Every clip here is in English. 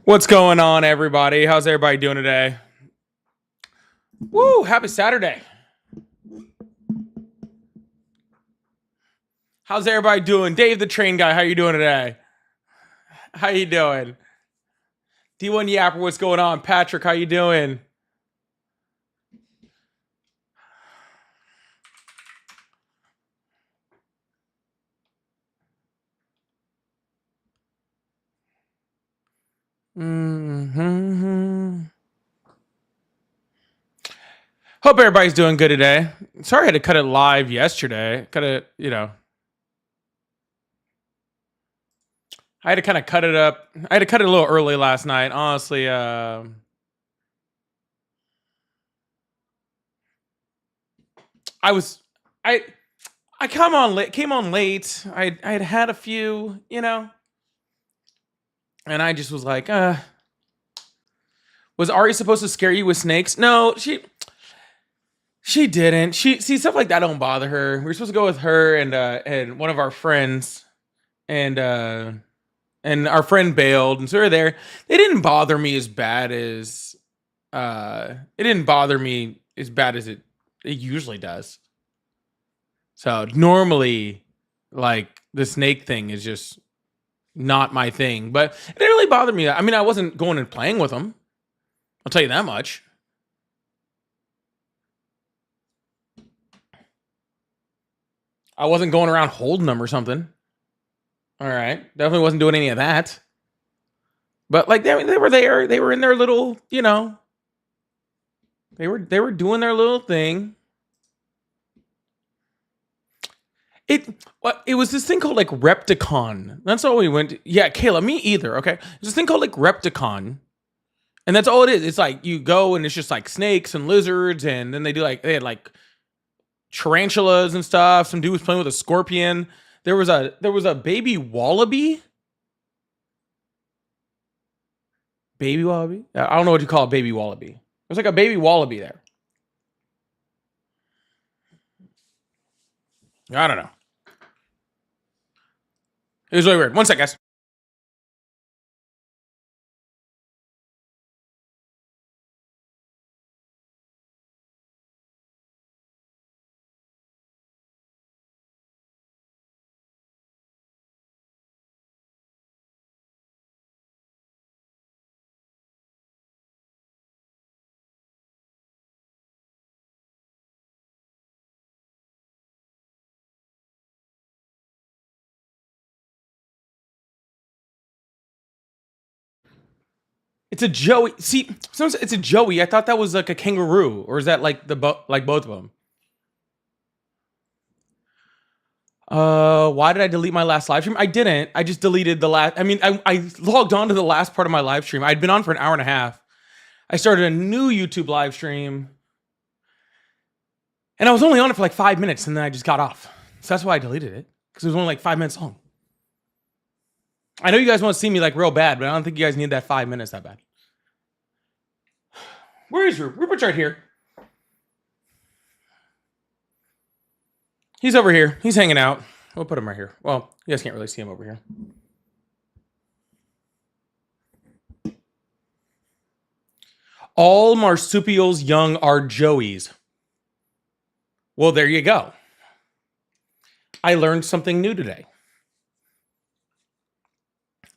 What's going on, everybody? How's everybody doing today? Woo! Happy Saturday. How's everybody doing? Dave the Train Guy, how you doing today? How you doing? D1 Yapper, what's going on? Patrick, how you doing? Hope everybody's doing good today. Sorry I had to cut it live yesterday. I had to kind of cut it up. I had to cut it a little early last night. Honestly, I came on late. I had a few, and I just was like, was Ari supposed to scare you with snakes? No, she didn't. She see stuff like that don't bother her. We were supposed to go with her and one of our friends, and our friend bailed, and so we were there. They didn't bother me as bad as it didn't bother me as bad as it usually does. So normally, like, the snake thing is just not my thing, but it didn't really bother me. I mean, I wasn't going and playing with them. I'll tell you that much. I wasn't going around holding them or something. All right, definitely wasn't doing any of that. But like they were there. They were in their little, They were doing their little thing. It was this thing called like Repticon. That's all we went to. Yeah, Kayla, me either. Okay, there's this thing called like Repticon, and that's all it is. It's like you go and it's just like snakes and lizards, and then they had like tarantulas and stuff. Some dude was playing with a scorpion. There was a baby wallaby. Baby wallaby? I don't know what you call a baby wallaby. There's like a baby wallaby there. I don't know. It was really weird. One sec, guys. It's a Joey. See, sometimes it's a Joey. I thought that was like a kangaroo, or is that like like both of them? Why did I delete my last live stream? I didn't. I just deleted the last. I mean, I logged on to the last part of my live stream. I'd been on for an hour and a half. I started a new YouTube live stream, and I was only on it for like 5 minutes, and then I just got off. So that's why I deleted it, because it was only like 5 minutes long. I know you guys want to see me like real bad, but I don't think you guys need that 5 minutes that bad. Where is Rupert? Rupert's right here. He's over here. He's hanging out. We'll put him right here. Well, you guys can't really see him over here. All marsupials young are Joeys. Well, there you go. I learned something new today.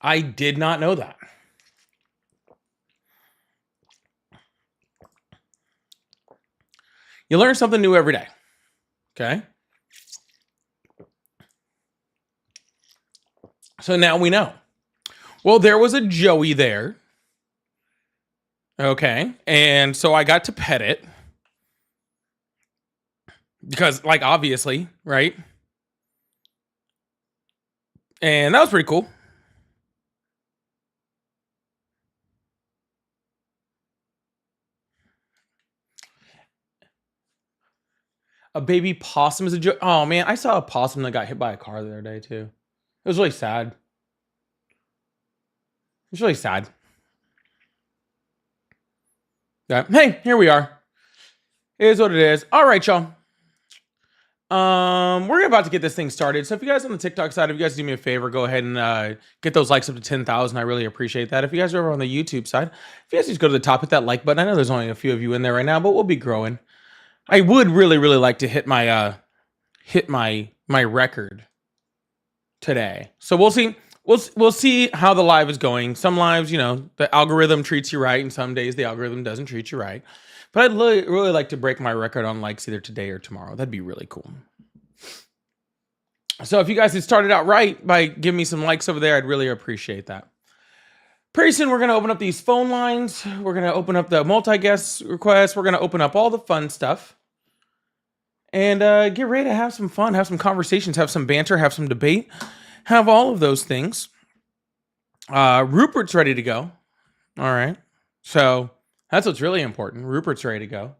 I did not know that. You learn something new every day. Okay? So now we know. Well, there was a Joey there. Okay. And so I got to pet it. Because, like, obviously, right? And that was pretty cool. A baby possum is a joke. Oh, man. I saw a possum that got hit by a car the other day, too. It was really sad. It was really sad. Yeah. Hey, here we are. It is what it is. All right, y'all. We're about to get this thing started. So if you guys on the TikTok side, if you guys do me a favor, go ahead and get those likes up to 10,000. I really appreciate that. If you guys are over on the YouTube side, if you guys just go to the top, hit that like button. I know there's only a few of you in there right now, but we'll be growing. I would really, really like to hit my record today. So we'll see. We'll see how the live is going. Some lives, the algorithm treats you right, and some days the algorithm doesn't treat you right. But I'd really like to break my record on likes either today or tomorrow. That'd be really cool. So if you guys had started out right by giving me some likes over there, I'd really appreciate that. Pretty soon, we're going to open up these phone lines. We're going to open up the multi-guest requests. We're going to open up all the fun stuff. And get ready to have some fun, have some conversations, have some banter, have some debate, have all of those things. Rupert's ready to go. All right. So that's what's really important. Rupert's ready to go.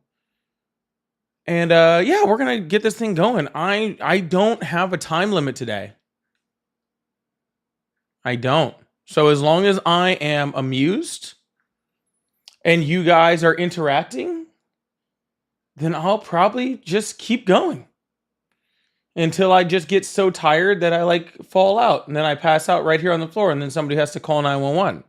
And yeah, we're going to get this thing going. I don't have a time limit today. I don't. So as long as I am amused and you guys are interacting, then I'll probably just keep going until I just get so tired that I fall out and then I pass out right here on the floor and then somebody has to call 911.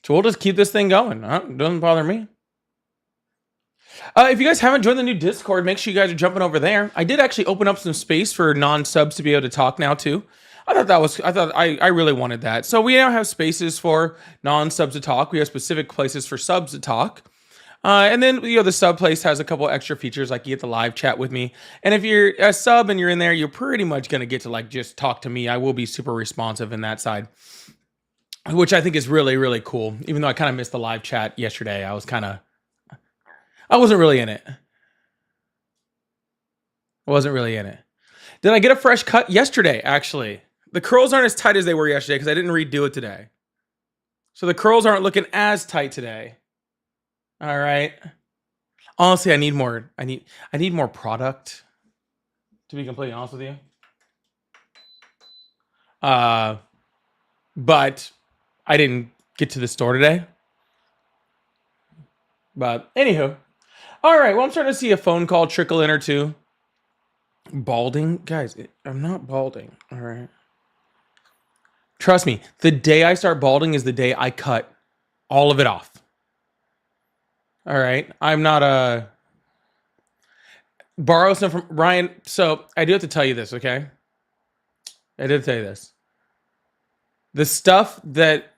So we'll just keep this thing going. It doesn't bother me. If you guys haven't joined the new Discord, make sure you guys are jumping over there. I did actually open up some space for non-subs to be able to talk now too. I really wanted that. So we now have spaces for non-subs to talk. We have specific places for subs to talk. And then, the sub place has a couple extra features, like you get the live chat with me. And if you're a sub and you're in there, you're pretty much going to get to just talk to me. I will be super responsive in that side, which I think is really, really cool. Even though I kind of missed the live chat yesterday, I wasn't really in it. I wasn't really in it. Did I get a fresh cut yesterday, actually? The curls aren't as tight as they were yesterday because I didn't redo it today. So the curls aren't looking as tight today. All right. Honestly, I need more product, to be completely honest with you. But I didn't get to the store today. But anywho. All right, well, I'm starting to see a phone call trickle in or two. Balding? Guys, I'm not balding, all right? Trust me, the day I start balding is the day I cut all of it off. All right? I'm not borrow some from Ryan. So I do have to tell you this, okay? I did tell you this. The stuff that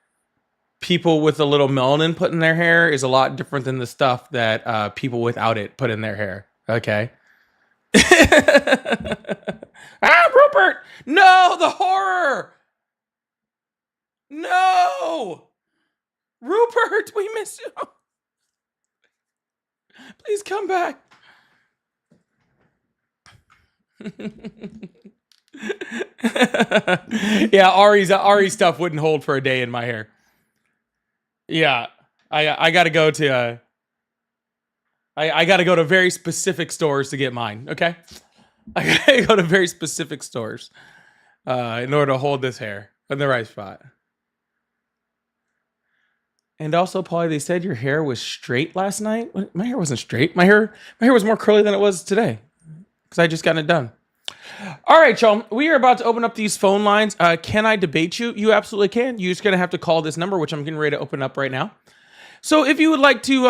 people with a little melanin put in their hair is a lot different than the stuff that people without it put in their hair. Okay. Rupert! No, the horror! No! Rupert, we miss you. Please come back. Yeah, Ari's stuff wouldn't hold for a day in my hair. Yeah, I gotta go to I gotta go to very specific stores to get mine. Okay, I gotta go to very specific stores in order to hold this hair in the right spot. And also, Paulie, they said your hair was straight last night. My hair wasn't straight. My hair was more curly than it was today because I just got it done. All right, y'all. We are about to open up these phone lines. Can I debate you? You absolutely can. You're just going to have to call this number, which I'm getting ready to open up right now. So if you would like to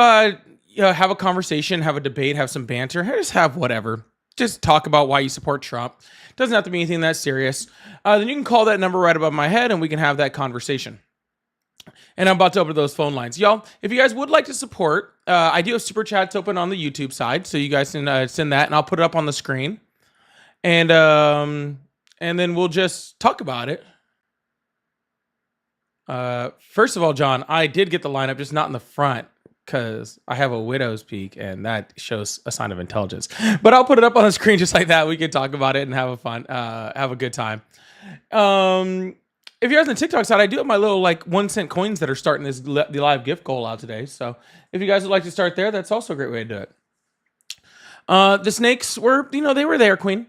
have a conversation, have a debate, have some banter, just have whatever. Just talk about why you support Trump. Doesn't have to be anything that serious. Then you can call that number right above my head and we can have that conversation. And I'm about to open those phone lines. Y'all, if you guys would like to support, I do have super chats open on the YouTube side. So you guys can send that and I'll put it up on the screen. And then we'll just talk about it. First of all, John, I did get the lineup, just not in the front because I have a widow's peak and that shows a sign of intelligence. But I'll put it up on the screen just like that. We can talk about it and have a good time. If you're on the TikTok side, I do have my little 1 cent coins that are starting the live gift goal out today. So if you guys would like to start there, that's also a great way to do it. The snakes were, they were there, Queen.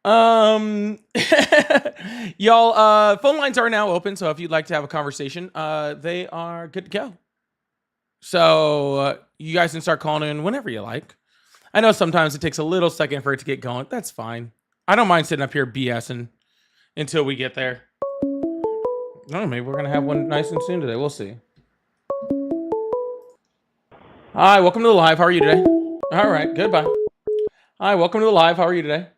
Um, y'all, phone lines are now open, so if you'd like to have a conversation, they are good to go. So you guys can start calling in whenever you like. I know sometimes it takes a little second for it to get going. That's fine. I don't mind sitting up here BSing until we get there. Oh, maybe we're gonna have one nice and soon today. We'll see. Hi, welcome to the live. How are you today? All right, goodbye. Hi, welcome to the live. How are you today?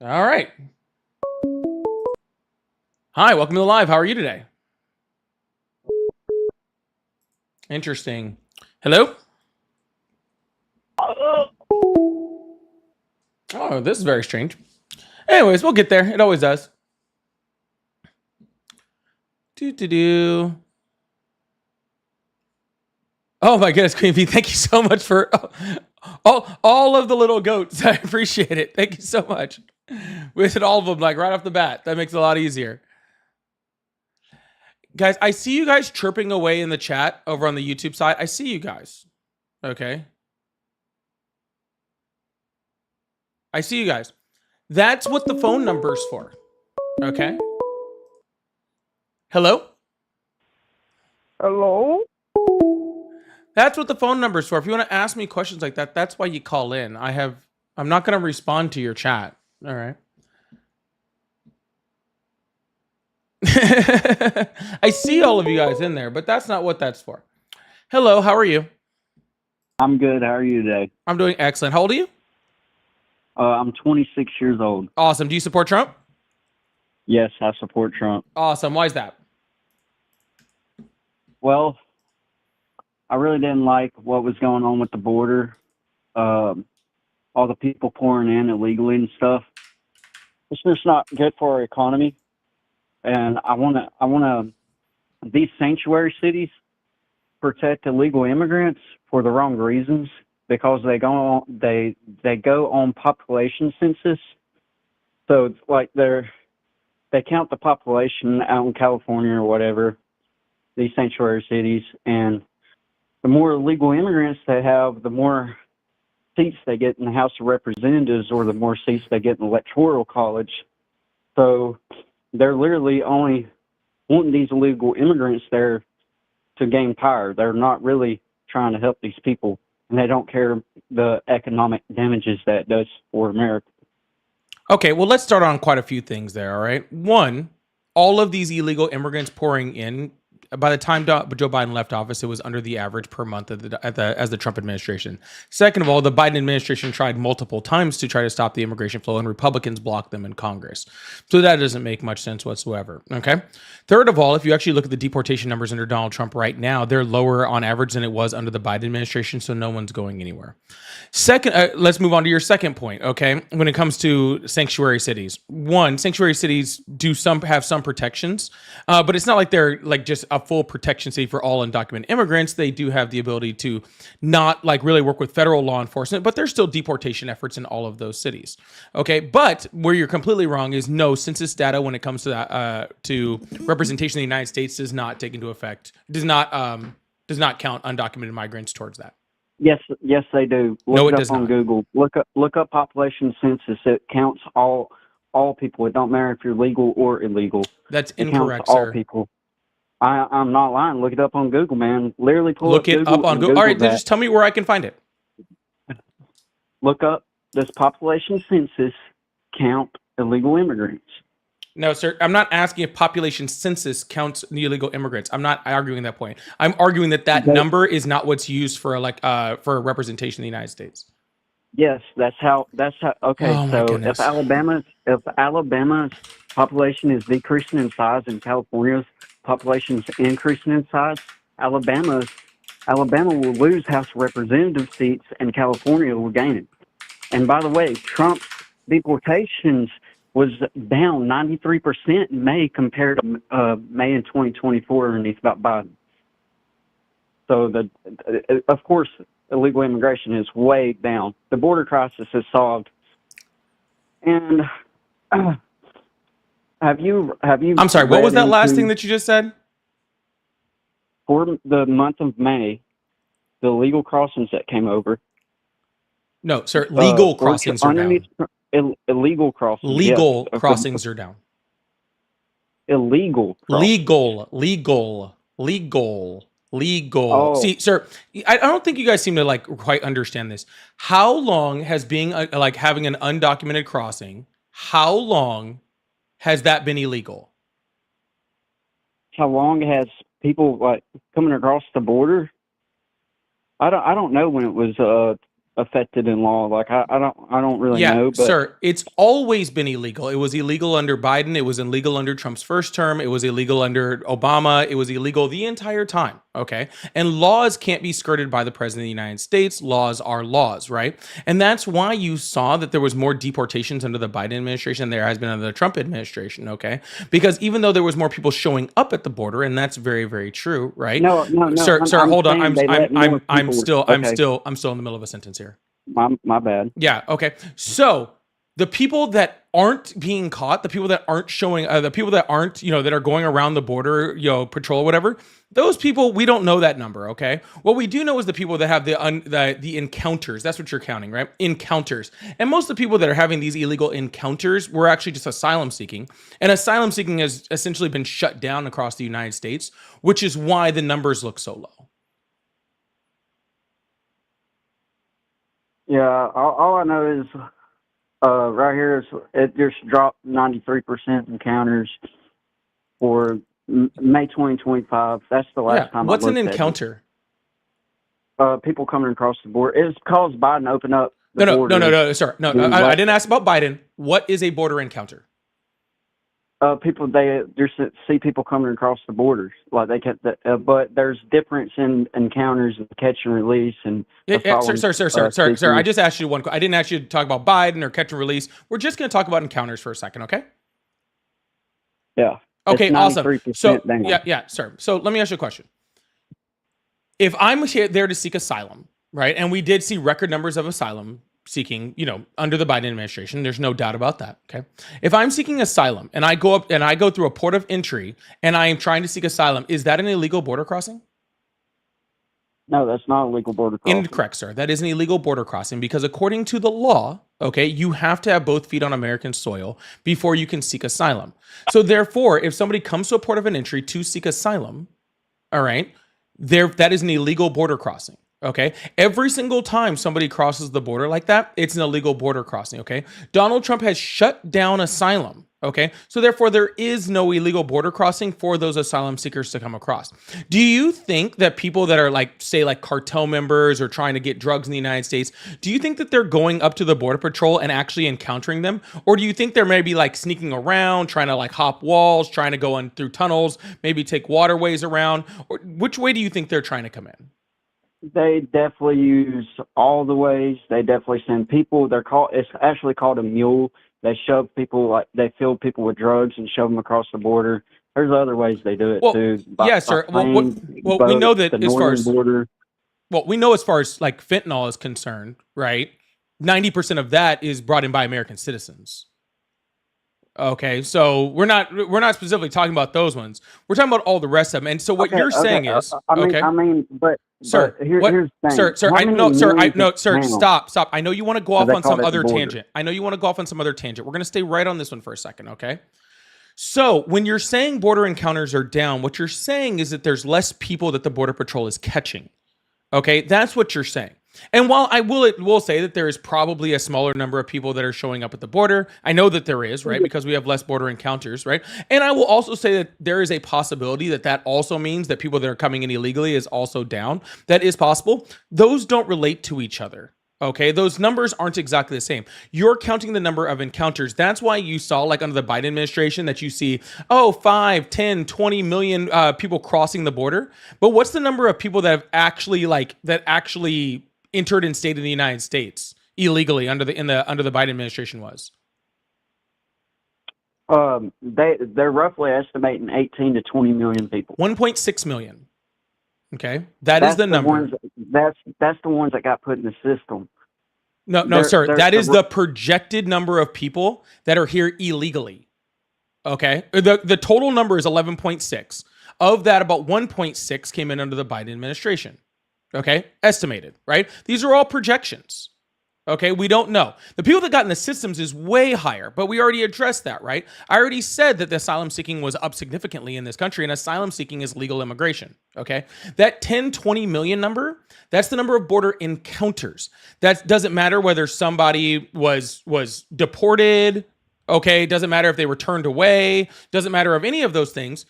All right. Hi, welcome to the live. How are you today? Interesting. Hello? Oh, this is very strange. Anyways, we'll get there. It always does. Do. Oh my goodness, Queen Bee, thank you so much for all of the little goats. I appreciate it. Thank you so much. We hit all of them like right off the bat. That makes it a lot easier. Guys, I see you guys chirping away in the chat over on the YouTube side. I see you guys. Okay. I see you guys. That's what the phone number's for. Okay. Hello? Hello? That's what the phone number's for. If you want to ask me questions like that, that's why you call in. I'm not going to respond to your chat. All right. I see all of you guys in there, but that's not what that's for. Hello, how are you? I'm good. How are you today? I'm doing excellent. How old are you? I'm 26 years old. Awesome. Do you support Trump? Yes, I support Trump. Awesome. Why is that? Well, I really didn't like what was going on with the border. All the people pouring in illegally and stuff. It's just not good for our economy. And I wanna these sanctuary cities protect illegal immigrants for the wrong reasons because they go on population census. So it's like they count the population out in California or whatever, these sanctuary cities, and the more illegal immigrants they have, the more seats they get in the House of Representatives or the more seats they get in the Electoral College. So they're literally only wanting these illegal immigrants there to gain power. They're not really trying to help these people, and they don't care the economic damages that it does for America. Okay, well, let's start on quite a few things there, all right? One, all of these illegal immigrants pouring in, by the time Joe Biden left office, it was under the average per month as the Trump administration. Second of all, the Biden administration tried multiple times to try to stop the immigration flow, and Republicans blocked them in Congress. So that doesn't make much sense whatsoever, okay? Third of all, if you actually look at the deportation numbers under Donald Trump right now, they're lower on average than it was under the Biden administration, so no one's going anywhere. Second, let's move on to your second point, okay? When it comes to sanctuary cities. One, sanctuary cities have some protections, but it's not like they're like just a full protection city for all undocumented immigrants. They do have the ability to not like really work with federal law enforcement, but there's still deportation efforts in all of those cities. Okay, but where you're completely wrong is no, census data when it comes to that to representation in the United States does not take into effect, does not count undocumented migrants towards that. Yes, they do. No, Look it it does up on not. Google. Look up population census. It counts all people. It don't matter if you're legal or illegal. That's It incorrect, counts all sir. people. I'm not lying. Look it up on Google, man. Literally pull Look up it Google up on and Google. All right, then that. just tell me where I can find it. Look up, does population census count illegal immigrants? No, sir. I'm not asking if population census counts the illegal immigrants. I'm not arguing that point. I'm arguing that number is not what's used for for representation in the United States. Yes, that's how. Okay, Oh, my so goodness. if Alabama's population is decreasing in size and California's population is increasing in size, Alabama will lose House of Representative seats and California will gain it. And by the way, Trump's deportations was down 93% in May compared to May in 2024 underneath Biden. So of course, illegal immigration is way down. The border crisis is solved. And have you? I'm sorry. What was that last thing that you just said? For the month of May, the illegal crossings that came over, No, sir. Legal or crossings are underneath down. illegal crossings. Yes, Legal crossings are down. illegal crossings. Legal. Oh, See, sir, I don't think you guys seem to like quite understand this. How long has being like having an undocumented crossing? How long has that been illegal? how long has people like coming across the border? I don't know when it was affected in law. Like I don't really Yeah, know, but sir, it's always been illegal. It was illegal under Biden. It was illegal under Trump's first term. It was illegal under Obama. It was illegal the entire time. Okay. And laws can't be skirted by the president of the United States. Laws are laws, right? And that's why you saw that there was more deportations under the Biden administration than there has been under the Trump administration. Okay. Because even though there was more people showing up at the border, and that's very, very true, right? no. Sir, I'm hold on. saying they let more I'm people. still, Okay, I'm still in the middle of a sentence here. my bad. Yeah. Okay. So the people that aren't being caught, the people that aren't showing, the people that aren't, that are going around the border, patrol, or whatever, those people, we don't know that number. Okay. What we do know is the people that have the encounters. That's what you're counting, right? Encounters. And most of the people that are having these illegal encounters were actually just asylum seeking. And asylum seeking has essentially been shut down across the United States, which is why the numbers look so low. Yeah, all I know is right here is it just dropped 93% encounters for May 2025. That's the last time What's I an looked at it. encounter? People coming across the border. It's caused Biden open up the No, border. sir. No, I didn't ask about Biden. What is a border encounter? People they just see people coming across the borders like they kept that, but there's difference in encounters of catch and release and Sir. I just asked you one. I didn't ask you to talk about Biden or catch and release. We're just going to talk about encounters for a second, okay? Yeah. Okay, awesome. So down. yeah, sir. So let me ask you a question. If I'm there to seek asylum, right, and we did see record numbers of asylum seeking, under the Biden administration. There's no doubt about that. Okay. If I'm seeking asylum and I go up and I go through a port of entry and I am trying to seek asylum, is that an illegal border crossing? No, that's not a legal border crossing. Incorrect, sir. That is an illegal border crossing because according to the law, okay, you have to have both feet on American soil before you can seek asylum. So therefore, if somebody comes to a port of an entry to seek asylum, all right, that is an illegal border crossing. Okay. Every single time somebody crosses the border like that, it's an illegal border crossing. Okay. Donald Trump has shut down asylum. Okay. So therefore, there is no illegal border crossing for those asylum seekers to come across. Do you think that people that are like cartel members or trying to get drugs in the United States, do you think that they're going up to the border patrol and actually encountering them? Or do you think they're maybe like sneaking around, trying to like hop walls, trying to go in through tunnels, maybe take waterways around? Or which way do you think they're trying to come in? They definitely use all the ways. They definitely send people. It's actually called a mule. They shove people they fill people with drugs and shove them across the border. There's other ways they do it too. Sir. We know that as far as border. Well, we know as far as like fentanyl is concerned, right? 90% of that is brought in by American citizens. Okay, so we're not specifically talking about those ones. We're talking about all the rest of them. And so what you're saying is, but sir, here's the thing. Sir, stop. I know you want to go off on some other tangent. We're going to stay right on this one for a second, okay? So when you're saying border encounters are down, what you're saying is that there's less people that the Border Patrol is catching. Okay, that's what you're saying. And while I will say that there is probably a smaller number of people that are showing up at the border, I know that there is, right? Because we have less border encounters, right? And I will also say that there is a possibility that also means that people that are coming in illegally is also down. That is possible. Those don't relate to each other. Okay, those numbers aren't exactly the same. You're counting the number of encounters. That's why you saw, like under the Biden administration, that you see, 5, 10, 20 million people crossing the border. But what's the number of people that have actually entered and stayed in the United States illegally under the Biden administration was? They're roughly estimating 18 to 20 million people. 1.6 million. Okay, that's the number. That's the ones that got put in the system. No, sir. That is the projected number of people that are here illegally. Okay, the total number is 11.6. Of that, about 1.6 came in under the Biden administration. Okay, estimated, right? These are all projections. Okay, we don't know. The people that got in the systems is way higher, but we already addressed that, right? I already said that the asylum seeking was up significantly in this country, and asylum seeking is legal immigration. Okay, that 10, 20 million number, that's the number of border encounters. That doesn't matter whether somebody was deported. Okay, it doesn't matter if they were turned away. Doesn't matter of any of those things.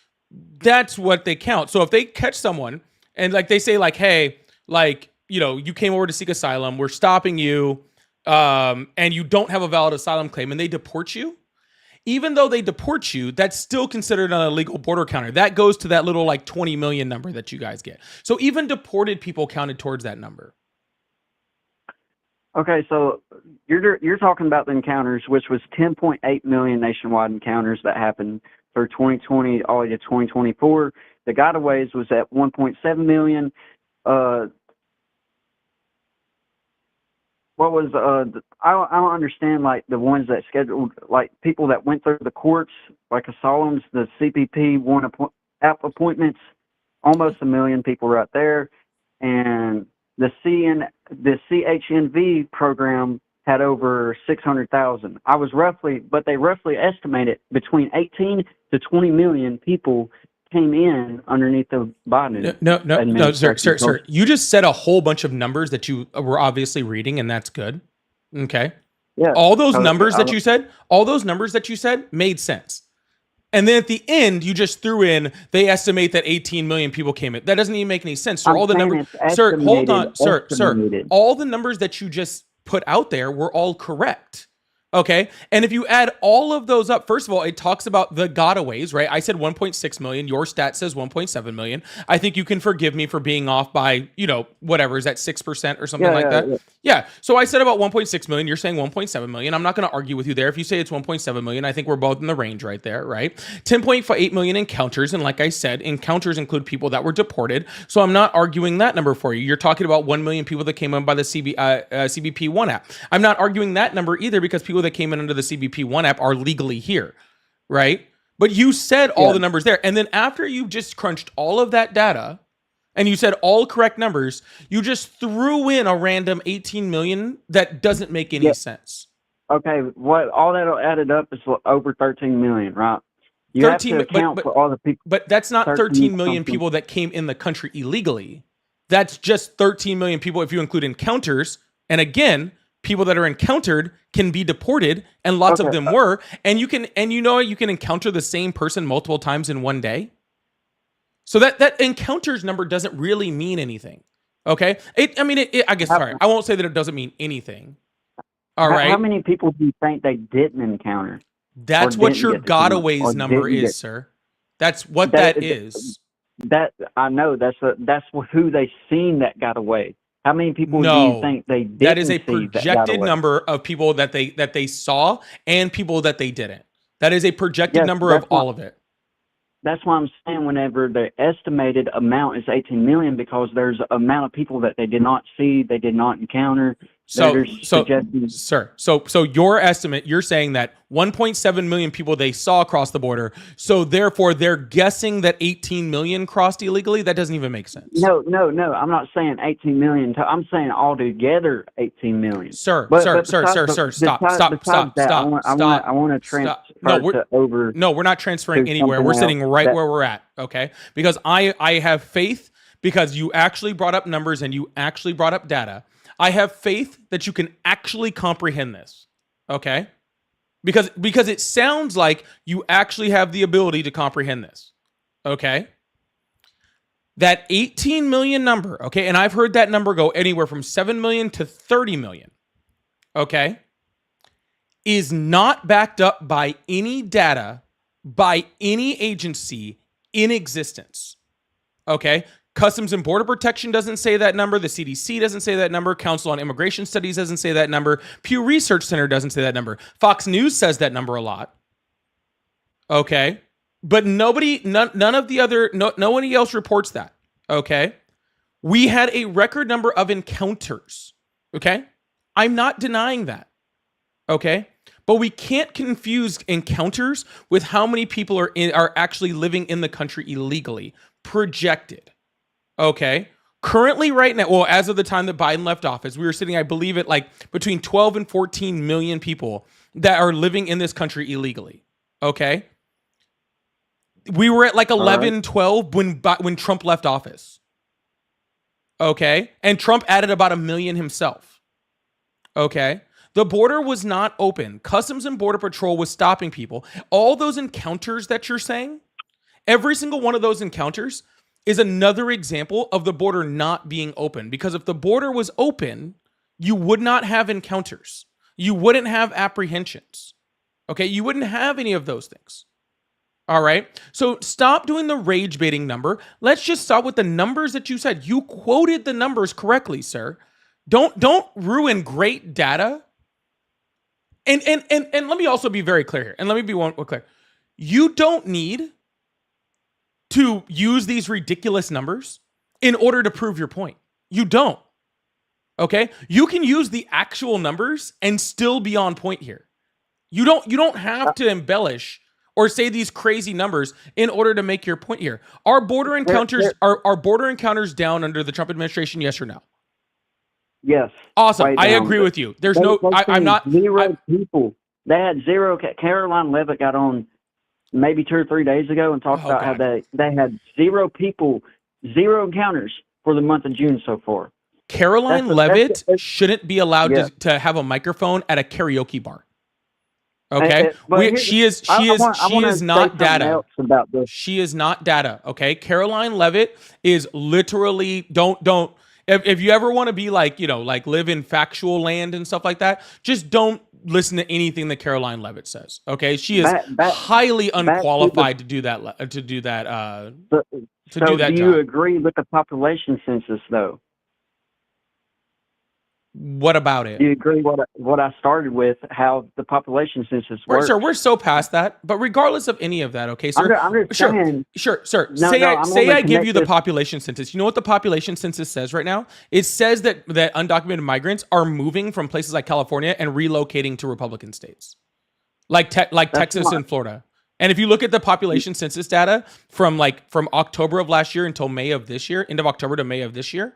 That's what they count. So if they catch someone and like they say like, hey, like, you know, you came over to seek asylum, we're stopping you, and you don't have a valid asylum claim, and they deport you, even though they deport you, that's still considered an illegal border counter. That goes to that little like 20 million number that you guys get. So even deported people counted towards that number. Okay, so you're talking about the encounters, which was 10.8 million nationwide encounters that happened through 2020 all the way to 2024. The gotaways was at 1.7 million. What was I don't understand like the ones that scheduled like people that went through the courts like asylums, the CPP app appointments, almost a million people right there, and the CHNV program had over 600,000. But they roughly estimated between 18 to 20 million people came in underneath the Biden no, sir. You just said a whole bunch of numbers that you were obviously reading, and that's good. Okay. Yeah. All those numbers that you said made sense. And then at the end, you just threw in, they estimate that 18 million people came in. That doesn't even make any sense. So all the numbers, sir, hold on, sir. All the numbers that you just put out there were all correct. Okay. And if you add all of those up, first of all, it talks about the gotaways, right? I said 1.6 million. Your stat says 1.7 million. I think you can forgive me for being off by, you know, whatever, is that 6% or something like that? Yeah. So I said about 1.6 million. You're saying 1.7 million. I'm not going to argue with you there. If you say it's 1.7 million, I think we're both in the range right there, right? 10.8 million encounters. And like I said, encounters include people that were deported. So I'm not arguing that number for you. You're talking about 1 million people that came in by the CBP1 app. I'm not arguing that number either because people that came in under the CBP1 app are legally here, right? But you said all the numbers there. And then after you just crunched all of that data and you said all correct numbers, you just threw in a random 18 million that doesn't make any sense. Okay, what all that added up is over 13 million, right? You have to account for all the people. But that's not 13 million people that came in the country illegally. That's just 13 million people if you include encounters. And again, people that are encountered can be deported, and lots of them were. And you can encounter the same person multiple times in one day. So that encounters number doesn't really mean anything. Okay. I guess, sorry, I won't say that it doesn't mean anything. All right. How many people do you think they didn't encounter? That's what your gotaways number is, sir. That's what that is. That I know. That's who they seen that got away. How many people do you think they didn't see? That is a projected number of people that they saw and people that they didn't. That is a projected number of all of it. That's why I'm saying whenever the estimated amount is 18 million, because there's an amount of people that they did not see, they did not encounter. So your estimate, you're saying that 1.7 million people they saw across the border. So therefore, they're guessing that 18 million crossed illegally. That doesn't even make sense. No. I'm not saying 18 million. I'm saying altogether 18 million. Sir, stop. I want to transfer over. No, we're not transferring anywhere. We're sitting right where we're at. Okay, because I have faith because you actually brought up numbers and you actually brought up data. I have faith that you can actually comprehend this, okay? Because it sounds like you actually have the ability to comprehend this, okay? That 18 million number, okay? And I've heard that number go anywhere from 7 million to 30 million, okay? Is not backed up by any data, by any agency in existence, okay? Customs and Border Protection doesn't say that number. The CDC doesn't say that number. Council on Immigration Studies doesn't say that number. Pew Research Center doesn't say that number. Fox News says that number a lot. Okay. But nobody else reports that. Okay. We had a record number of encounters. Okay. I'm not denying that. Okay. But we can't confuse encounters with how many people are actually living in the country illegally. Projected. Okay. Currently, right now, well, as of the time that Biden left office, we were sitting, I believe, at like between 12 and 14 million people that are living in this country illegally. Okay. We were at like All right. 11, 12 when Trump left office. Okay. And Trump added about 1 million himself. Okay. The border was not open. Customs and Border Patrol was stopping people. All those encounters that you're saying, every single one of those encounters is another example of the border not being open. Because if the border was open, you would not have encounters. You wouldn't have apprehensions. Okay, you wouldn't have any of those things. All right. So stop doing the rage baiting number. Let's just start with the numbers that you said. You quoted the numbers correctly, sir. Don't ruin great data. And let me also be very clear here. And let me be one clear. You don't need to use these ridiculous numbers in order to prove your point. You don't. Okay? You can use the actual numbers and still be on point here. You don't have to embellish or say these crazy numbers in order to make your point here. Are border encounters down under the Trump administration, yes or no? Yes. Awesome. Right I down. agree with you. There's They- no they I'm not zero people. They had zero. Caroline Levitt got on maybe 2 or 3 days ago and talked about how they had zero people, zero encounters for the month of June so far. Caroline Levitt shouldn't be allowed Yeah. to have a microphone at a karaoke bar. Okay, she is not data. About this. She is not data. Okay, Caroline Levitt is literally don't. If you ever want to be like, you know, like live in factual land and stuff like that, just don't listen to anything that Caroline Levitt says. Okay, she is highly unqualified to do that. To do that. Do you agree with the population census, though? What about it? Do you agree what I started with, how the population census works? Sir, we're so past that. But regardless of any of that, okay, sir. I'm just saying, sure. Say I give you the population census. You know what the population census says right now? It says that undocumented migrants are moving from places like California and relocating to Republican states, like Texas and Florida. And if you look at the population census data from October of last year until May of this year, end of October to May of this year,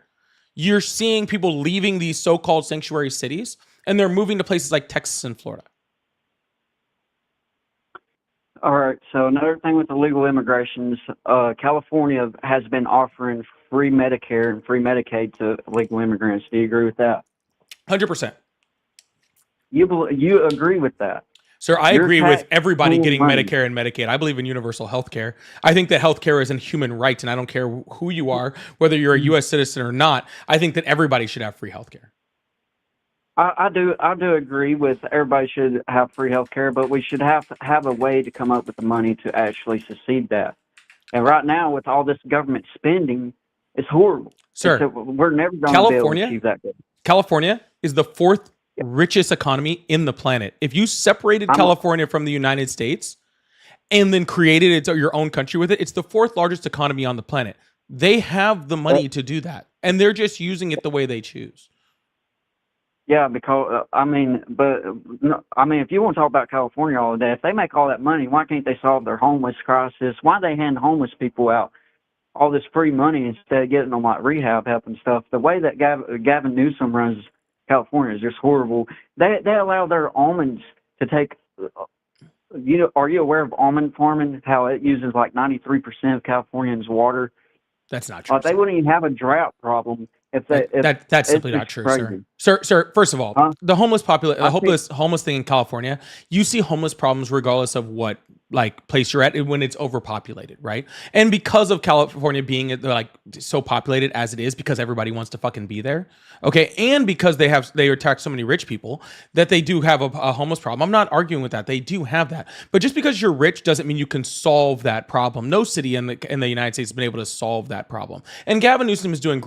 you're seeing people leaving these so-called sanctuary cities, and they're moving to places like Texas and Florida. All right. So another thing with illegal immigrations, California has been offering free Medicare and free Medicaid to illegal immigrants. Do you agree with that? 100%. You agree with that? Sir, I agree with everybody getting Medicare and Medicaid. I believe in universal health care. I think that health care is a human right, and I don't care who you are, whether you're a U.S. citizen or not. I think that everybody should have free health care. I do agree with everybody should have free health care, but we should have a way to come up with the money to actually succeed that. And right now, with all this government spending, it's horrible. Sir, we're never going to be able to achieve that goal. California is the fourth richest economy in the planet. If you separated California from the United States and then created your own country with it, it's the fourth largest economy on the planet. They have the money to do that, and they're just using it the way they choose. Yeah, because if you want to talk about California all day, if they make all that money, why can't they solve their homeless crisis? Why they hand homeless people out all this free money instead of getting them like rehab help and stuff? The way that Gavin Newsom runs California is just horrible. They allow their almonds to take. Are you aware of almond farming? How it uses like 93% of Californians' water. That's not true. They wouldn't even have a drought problem if they. That's simply not true, sir. Sir. First of all, the homeless homeless thing in California, you see homeless problems regardless of what place you're at when it's overpopulated, right? And because of California being so populated as it is, because everybody wants to fucking be there, okay, and because they attract so many rich people that they do have a homeless problem. I'm not arguing with that. They do have that, but just because you're rich doesn't mean you can solve that problem. No city in the United States has been able to solve that problem, and Gavin Newsom is doing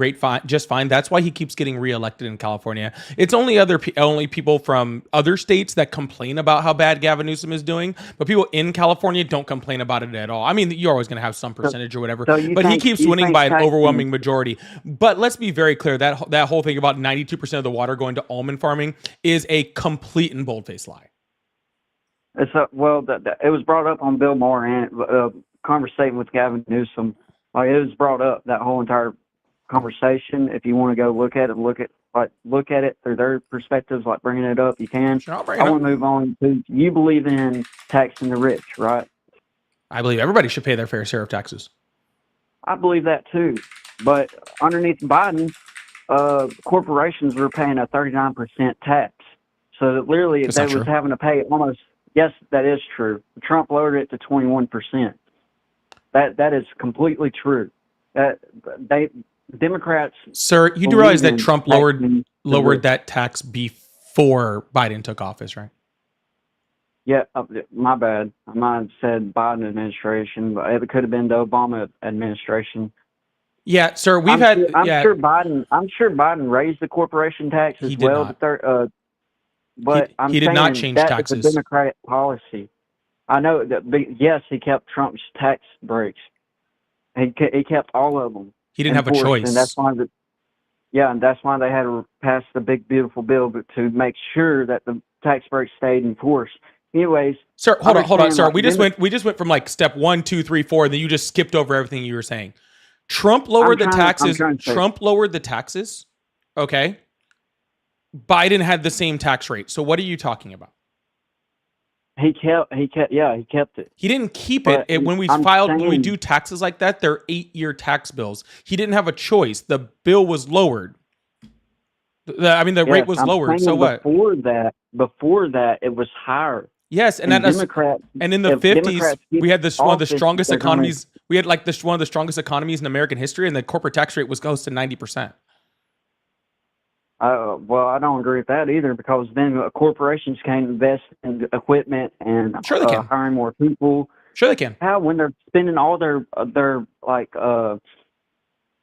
just fine. That's why he keeps getting reelected in California. It's only people from other states that complain about how bad Gavin Newsom is doing, but people in California don't complain about it at all. I mean, you're always going to have some percentage or whatever, but he keeps winning by an overwhelming majority. But let's be very clear, that whole thing about 92% of the water going to almond farming is a complete and bold-faced lie. It was brought up on Bill Maher and conversating with Gavin Newsom. It was brought up, that whole entire conversation. If you want to go look at it through their perspectives, like bringing it up, you can. Sure, I'll bring I it want up. to move on to, you believe in taxing the rich, right? I believe everybody should pay their fair share of taxes. I believe that too. But underneath Biden, corporations were paying a 39% tax. So that literally That's they not was true. having to pay almost, yes, that is true. Trump lowered it to 21%. That is completely true. Democrats Sir, you do believe realize that in Trump taxing the lowered rich. that tax before Biden took office, right? Yeah, my bad. I might have said Biden administration, but it could have been the Obama administration. Yeah, sir, I'm sure Biden raised the corporation tax as he did well. not. But I'm He did not saying change that is a taxes. Democratic policy. I know that. Yes, he kept Trump's tax breaks. He kept all of them He didn't have a enforced, and that's choice. why and that's why they had to pass the big beautiful bill to make sure that the tax breaks stayed enforced. Anyways, Sir, hold on, sir. like, We just went from like step 1, 2, 3, 4, and then you just skipped over everything you were saying. Trump I'm lowered the I'm taxes. trying to say Trump lowered the taxes. Okay. Biden had the same tax rate. So what are you talking about? he kept it. He didn't keep But it. When we I'm saying do taxes like that, they're 8-year tax bills. He didn't have a choice. The bill was lowered. The rate was I'm lowered. So saying what? before that it was higher. Yes, and Democrats, in the if 50s, Democrats keep we had this one of the office, strongest they're gonna. economies. We had like this one of the strongest economies in American history, and the corporate tax rate was close to 90%. Well, I don't agree with that either, because then corporations can invest in equipment and Sure they can. hiring more people. Sure they can. How, when they're spending all their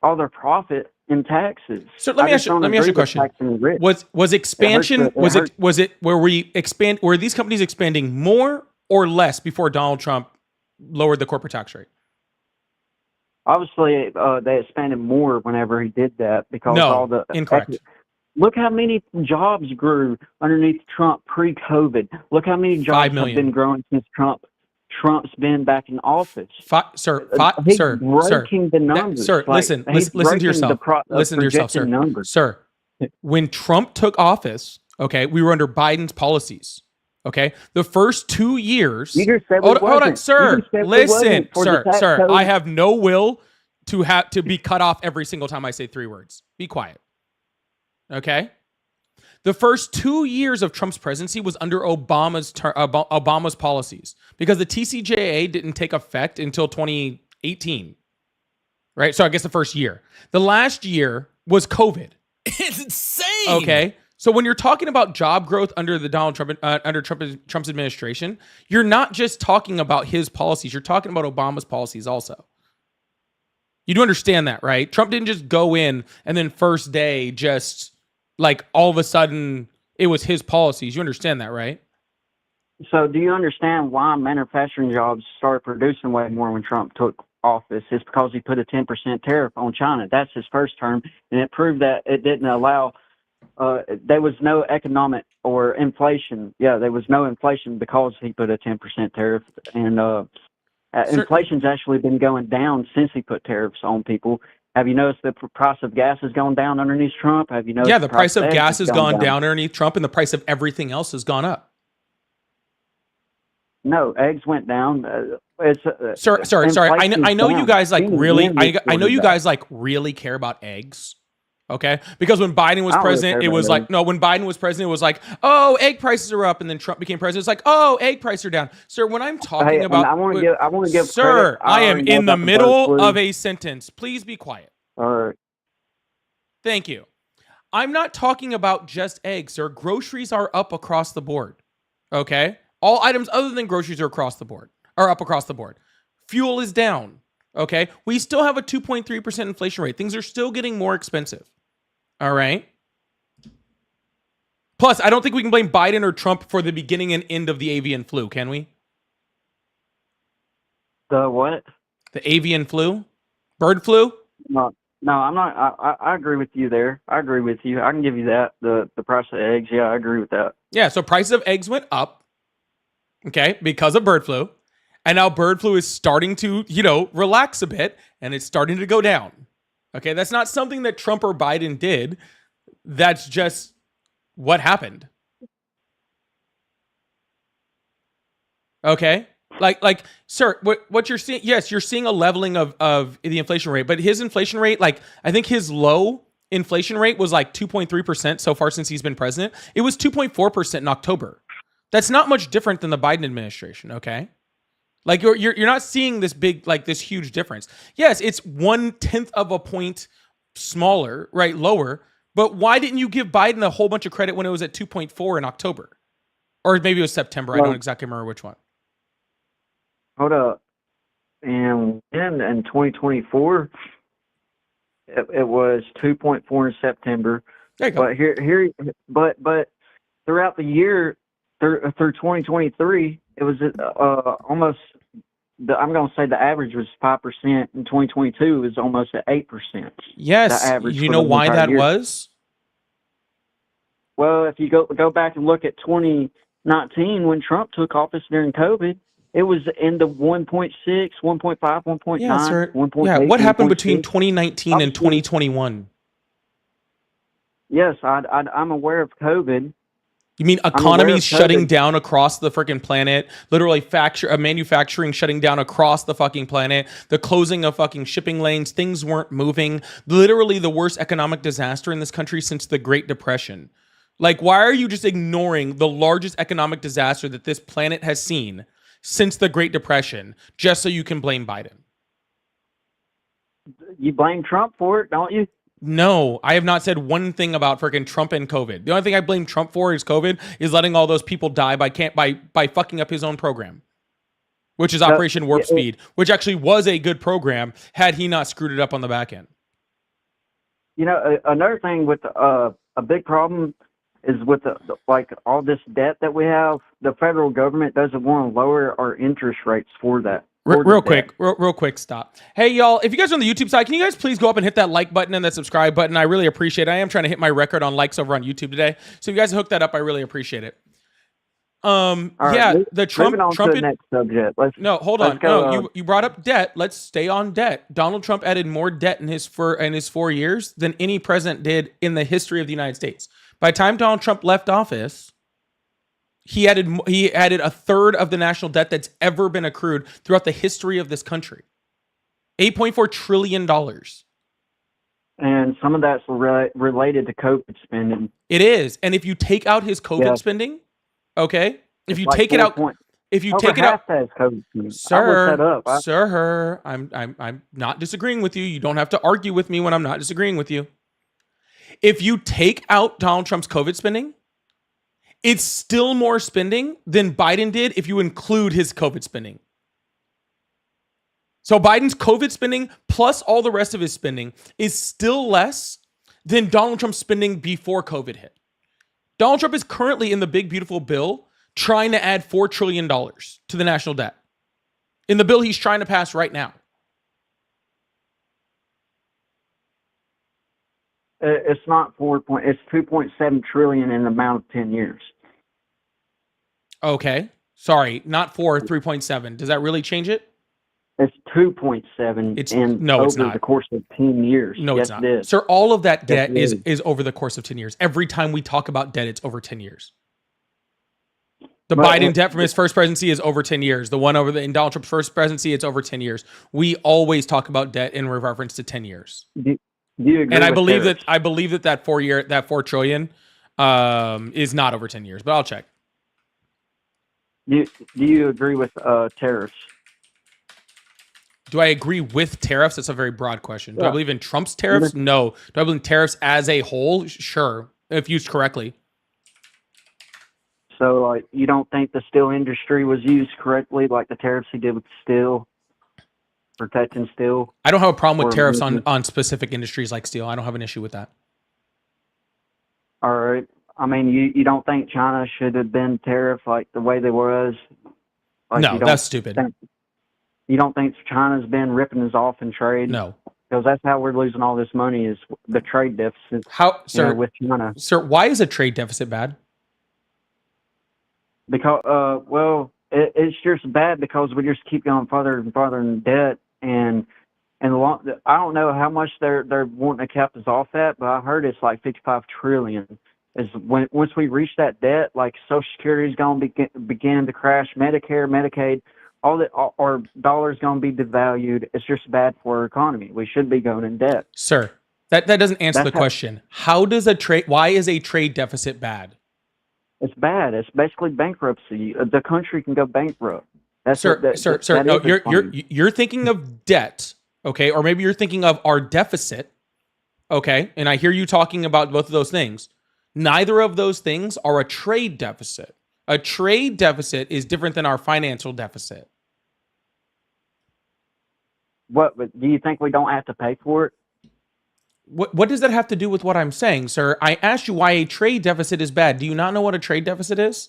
all their profit in taxes? So let me ask you a question. Was expansion were these companies expanding more or less before Donald Trump lowered the corporate tax rate? Obviously, they expanded more whenever he did that, because all the incorrect. Look how many jobs grew underneath Trump pre-COVID. Look how many jobs have been growing since Trump's been back in office. He's breaking the numbers. Listen to yourself. Listen to yourself, sir. Numbers. Sir, when Trump took office, okay, we were under Biden's policies. Okay, the first 2 years. You just said hold on, sir. Listen, sir. I have no will to be cut off every single time I say 3 words. Be quiet. Okay. The first 2 years of Trump's presidency was under Obama's policies, because the TCJA didn't take effect until 2018. Right? So I guess the first year. The last year was COVID. It's insane. Okay. So when you're talking about job growth under the Trump's administration, you're not just talking about his policies, you're talking about Obama's policies also. You do understand that, right? Trump didn't just go in and then first day just like all of a sudden it was his policies. You understand that, right? So do you understand why manufacturing jobs started producing way more when Trump took office? It's because he put a 10% tariff on China. That's his first term, and it proved that it didn't allow, there was no economic or inflation. Yeah, there was no inflation because he put a 10% tariff, and inflation's actually been going down since he put tariffs on people. Have you noticed the price of gas has gone down underneath Trump? Have you noticed? Yeah, the price of gas has gone down underneath Trump, and the price of everything else has gone up. No, eggs went down. Sorry. I know you guys like really. I know you guys like really care about eggs. Okay, because when Biden was president, it was like, no. When Biden was president, it was like, oh, egg prices are up, and then Trump became president. It's like, oh, egg prices are down. Sir, when I'm talking about, I want to give. Sir, I am in the middle of a sentence. Please be quiet. All right. Thank you. I'm not talking about just eggs, sir. Groceries are up across the board. Okay, all items other than groceries are up across the board. Fuel is down. Okay, we still have a 2.3% inflation rate. Things are still getting more expensive. All right. Plus, I don't think we can blame Biden or Trump for the beginning and end of the avian flu, can we? The what? The avian flu? Bird flu? No, I'm not. I agree with you there. I agree with you. I can give you that. The price of eggs. Yeah, I agree with that. Yeah, so prices of eggs went up, okay, because of bird flu. And now bird flu is starting to, relax a bit, and it's starting to go down. Okay, that's not something that Trump or Biden did. That's just what happened. Okay. Sir, what you're seeing, yes, you're seeing a leveling of the inflation rate, but his inflation rate, like, I think his low inflation rate was like 2.3% so far since he's been president. It was 2.4% in October. That's not much different than the Biden administration, okay? Like, you're not seeing this big, like, this huge difference. Yes, it's 1/10 of a point smaller, right? Lower. But why didn't you give Biden a whole bunch of credit when it was at 2.4 in October? Or maybe it was September. I don't Well, exactly remember which one. hold up. And then in 2024, it was 2.4 in September. There you go. But throughout the year, through 2023, it was almost. I'm going to say the average was 5%. In 2022, it was almost at 8%. Yes. The average. You know why that was? Well, if you go back and look at 2019 when Trump took office during COVID, it was in the 1.6, 1.5, 1.9, Yeah, sir. 1.8. Yeah. What happened 1.6. between 2019 and 2021? Yes, I'm aware of COVID. You mean economies shutting down across the freaking planet? Literally manufacturing shutting down across the fucking planet. The closing of fucking shipping lanes. Things weren't moving. Literally the worst economic disaster in this country since the Great Depression. Like, why are you just ignoring the largest economic disaster that this planet has seen since the Great Depression just so you can blame Biden? You blame Trump for it, don't you? No, I have not said one thing about freaking Trump and COVID. The only thing I blame Trump for is COVID, is letting all those people die by fucking up his own program, which is Operation Warp Speed, which actually was a good program had he not screwed it up on the back end. You know, another thing with a big problem is with like all this debt that we have. The federal government doesn't want to lower our interest rates for that. Real quick, stop. Hey, y'all, if you guys are on the YouTube side, can you guys please go up and hit that like button and that subscribe button? I really appreciate it. I am trying to hit my record on likes over on YouTube today. So if you guys hook that up, I really appreciate it. The Trump to the next subject. Hold on. No, you brought up debt. Let's stay on debt. Donald Trump added more debt in his 4 years than any president did in the history of the United States. By the time Donald Trump left office, he added a third of the national debt that's ever been accrued throughout the history of this country. $8.4 trillion. And some of that's related to COVID spending. It is. And if you take out his COVID spending, okay? If you take it out, sir, I'm not disagreeing with you. You don't have to argue with me when I'm not disagreeing with you. If you take out Donald Trump's COVID spending, it's still more spending than Biden did if you include his COVID spending. So Biden's COVID spending plus all the rest of his spending is still less than Donald Trump's spending before COVID hit. Donald Trump is currently in the big, beautiful bill trying to add $4 trillion to the national debt. In the bill he's trying to pass right now. It's not it's 2.7 trillion in the amount of 10 years. Okay. Sorry, not 3.7. Does that really change it? It's 2.7 it's not. The course of 10 years. No, yes, it's not. It is. Sir, all of that debt is over the course of 10 years. Every time we talk about debt, it's over 10 years. Biden debt from his first presidency is over 10 years. The one in Donald Trump's first presidency, it's over 10 years. We always talk about debt in reference to 10 years. Do you agree? And I believe that 4 trillion is not over 10 years, but I'll check. Do you agree with tariffs? Do I agree with tariffs? That's a very broad question. Do I believe in Trump's tariffs? No. Do I believe in tariffs as a whole? Sure, if used correctly. So, like, you don't think the steel industry was used correctly, like the tariffs he did with steel, protecting steel? I don't have a problem with tariffs on specific industries like steel. I don't have an issue with that. All right. I mean, you don't think China should have been tariffed like the way they was? Like, no, that's stupid. You don't think China's been ripping us off in trade? No. Because that's how we're losing all this money is the trade deficit. With China. Sir, why is a trade deficit bad? Because, it's just bad because we just keep going farther and farther in debt, and And I don't know how much they're wanting to cap us off at, but I heard it's like 55 trillion. Is once we reach that debt, like Social Security is going to begin to crash, Medicare, Medicaid, our dollar's going to be devalued. It's just bad for our economy. We should be going in debt. Sir, that doesn't answer That's the question. Why is a trade deficit bad? It's bad. It's basically bankruptcy. The country can go bankrupt. Sir, no, you're thinking of debt, okay? Or maybe you're thinking of our deficit, okay? And I hear you talking about both of those things. Neither of those things are a trade deficit. A trade deficit is different than our financial deficit. But do you think we don't have to pay for it? What does that have to do with what I'm saying, sir? I asked you why a trade deficit is bad. Do you not know what a trade deficit is?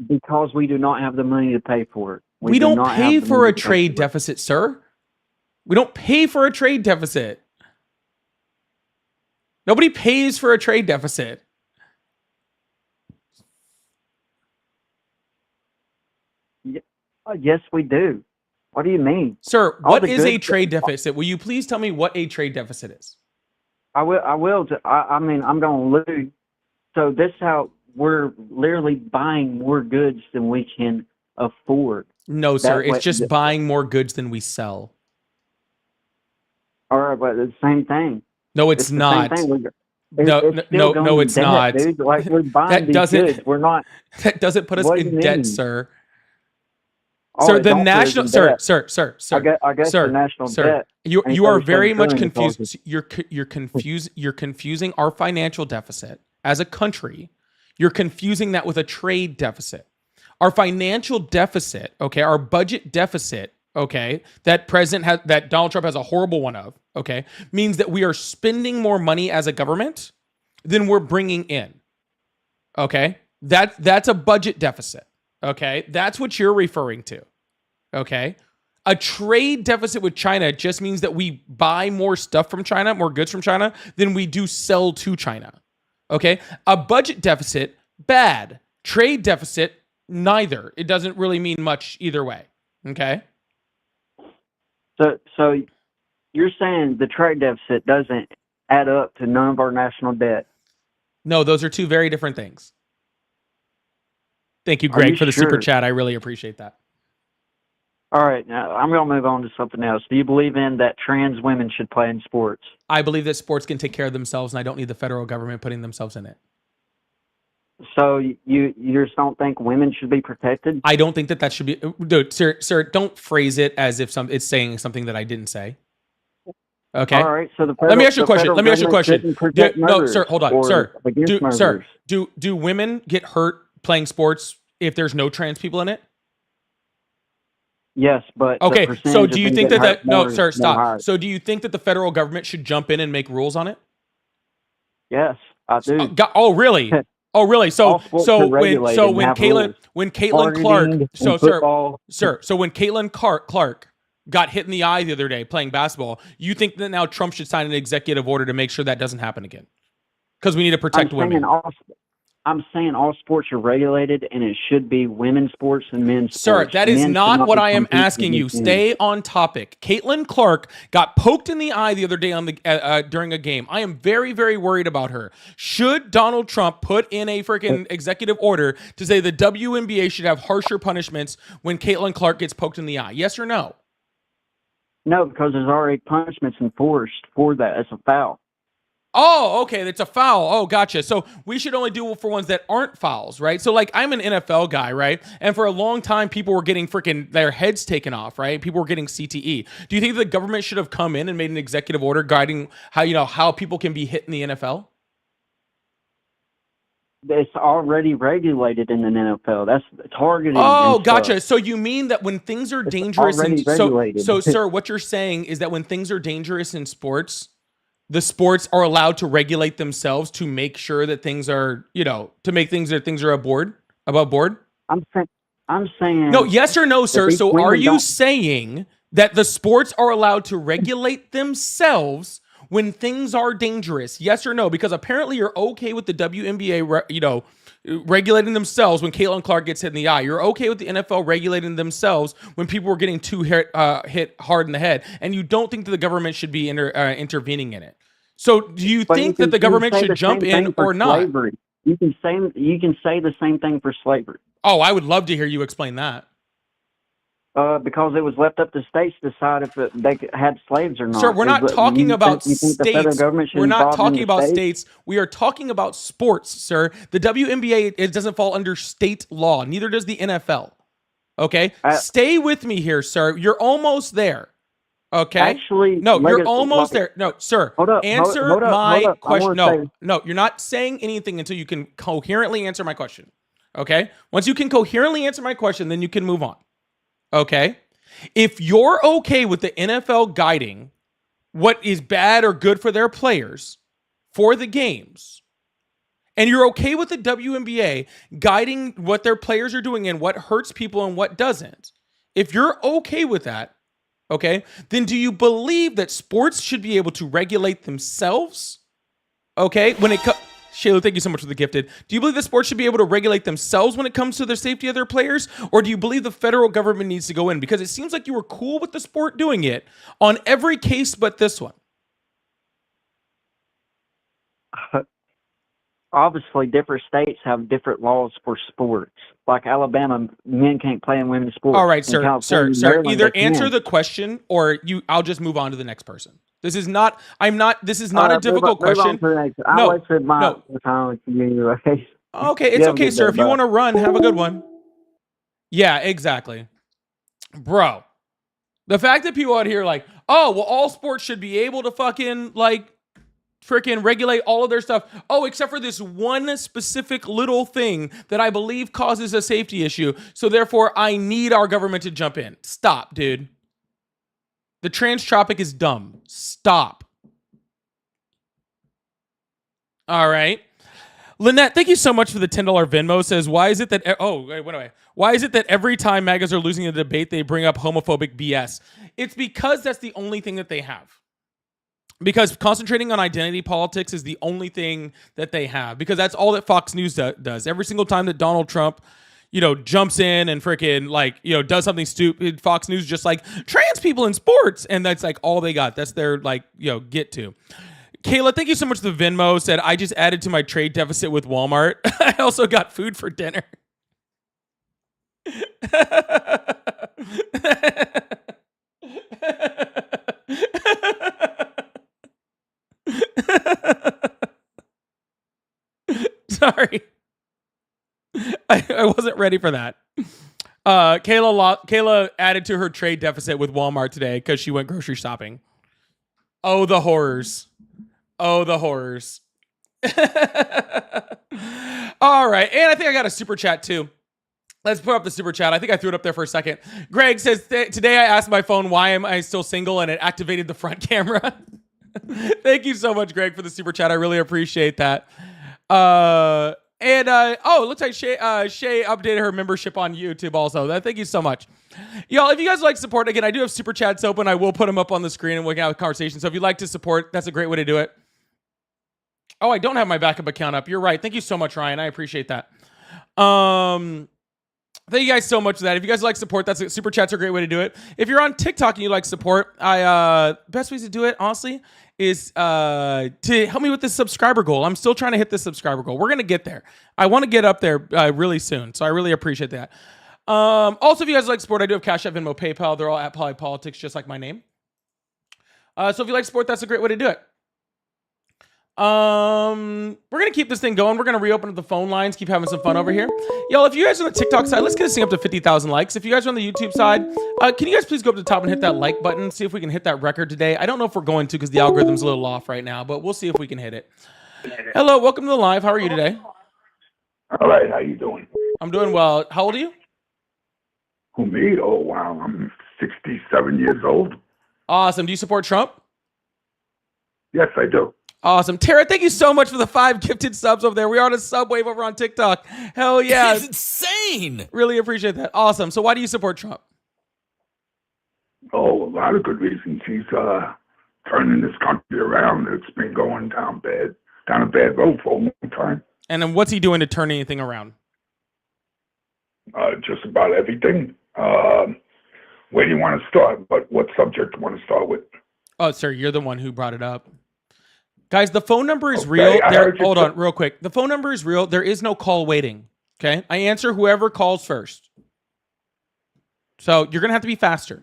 Because we do not have the money to pay for it. We don't pay for a trade deficit, sir. We don't pay for a trade deficit. Nobody pays for a trade deficit. Yes, we do. What do you mean? Sir, what is a trade deficit? Will you please tell me what a trade deficit is? I will. I mean, I'm going to lose. So this is how we're literally buying more goods than we can afford. No, sir. It's just buying more goods than we sell. All right, but it's the same thing. No, it's not. No, it's not. Dude. Like we're buying these goods. We're not. That doesn't put us in debt, sir. Oh, sir, the national, sir. I guess the national debt. You are very much confused. You're confusing our financial deficit as a country. You're confusing that with a trade deficit. Our financial deficit, okay, our budget deficit, okay, that Donald Trump has a horrible one of, okay, means that we are spending more money as a government than we're bringing in. Okay, that's a budget deficit. Okay, that's what you're referring to. Okay, a trade deficit with China just means that we buy more stuff from China, more goods from China, than we do sell to China. Okay, a budget deficit, bad. Trade deficit, neither. It doesn't really mean much either way. Okay. So you're saying the trade deficit doesn't add up to none of our national debt? No, those are two very different things. Thank you, Greg, for the super chat. I really appreciate that. All right, now I'm going to move on to something else. Do you believe in that trans women should play in sports? I believe that sports can take care of themselves, and I don't need the federal government putting themselves in it. So you just don't think women should be protected? I don't think that should be. Dude, sir, don't phrase it as if it's saying something that I didn't say. Okay. All right. So let me ask you a question. No, sir, hold on, sir. Do women get hurt playing sports if there's no trans people in it? Yes, but okay. So do you think that no, sir, stop. So do you think that the federal government should jump in and make rules on it? Yes, I do. Oh, really? Oh, really? So when Caitlin Clark got hit in the eye the other day playing basketball, you think that now Trump should sign an executive order to make sure that doesn't happen again? Because we need to protect women. I'm saying all sports are regulated, and it should be women's sports and men's sports. Sir, that is not what I am asking you. Stay on topic. Caitlin Clark got poked in the eye the other day during a game. I am very, very worried about her. Should Donald Trump put in a freaking executive order to say the WNBA should have harsher punishments when Caitlin Clark gets poked in the eye? Yes or no? No, because there's already punishments enforced for that. It's a foul. Oh, okay. That's a foul. Oh, gotcha. So we should only do it for ones that aren't fouls, right? So like I'm an NFL guy, right? And for a long time, people were getting freaking their heads taken off, right? People were getting CTE. Do you think the government should have come in and made an executive order guiding how people can be hit in the NFL? It's already regulated in the NFL. That's targeting. Oh, gotcha. So you mean that when things are dangerous, so sir, what you're saying is that when things are dangerous in sports, the sports are allowed to regulate themselves to make sure that things are, to make things are above board? I'm saying no, yes or no, sir. So are you saying that the sports are allowed to regulate themselves when things are dangerous? Yes or no? Because apparently you're okay with the WNBA, regulating themselves when Caitlin Clark gets hit in the eye. You're okay with the NFL regulating themselves when people were getting too hit hard in the head, and you don't think that the government should be intervening in it. So do you think that the government should jump in or not? Slavery. You can say the same thing for slavery. Oh, I would love to hear you explain that. Because it was left up to states to decide if they had slaves or not. Sir, we're not talking about states. We're not talking about states. We are talking about sports, sir. The WNBA, it doesn't fall under state law. Neither does the NFL. Okay? Stay with me here, sir. You're almost there. Okay? Actually, no, you're almost there. No, sir. Hold up, answer my question. No, you're not saying anything until you can coherently answer my question. Okay? Once you can coherently answer my question, then you can move on. Okay, if you're okay with the NFL guiding what is bad or good for their players for the games, and you're okay with the WNBA guiding what their players are doing and what hurts people and what doesn't, if you're okay with that, okay, then do you believe that sports should be able to regulate themselves? Okay, when it comes... Shayla, thank you so much for the gifted. Do you believe that sports should be able to regulate themselves when it comes to the safety of their players? Or do you believe the federal government needs to go in? Because it seems like you were cool with the sport doing it on every case but this one. Obviously, different states have different laws for sports. Like Alabama, men can't play in women's sports. All right, sir. Either answer the question or I'll just move on to the next person. This is not a difficult question. No. Okay, it's okay, sir. If you want to run, have a good one. Yeah, exactly. Bro, the fact that people out here like, oh, well, all sports should be able to fucking freaking regulate all of their stuff. Oh, except for this one specific little thing that I believe causes a safety issue. So therefore, I need our government to jump in. Stop, dude. The trans tropic is dumb. Stop. All right. Lynette, thank you so much for the $10 Venmo. Says, why is it that... Oh, wait, wait, wait. Why is it that every time MAGAs are losing a debate, they bring up homophobic BS? It's because that's the only thing that they have. Because concentrating on identity politics is the only thing that they have. Because that's all that Fox News does. Every single time that Donald Trump... jumps in and freaking does something stupid, Fox News just like trans people in sports. And that's like all they got. That's their get to. Kayla, thank you so much. The Venmo said, I just added to my trade deficit with Walmart. I also got food for dinner. Sorry. I wasn't ready for that. Kayla added to her trade deficit with Walmart today because she went grocery shopping. Oh, the horrors. Oh, the horrors. All right. And I think I got a super chat too. Let's put up the super chat. I think I threw it up there for a second. Greg says, today I asked my phone, why am I still single? And it activated the front camera. Thank you so much, Greg, for the super chat. I really appreciate that. It looks like Shay updated her membership on YouTube also. Thank you so much. Y'all, if you guys like support, again, I do have super chats open. I will put them up on the screen and we can have a conversation. So if you'd like to support, that's a great way to do it. Oh, I don't have my backup account up. You're right. Thank you so much, Ryan. I appreciate that. Thank you guys so much for that. If you guys like support, super chats are a great way to do it. If you're on TikTok and you like support, best ways to do it, honestly, is to help me with this subscriber goal. I'm still trying to hit this subscriber goal. We're gonna get there. I want to get up there really soon, so I really appreciate that. Also, if you guys like support, I do have Cash App, Venmo, PayPal. They're all at Polypolitics, just like my name. So if you like support, that's a great way to do it. We're gonna keep this thing going. We're gonna reopen up the phone lines, keep having some fun over here. Y'all, if you guys are on the TikTok side, let's get this thing up to 50,000 likes. If you guys are on the YouTube side, can you guys please go up to the top and hit that like button, see if we can hit that record today. I don't know if we're going to because the algorithm's a little off right now, but we'll see if we can hit it. Hello, welcome to the live. How are you today? All right, how you doing? I'm doing well. How old are you? Who, me? Oh, wow, I'm 67 years old. Awesome. Do you support Trump? Yes, I do. Awesome. Tara, thank you so much for the 5 gifted subs over there. We are on a subwave over on TikTok. Hell yeah. That's insane. Really appreciate that. Awesome. So why do you support Trump? Oh, a lot of good reasons. He's turning this country around. It's been going down a bad road for a long time. And then what's he doing to turn anything around? Just about everything. Where do you want to start? What subject do you want to start with? Oh, sir, you're the one who brought it up. Guys, the phone number is Okay, real. I There, heard you hold on, real quick. The phone number is real. There is no call waiting. Okay, I answer whoever calls first. So you're gonna have to be faster.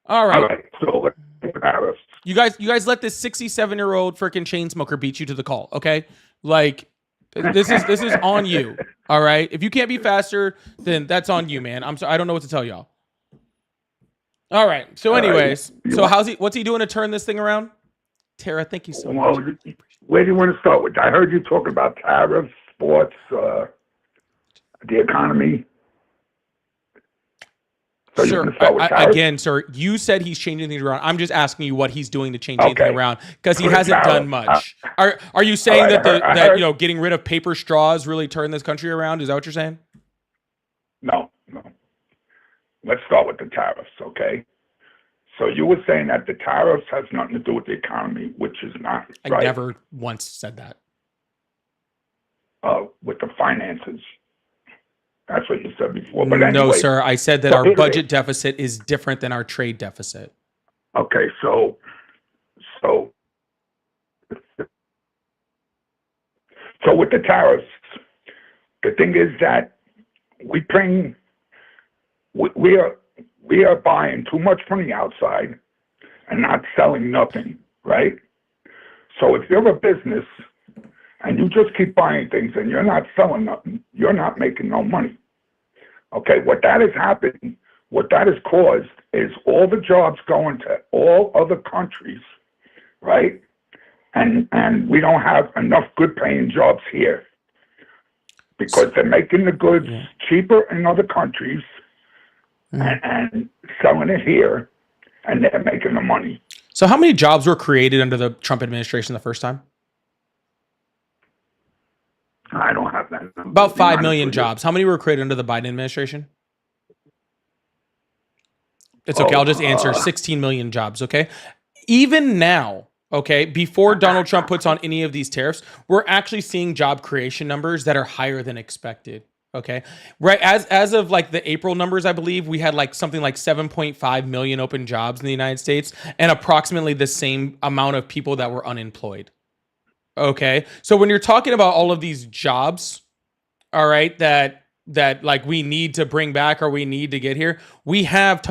All right. All right, so let's talk tariffs. You guys let this 67-year-old freaking chain smoker beat you to the call, okay? Like, this is on you. All right. If you can't be faster, then that's on you, man. I'm sorry. I don't know what to tell y'all. All right. So, anyways, so what's he doing to turn this thing around? Tara, thank you so much. Where do you want to start with? I heard you talking about tariffs, sports, the economy. So sir, again, sir, you said he's changing things around. I'm just asking you what he's doing to change anything around because he hasn't done much. Are you saying that getting rid of paper straws really turned this country around? Is that what you're saying? No. Let's start with the tariffs, okay? So you were saying that the tariffs has nothing to do with the economy, which is not right. I never once said that. With the finances. That's what you said before. But anyway, no, sir. I said that our budget deficit is different than our trade deficit. Okay, so with the tariffs, the thing is that we are buying too much from the outside and not selling nothing, right? So if you're a business and you just keep buying things and you're not selling nothing, you're not making no money. Okay, what that has caused is all the jobs going to all other countries, right? And we don't have enough good paying jobs here because they're making the goods cheaper in other countries and selling it here, and they're making the money. So how many jobs were created under the Trump administration the first time? I don't have that number. About 5 million jobs. How many were created under the Biden administration? It's okay. I'll just answer 16 million jobs. Okay. Even now, okay, before Donald Trump puts on any of these tariffs, we're actually seeing job creation numbers that are higher than expected. Okay. Right. As of like the April numbers, I believe we had like something like 7.5 million open jobs in the United States and approximately the same amount of people that were unemployed. Okay. So when you're talking about all of these jobs, all right, that like we need to bring back or we need to get here, we have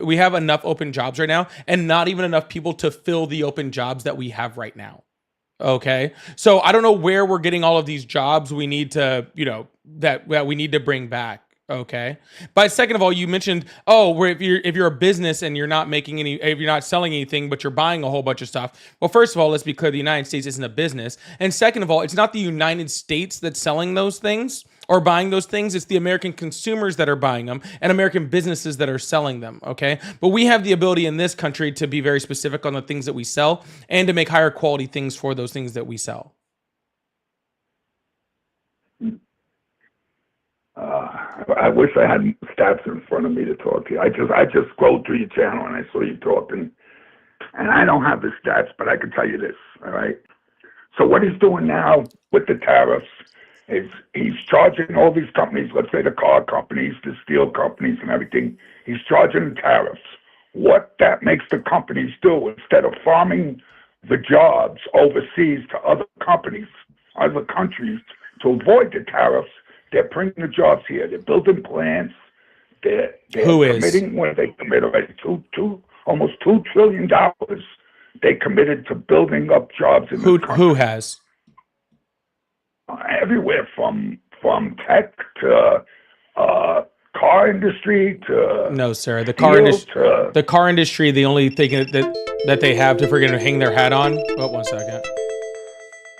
we have enough open jobs right now and not even enough people to fill the open jobs that we have right now. Okay. So I don't know where we're getting all of these jobs we need to, that we need to bring back. Okay. But second of all, you mentioned, if you're a business and you're not if you're not selling anything, but you're buying a whole bunch of stuff. Well, first of all, let's be clear. The United States isn't a business. And second of all, it's not the United States that's selling those things or buying those things. It's the American consumers that are buying them and American businesses that are selling them. Okay. But we have the ability in this country to be very specific on the things that we sell and to make higher quality things for those things that we sell. I wish I had stats in front of me to talk to you. I just scrolled through your channel and I saw you talking, and I don't have the stats, but I can tell you this. All right. So what he's doing now with the tariffs is he's charging all these companies, let's say the car companies, the steel companies, and everything. He's charging tariffs. What that makes the companies do, instead of farming the jobs overseas to other companies, other countries, to avoid the tariffs, they're bringing the jobs here. They're building plants. They're committing, what they commit already, almost $2 trillion. They committed to building up jobs in the country. Who has? Everywhere from tech to car industry to no, sir. The car industry. The only thing that they have to freaking hang their hat on. Oh, 1 second.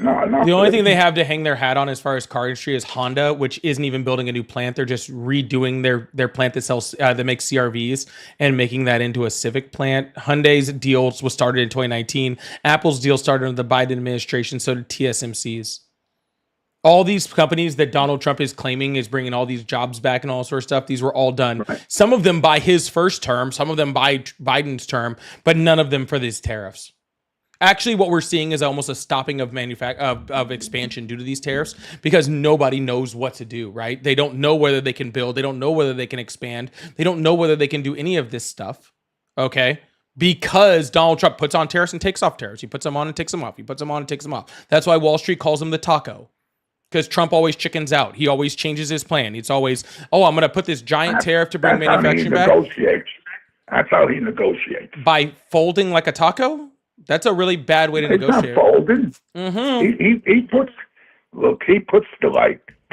No. The only thing they have to hang their hat on as far as car industry is Honda, which isn't even building a new plant. They're just redoing their plant that sells that makes CRVs and making that into a Civic plant. Hyundai's deal was started in 2019. Apple's deal started under the Biden administration. So did TSMC's. All these companies that Donald Trump is claiming is bringing all these jobs back and all sorts of stuff, these were all done. Right. Some of them by his first term, some of them by Biden's term, but none of them for these tariffs. Actually, what we're seeing is almost a stopping of of expansion due to these tariffs because nobody knows what to do, right? They don't know whether they can build. They don't know whether they can expand. They don't know whether they can do any of this stuff, okay? Because Donald Trump puts on tariffs and takes off tariffs. He puts them on and takes them off. He puts them on and takes them off. That's why Wall Street calls him the taco. Because Trump always chickens out. He always changes his plan. It's always, oh, I'm going to put this giant tariff to bring manufacturing back. That's how he negotiates. By folding like a taco? That's a really bad way to negotiate. Not folding. Mm-hmm. He puts the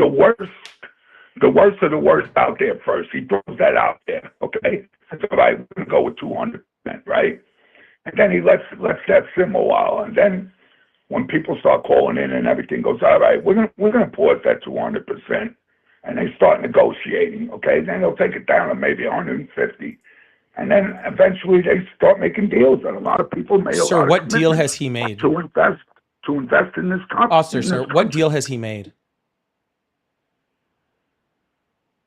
worst of the worst out there first. He throws that out there. Okay, that's all right. We're gonna go with 200%, right? And then he lets that simmer a while, and then when people start calling in and everything goes, all right, we're gonna pause that 200%, and they start negotiating. Okay, then they'll take it down to maybe 150. And then eventually they start making deals, and a lot of people made. Sir, what deal has he made to invest in this company? Officer, sir, what deal has he made?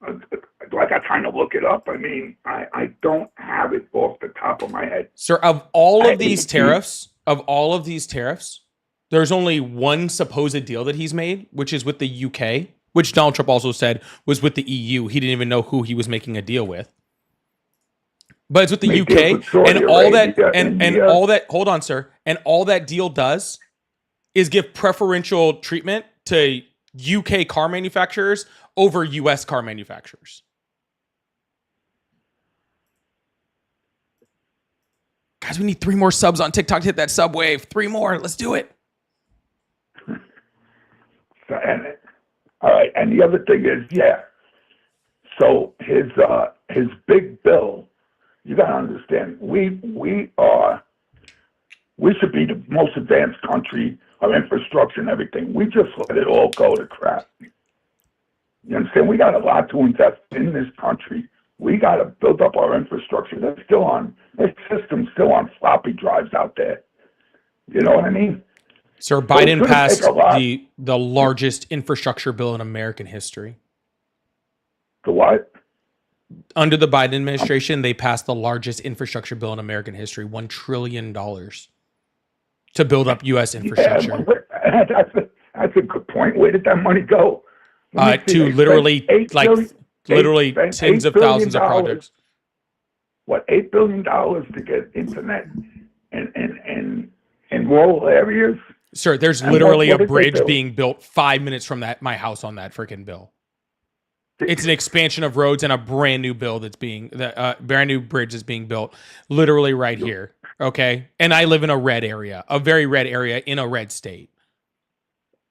Do I got time to look it up? I mean, I don't have it off the top of my head. Sir, of all of these tariffs, there's only one supposed deal that he's made, which is with the UK, which Donald Trump also said was with the EU. He didn't even know who he was making a deal with. But it's with the UK and all that, and all that. Hold on, sir. And all that deal does is give preferential treatment to UK car manufacturers over US car manufacturers. Guys, we need 3 more subs on TikTok to hit that sub wave. 3 more. Let's do it. All right. And the other thing is, so his big bill. You got to understand, we should be the most advanced country, our infrastructure and everything. We just let it all go to crap. You understand? We got a lot to invest in this country. We got to build up our infrastructure. Their system's still on floppy drives out there. You know what I mean? Sir, Biden passed the largest infrastructure bill in American history. The what? Under the Biden administration, they passed the largest infrastructure bill in American history, $1 trillion to build up U.S. infrastructure. Yeah, that's a good point. Where did that money go? To literally tens of thousands of projects. What, $8 billion to get internet in rural areas? Sir, there's literally a bridge being built 5 minutes from my house on that freaking bill. It's an expansion of roads and a brand new bill brand new bridge is being built literally right here. Okay. And I live in a red area, a very red area in a red state.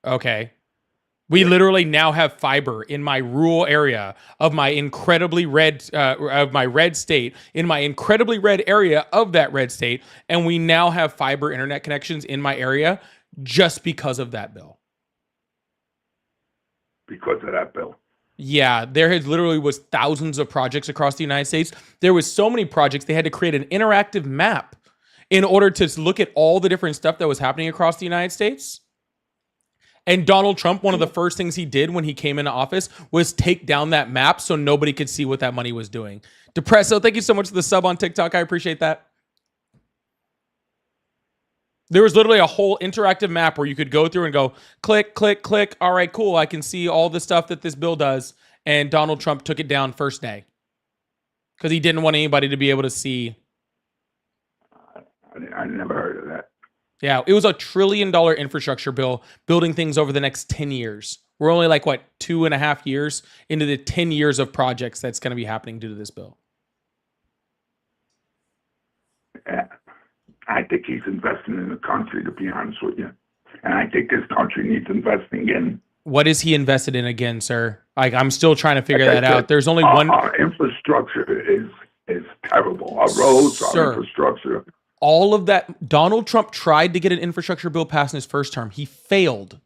Okay. We literally now have fiber in my rural area of my incredibly red, of my red state, in my incredibly red area of that red state. And we now have fiber internet connections in my area just because of that bill. Because of that bill. Yeah, there had literally was thousands of projects across the United States. There was so many projects, they had to create an interactive map in order to look at all the different stuff that was happening across the United States. And Donald Trump, one of the first things he did when he came into office was take down that map so nobody could see what that money was doing. Depresso, thank you so much for the sub on TikTok. I appreciate that. There was literally a whole interactive map where you could go through and go, click, click, click. All right, cool. I can see all the stuff that this bill does. And Donald Trump took it down first day because he didn't want anybody to be able to see. I never heard of that. Yeah, it was $1 trillion infrastructure bill building things over the next 10 years. We're only 2.5 years into the 10 years of projects that's going to be happening due to this bill. Yeah. I think he's investing in the country, to be honest with you. And I think this country needs investing in. What is he invested in again, sir? I'm still trying to figure that out. There's only one. Our infrastructure is terrible. Our roads, sir, our infrastructure. All of that. Donald Trump tried to get an infrastructure bill passed in his first term. He failed.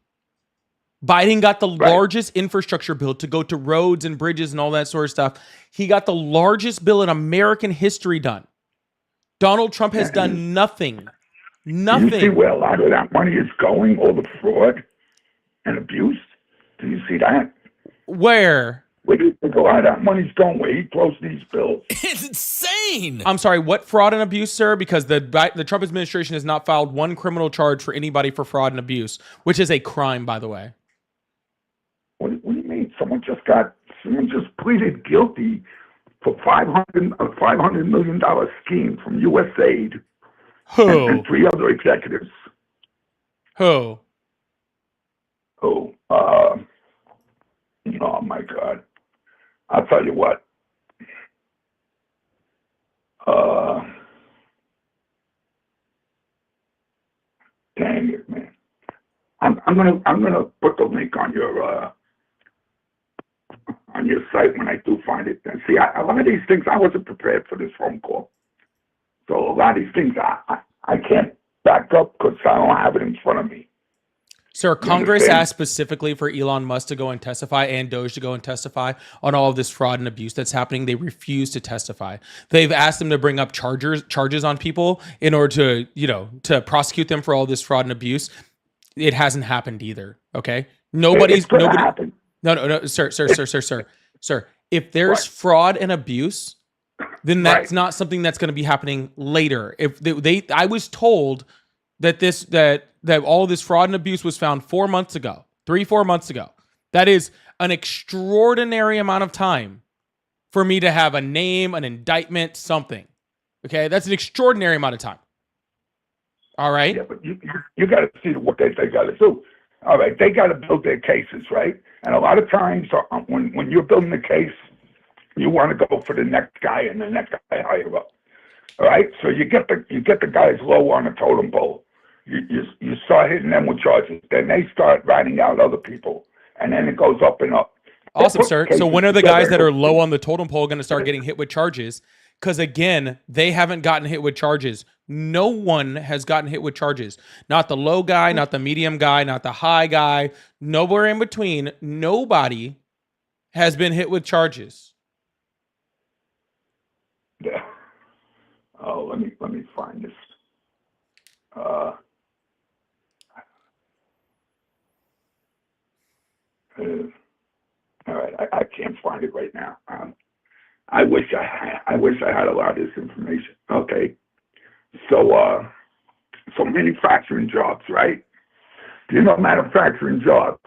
Biden got the largest infrastructure bill to go to roads and bridges and all that sort of stuff. He got the largest bill in American history done. Donald Trump has done nothing. Nothing. Do you see where a lot of that money is going? All the fraud and abuse? Do you see that? Where? Where do you think a lot of that money's going? Where he throws these bills? It's insane. I'm sorry, what fraud and abuse, sir? Because the Trump administration has not filed one criminal charge for anybody for fraud and abuse, which is a crime, by the way. What do you mean? Someone just pleaded guilty for $500 million scheme from USAID Who? and 3 other executives. Who? Oh, oh my God. I'll tell you what. Dang it, man. I'm gonna put the link on your site when I do find it. And see, a lot of these things I wasn't prepared for this phone call. So a lot of these things I can't back up because I don't have it in front of me. Sir, Congress asked specifically for Elon Musk to go and testify and Doge to go and testify on all of this fraud and abuse that's happening. They refuse to testify. They've asked them to bring up charges on people in order to prosecute them for all this fraud and abuse. It hasn't happened either. Okay, nobody. Happen. No, sir. If there's fraud and abuse, then that's not something that's going to be happening later. If I was told that all this fraud and abuse was found 4 months ago, 3-4 months ago. That is an extraordinary amount of time for me to have a name, an indictment, something. Okay, that's an extraordinary amount of time. All right. Yeah, but you got to see what they got to do. All right, they got to build their cases, right? And a lot of times, when you're building a case, you want to go for the next guy and the next guy higher up. All right, so you get the guys low on the totem pole. You start hitting them with charges, then they start writing out other people, and then it goes up and up. Awesome, sir. So when are the guys that are low on the totem pole going to start getting hit with charges? Because again, they haven't gotten hit with charges. No one has gotten hit with charges. Not the low guy, not the medium guy, not the high guy. Nowhere in between. Nobody has been hit with charges. Yeah. Oh, let me find this. All right, I can't find it right now. I wish I had a lot of this information. Okay, so manufacturing jobs, right? Do you know manufacturing jobs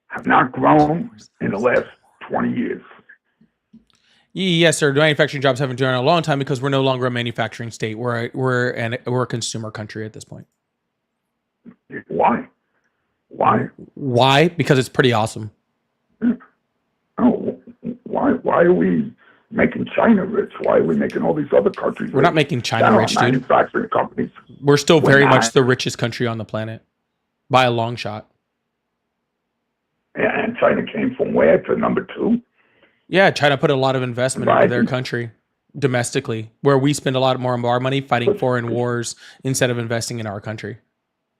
have not grown in the last 20 years? Yes, sir. Manufacturing jobs haven't grown in a long time because we're no longer a manufacturing state. We're a consumer country at this point. Why? Why? Because it's pretty awesome. Oh, why are we making China rich? Why are we making all these other countries rich? We're not making China rich, dude. Manufacturing companies. We're still very much the richest country on the planet by a long shot. And China came from where to number 2? Yeah, China put a lot of investment into their country domestically, where we spend a lot more of our money fighting foreign wars instead of investing in our country.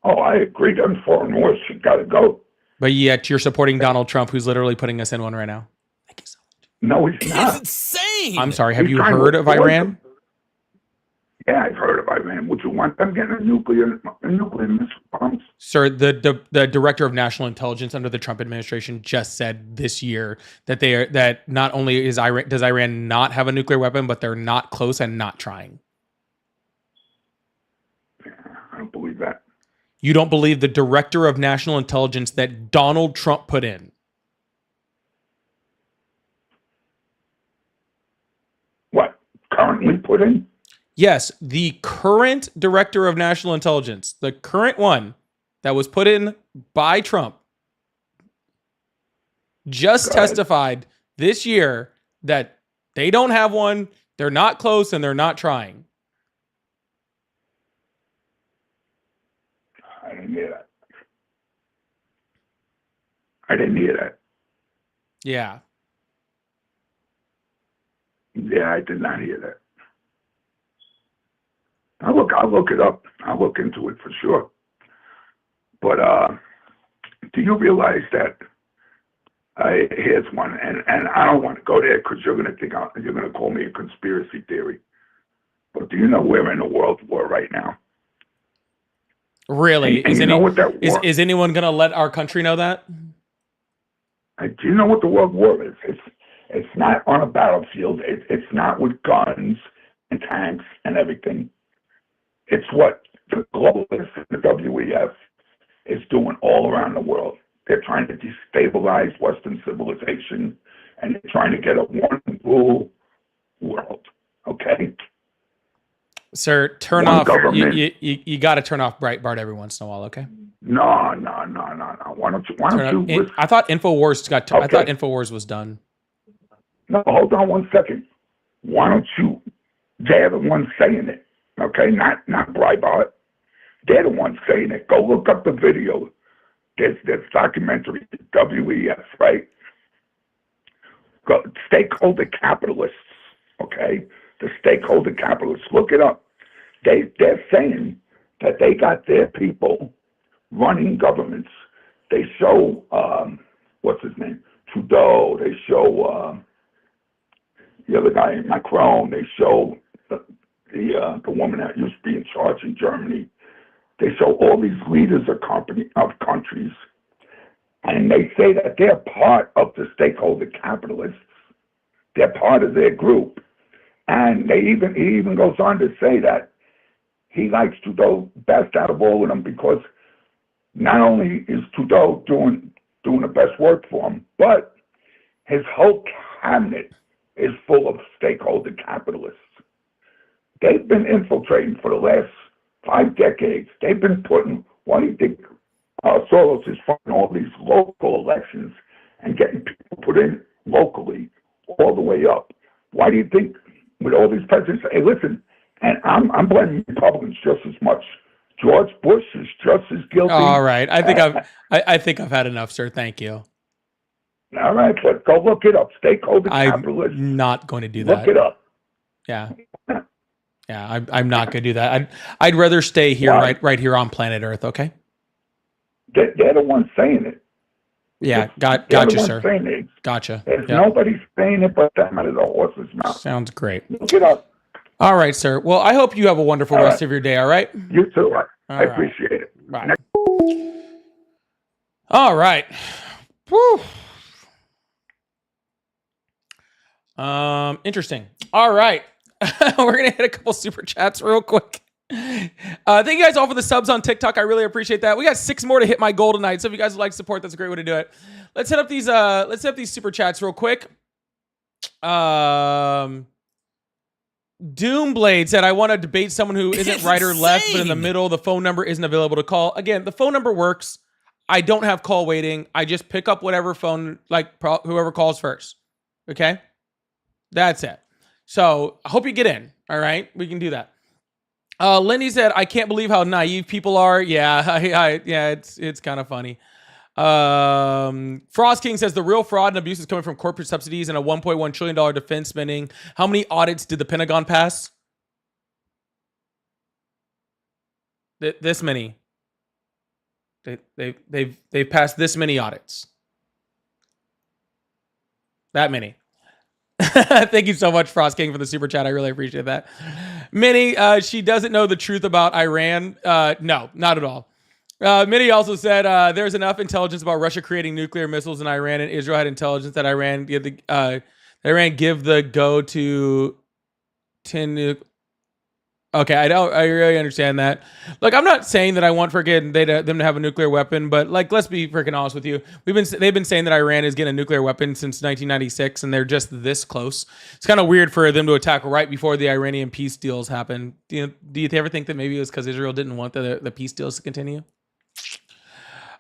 Oh, I agree. Them foreign wars should gotta go. But yet you're supporting Donald Trump, who's literally putting us in one right now. Thank you so much. No, he's not. It's insane. I'm sorry. Have you heard of Iran? Yeah, I've heard of Iran. Would you want them getting a nuclear missile bombs? Sir, the director of national intelligence under the Trump administration just said this year that not only does Iran not have a nuclear weapon, but they're not close and not trying. Yeah, I don't believe that. You don't believe the director of national intelligence that Donald Trump put in? What? Currently put in? Yes, the current director of national intelligence, the current one that was put in by Trump, just testified this year that they don't have one, they're not close, and they're not trying. I didn't hear that. I didn't hear that. Yeah. Yeah, I did not hear that. I'll look it up. I'll look into it for sure. But do you realize that here's one, and I don't want to go there because you're going to call me a conspiracy theory. But do you know we're in a world war right now? Really? And is anyone going to let our country know that? Do you know what the world war is? It's not on a battlefield. It's not with guns and tanks and everything. It's what the globalists and the WEF is doing all around the world. They're trying to destabilize Western civilization, and they're trying to get a one rule world. Okay? Sir, turn One off. government. You got to turn off Breitbart every once in a while, okay? No. Why don't you listen? I thought Infowars got. I thought Okay. Infowars was done. No, hold on 1 second. Why don't you? They're the ones saying it. Okay, not Breitbart. They're the ones saying it. Go look up the video. There's documentary, WEF, right? Stakeholder capitalists, okay? The stakeholder capitalists. Look it up. They're saying that they got their people running governments. They show, what's his name? Trudeau. They show the other guy, Macron. They show the woman that used to be in charge in Germany. They show all these leaders of countries, and they say that they're part of the stakeholder capitalists. They're part of their group. And he even goes on to say that he likes Trudeau best out of all of them because not only is Trudeau doing the best work for him, but his whole cabinet is full of stakeholder capitalists. They've been infiltrating for the last 5 decades. They've been putting, why do you think Soros is funding all these local elections and getting people put in locally all the way up? Why do you think with all these presidents, hey, listen, and I'm blaming Republicans just as much. George Bush is just as guilty. All right, I think I've had enough, sir. Thank you. All right, but go look it up. Stakeholder capitalists. I'm not going to do that. Look it up. Yeah. Yeah, I'm not going to do that. I'd rather stay here, right here on planet Earth. Okay. They're the ones saying it. Yeah, They're gotcha, the ones sir. saying it. Gotcha. There's nobody saying it but them out of the horse's mouth. Sounds great. Look it up. All right, sir. Well, I hope you have a wonderful rest of your day. All right. You too. I All appreciate it. Bye. All right. Whew. Interesting. All right. We're gonna hit a couple super chats real quick. Thank you guys all for the subs on TikTok. I really appreciate that. We got 6 more to hit my goal tonight. So if you guys would like support, that's a great way to do it. Let's hit up these super chats real quick. Doomblade said, I want to debate someone who isn't right or left, but in the middle, the phone number isn't available to call. Again, the phone number works. I don't have call waiting. I just pick up whatever phone, whoever calls first. Okay? That's it. So I hope you get in. All right? We can do that. Lindy said, I can't believe how naive people are. Yeah, yeah, it's kind of funny. Frost King says the real fraud and abuse is coming from corporate subsidies and a $1.1 trillion defense spending. How many audits did the Pentagon pass? This many. They've passed this many audits. That many. Thank you so much, Frost King, for the super chat. I really appreciate that. Minnie, she doesn't know the truth about Iran. No, not at all. Minnie also said there's enough intelligence about Russia creating nuclear missiles in Iran, and Israel had intelligence that Iran give the go to 10 Okay, I really understand that. Look, I'm not saying that I want them to have a nuclear weapon, but let's be freaking honest with you. They've been saying that Iran is getting a nuclear weapon since 1996, and they're just this close. It's kind of weird for them to attack right before the Iranian peace deals happen. Do you ever think that maybe it was because Israel didn't want the peace deals to continue?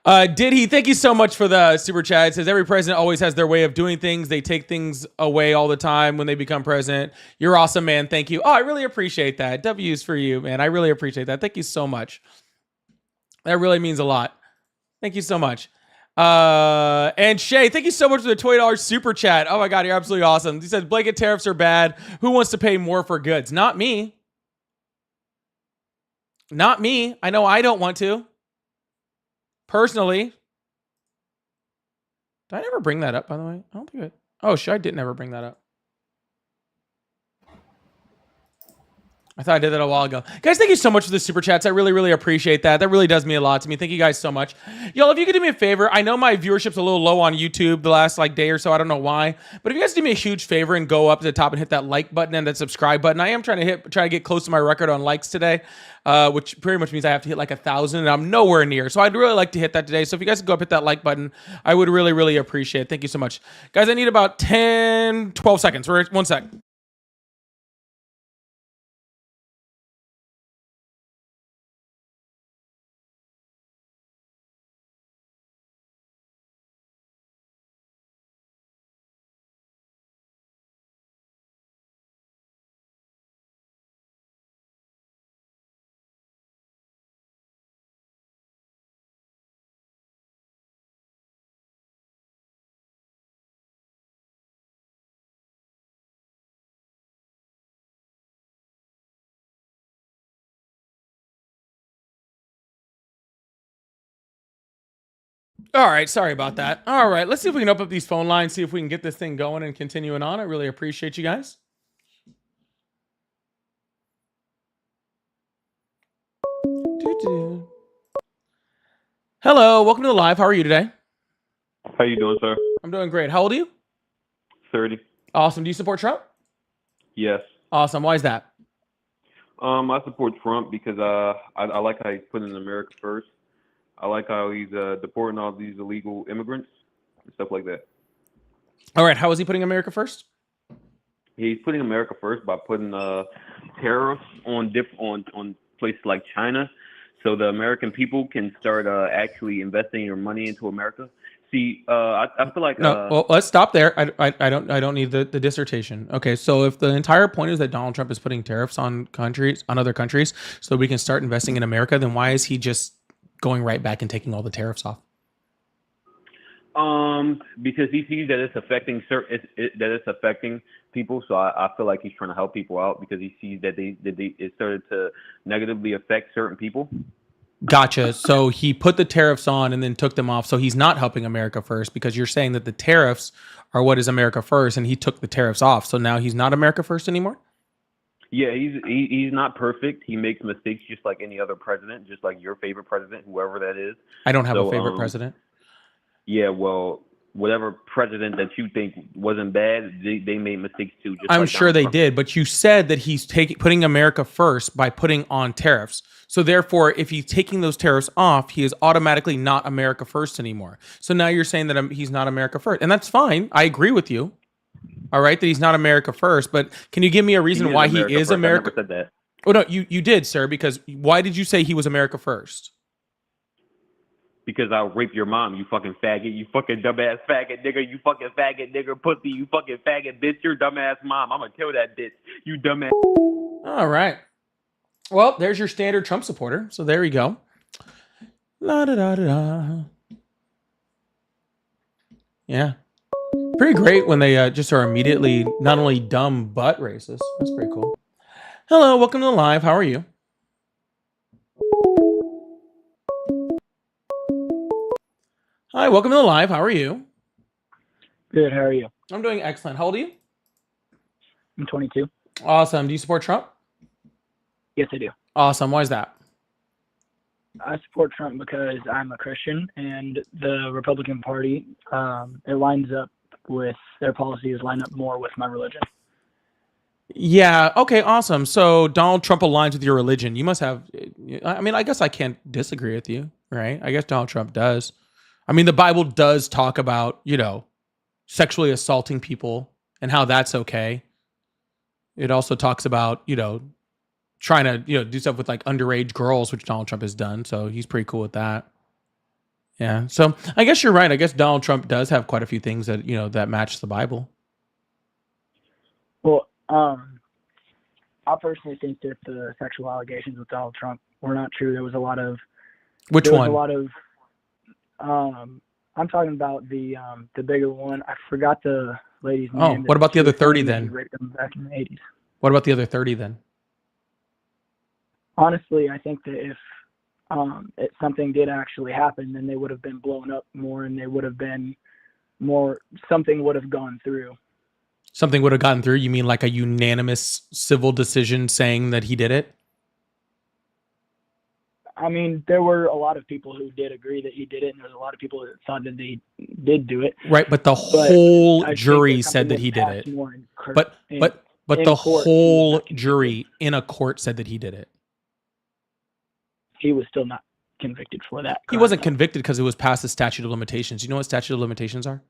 Thank you so much for the super chat. It says every president always has their way of doing things. They take things away all the time when they become president. You're awesome, man. Thank you. Oh, I really appreciate that. W's for you, man. I really appreciate that. Thank you so much. That really means a lot. Thank you so much. And Shay, thank you so much for the $20 super chat. Oh my God, you're absolutely awesome. He says blanket tariffs are bad. Who wants to pay more for goods? Not me. Not me. I know I don't want to. Personally, did I never bring that up, by the way? I don't think it. Oh, shit, I did never bring that up. I thought I did that a while ago. Guys, thank you so much for the super chats. I really, really appreciate that. That really does mean a lot to me. Thank you guys so much. Y'all, if you could do me a favor, I know my viewership's a little low on YouTube the last day or so. I don't know why. But if you guys do me a huge favor and go up to the top and hit that like button and that subscribe button. I am trying to get close to my record on likes today, which pretty much means I have to hit 1,000, and I'm nowhere near. So I'd really like to hit that today. So if you guys could go up, hit that like button, I would really, really appreciate it. Thank you so much. Guys, I need about 10, 12 seconds. 1 sec. All right, sorry about that. All right, let's see if we can open up these phone lines, see if we can get this thing going and continuing on. I really appreciate you guys. Doo-doo. Hello, welcome to the live. How are you today? How you doing, sir? I'm doing great. How old are you? 30. Awesome. Do you support Trump? Yes. Awesome. Why is that? I support Trump because I like how he's putting America first. I like how he's deporting all these illegal immigrants and stuff like that. All right. How is he putting America first? He's putting America first by putting tariffs on places like China, so the American people can start actually investing their money into America. See, I feel like No. Well, let's stop there. I don't need the dissertation. Okay. So if the entire point is that Donald Trump is putting tariffs on other countries, so that we can start investing in America, then why is he just going right back and taking all the tariffs off? Because he sees that it's affecting it's affecting people. So I feel like he's trying to help people out because he sees that it started to negatively affect certain people. Gotcha. So he put the tariffs on and then took them off. So he's not helping America first because you're saying that the tariffs are what is America first, and he took the tariffs off. So now he's not America first anymore? Yeah, he's not perfect. He makes mistakes just like any other president, just like your favorite president, whoever that is. I don't have a favorite president. Yeah, well, whatever president that you think wasn't bad, they made mistakes too. Just I'm like sure Donald they Trump. did, but you said that he's putting America first by putting on tariffs. So therefore, if he's taking those tariffs off, he is automatically not America first anymore. So now you're saying that he's not America first, and that's fine. I agree with you. All right, that he's not America first, but can you give me a reason why he is first. America? I never said that. Oh no, you did, sir. Because why did you say he was America first? Because I'll rape your mom, you fucking faggot, you fucking dumbass faggot nigga, you fucking faggot nigga, pussy, you fucking faggot bitch, your dumbass mom. I'm gonna kill that bitch, you dumbass. All right. Well, there's your standard Trump supporter. So there you go. La da da da da. Yeah. Pretty great when they just are immediately not only dumb but racist. That's pretty cool. Hello, welcome to the live. How are you? Hi, welcome to the live. How are you? Good. How are you? I'm doing excellent. How old are you? I'm 22. Awesome. Do you support Trump? Yes, I do. Awesome. Why is that? I support Trump because I'm a Christian, and the Republican Party, it lines up with their policies, line up more with my religion. Yeah. Okay. Awesome. So Donald Trump aligns with your religion. You must have. I mean, I guess I can't disagree with you, right? I guess Donald Trump does. I mean, the Bible does talk about, sexually assaulting people and how that's okay. It also talks about, trying to, do stuff with like underage girls, which Donald Trump has done. So he's pretty cool with that. Yeah. So I guess you're right. I guess Donald Trump does have quite a few things that, that match the Bible. Well, I personally think that the sexual allegations with Donald Trump were not true. There was a lot of. Which one? A lot of. I'm talking about the bigger one. I forgot the lady's name. Oh, what about the other 30 then? Raped them back in the 80s. What about the other 30 then? Honestly, I think that if something did actually happen, then they would have been blown up more, and they would have been more. Something would have gone through. Something would have gotten through? You mean like a unanimous civil decision saying that he did it? I mean, there were a lot of people who did agree that he did it, and there's a lot of people that thought that he did do it. Right, but the whole I jury think said that something he was did passed it. more in court- But in- but in the court, he was whole not convicted. jury in a court said that he did it. He was still not convicted for that. He crime, wasn't though. convicted because it was past the statute of limitations. You know what statute of limitations are?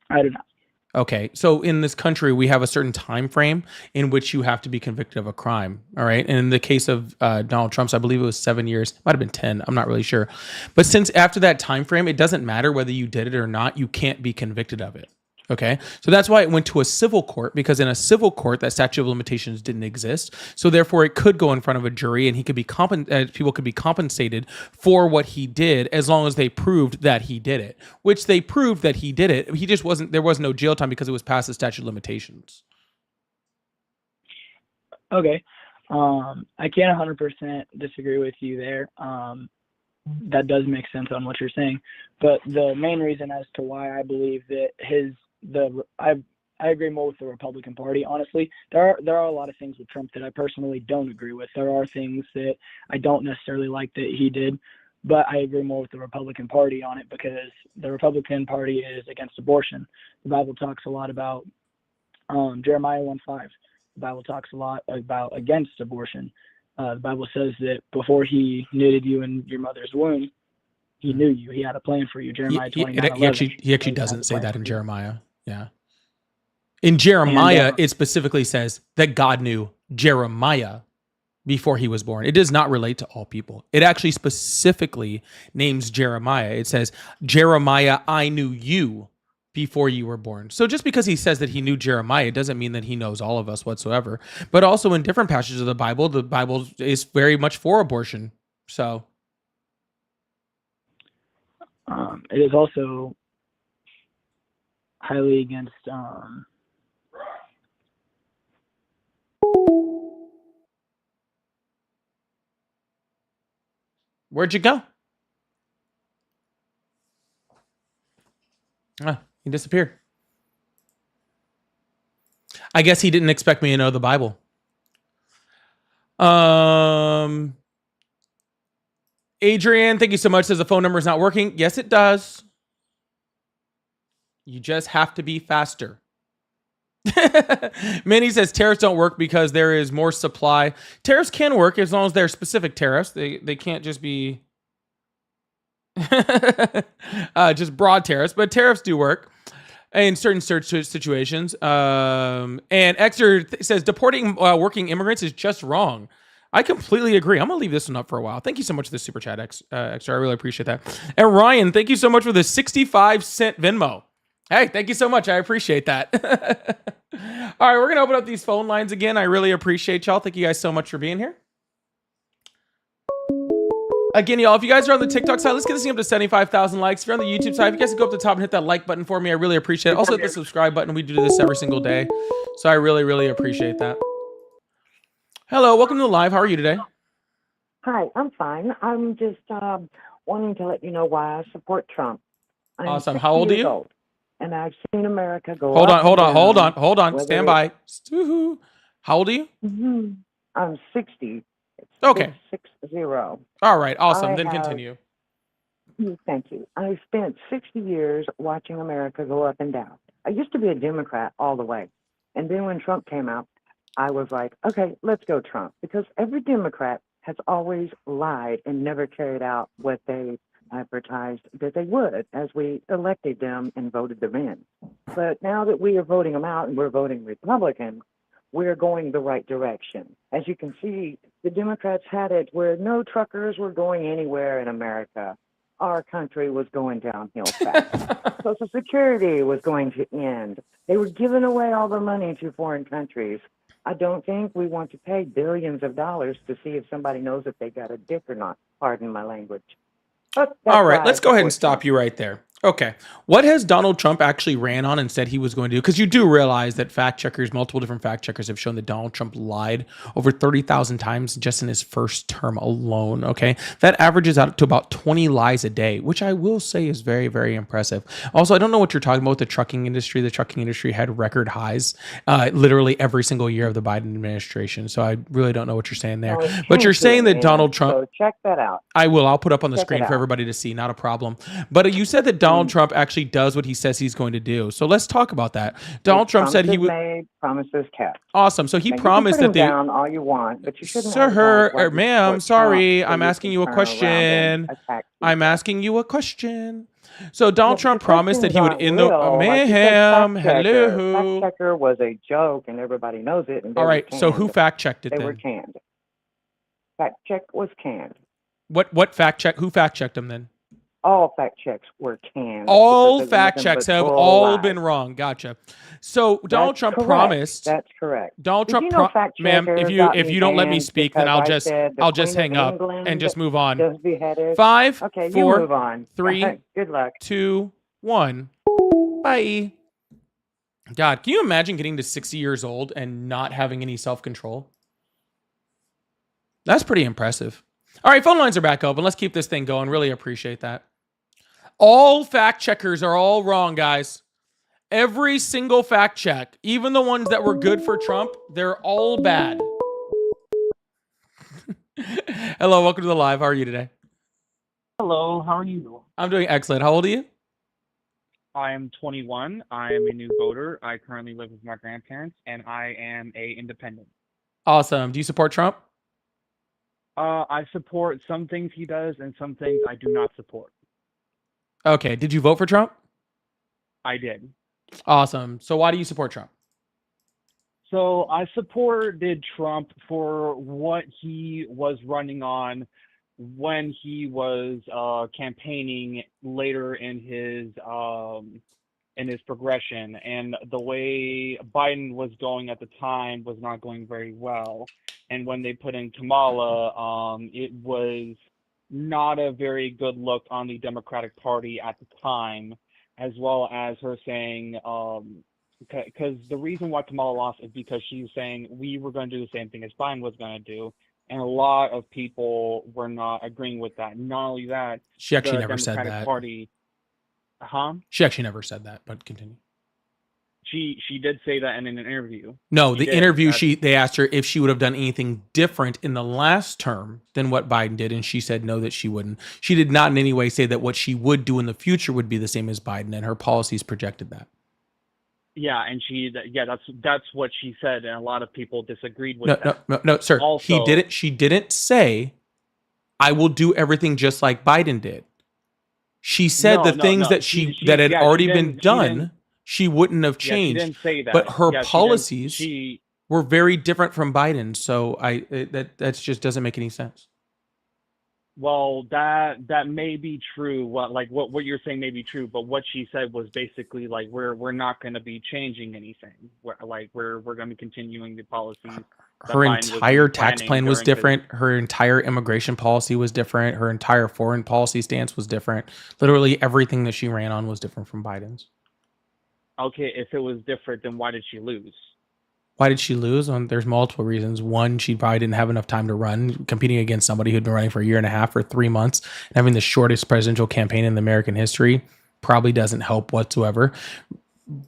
I do not. Okay, so in this country, we have a certain time frame in which you have to be convicted of a crime. All right, and in the case of Donald Trump's, I believe it was 7 years, might have been 10. I'm not really sure, but since after that time frame, it doesn't matter whether you did it or not. You can't be convicted of it. Okay, so that's why it went to a civil court, because in a civil court, that statute of limitations didn't exist. So therefore, it could go in front of a jury, and he could be people could be compensated for what he did as long as they proved that he did it. Which they proved that he did it. He just wasn't. There was no jail time because it was past the statute of limitations. Okay. I can't 100% disagree with you there. That does make sense on what you're saying. But the main reason as to why I believe that I agree more with the Republican Party, honestly. There are a lot of things with Trump that I personally don't agree with. There are things that I don't necessarily like that he did, but I agree more with the Republican Party on it because the Republican Party is against abortion. The Bible talks a lot about Jeremiah 1:5. The Bible talks a lot about against abortion. The Bible says that before he knitted you in your mother's womb, he knew you. He had a plan for you. Jeremiah 29:11. He actually doesn't say that in Jeremiah. Yeah. In Jeremiah, it specifically says that God knew Jeremiah before he was born. It does not relate to all people. It actually specifically names Jeremiah. It says, Jeremiah, I knew you before you were born. So just because he says that he knew Jeremiah, it doesn't mean that he knows all of us whatsoever. But also in different passages of the Bible is very much for abortion. So it is also highly against where'd you go? He disappeared. I guess he didn't expect me to know the Bible. Adrian, thank you so much. Says the phone number is not working. Yes, it does. You just have to be faster. Minnie says tariffs don't work because there is more supply. Tariffs can work as long as they're specific tariffs. They can't just be just broad tariffs, but tariffs do work in certain situations. And Exer says deporting working immigrants is just wrong. I completely agree. I'm gonna leave this one up for a while. Thank you so much for the super chat, Exer. I really appreciate that. And Ryan, thank you so much for the 65-cent Venmo. Hey, thank you so much. I appreciate that. All right, we're going to open up these phone lines again. I really appreciate y'all. Thank you guys so much for being here. Again, y'all, if you guys are on the TikTok side, let's get this thing up to 75,000 likes. If you're on the YouTube side, if you guys can go up to the top and hit that like button for me, I really appreciate it. Also, hit the subscribe button. We do this every single day. So I really, really appreciate that. Hello, welcome to the live. How are you today? Hi, I'm fine. I'm just wanting to let you know why I support Trump. I'm Awesome. 60 How old are years you? old, and I've seen America go Hold up on, hold and on, hold down, on, hold on. whether Stand by. Woo-hoo. How old are you? I'm 60. It's Okay. 660. All right, awesome. I Then have- continue. Thank you. I spent 60 years watching America go up and down. I used to be a Democrat all the way. And then when Trump came out, I was like, okay, let's go Trump. Because every Democrat has always lied and never carried out what they advertised that they would as we elected them and voted them in. But now that we are voting them out and we're voting Republican, we're going the right direction. As you can see, the Democrats had it where no truckers were going anywhere in America. Our country was going downhill fast. Social Security was going to end. They were giving away all the money to foreign countries. I don't think we want to pay billions of dollars to see if somebody knows if they got a dick or not. Pardon my language. All right, let's go ahead and stop you right there. Okay. What has Donald Trump actually ran on and said he was going to do? Because you do realize that fact checkers, multiple different fact checkers have shown that Donald Trump lied over 30,000 times just in his first term alone. Okay. That averages out to about 20 lies a day, which I will say is very, very impressive. Also, I don't know what you're talking about with the trucking industry. The trucking industry had record highs literally every single year of the Biden administration. So I really don't know what you're saying there. No, it But you're changed to saying an that M. Donald Trump. So check that out. I will. I'll put up on the Check screen it for out. everybody to see. Not a problem. But you said that Donald Trump actually does what he says he's going to do. So let's talk about that. Donald Trump said he would. Made, promises kept. Awesome. So he Now, promised you that can put the. him down all you want, but you shouldn't Sir, have guys like ma'am, support sorry. Trump so I'm you asking can you a turn around and question. attack I'm people. asking you a question. So Donald Yeah, Trump but the promised that questions he would aren't end the real. Like you said, mayhem. fact checker. Fact Hello. checker was a joke, and everybody knows it, and they All were right. So who canned. fact checked it They were then? canned. Fact check was canned. What fact check? Who fact checked him then? All fact checks were canned. All because it was fact nothing checks but have bull all lies. been wrong. Gotcha. So Donald That's Trump correct. promised. That's correct. Donald Did Trump, you know fact ma'am, checker if got you don't let me banned speak, then because I'll I just said the Queen hang of up England and just move on. just beheaded? 5, Okay, you 4, move on. 3, Good luck. 2, 1. Bye. God, can you imagine getting to 60 years old and not having any self-control? That's pretty impressive. All right, phone lines are back open. Let's keep this thing going. Really appreciate that. All fact checkers are all wrong, guys. Every single fact check, even the ones that were good for Trump, they're all bad. Hello, welcome to the live. How are you today? Hello, how are you? I'm doing excellent. How old are you? I am 21. I am a new voter. I currently live with my grandparents, and I am a independent. Awesome. Do you support Trump? I support some things he does, and some things I do not support. Okay. Did you vote for Trump? I did. Awesome. So why do you support Trump? So I supported Trump for what he was running on when he was campaigning later in his progression, and the way Biden was going at the time was not going very well. And when they put in Kamala, it was not a very good look on the Democratic Party at the time, as well as her saying, because the reason why Kamala lost is because she was saying we were going to do the same thing as Biden was going to do. And a lot of people were not agreeing with that. Not only that, She actually the never said Democratic that. Party, She actually never said that, but continue. She did say that in an interview. No, She the did. interview, they asked her if she would have done anything different in the last term than what Biden did, and she said no, that she wouldn't. She did not in any way say that what she would do in the future would be the same as Biden, and her policies projected that. Yeah, and that's what she said, and a lot of people disagreed with that. No, sir. Also, She didn't say, I will do everything just like Biden did. She said things that that had already been done, she wouldn't have changed. She didn't say that. But her policies she were very different from Biden, so that just doesn't make any sense. Well, that may be true. What you're saying may be true, but what she said was basically like we're not going to be changing anything. We're going to be continuing the policies. Her entire tax plan was different. Her entire immigration policy was different. Her entire foreign policy stance was different. Literally everything that she ran on was different from Biden's. Okay, if it was different, then why did she lose? Why did she lose? There's multiple reasons. One, she probably didn't have enough time to run, competing against somebody who'd been running for a year and a half or 3 months, and having the shortest presidential campaign in American history probably doesn't help whatsoever.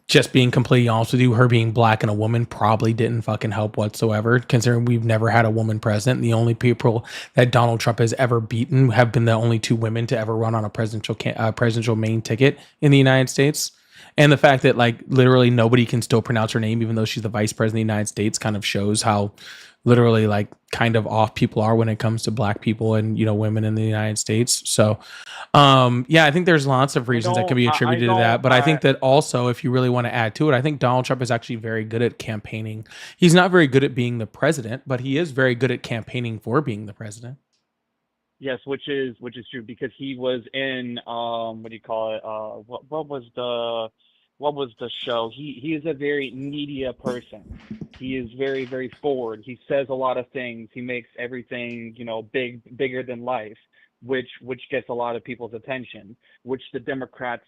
Just being completely honest with you, her being black and a woman probably didn't fucking help whatsoever, considering we've never had a woman president. The only people that Donald Trump has ever beaten have been the only 2 women to ever run on a presidential main ticket in the United States. And the fact that like literally nobody can still pronounce her name, even though she's the vice president of the United States, kind of shows how literally like kind of off people are when it comes to black people and, you know, women in the United States. So, yeah, I think there's lots of reasons that can be attributed to that. But I think that also, if you really want to add to it, I think Donald Trump is actually very good at campaigning. He's not very good at being the president, but he is very good at campaigning for being the president. Yes, which is true, because he was in what do you call it? What was the show? He is a very media person. He is very, very forward. He says a lot of things. He makes everything, you know, bigger than life. which gets a lot of people's attention, which the Democrats,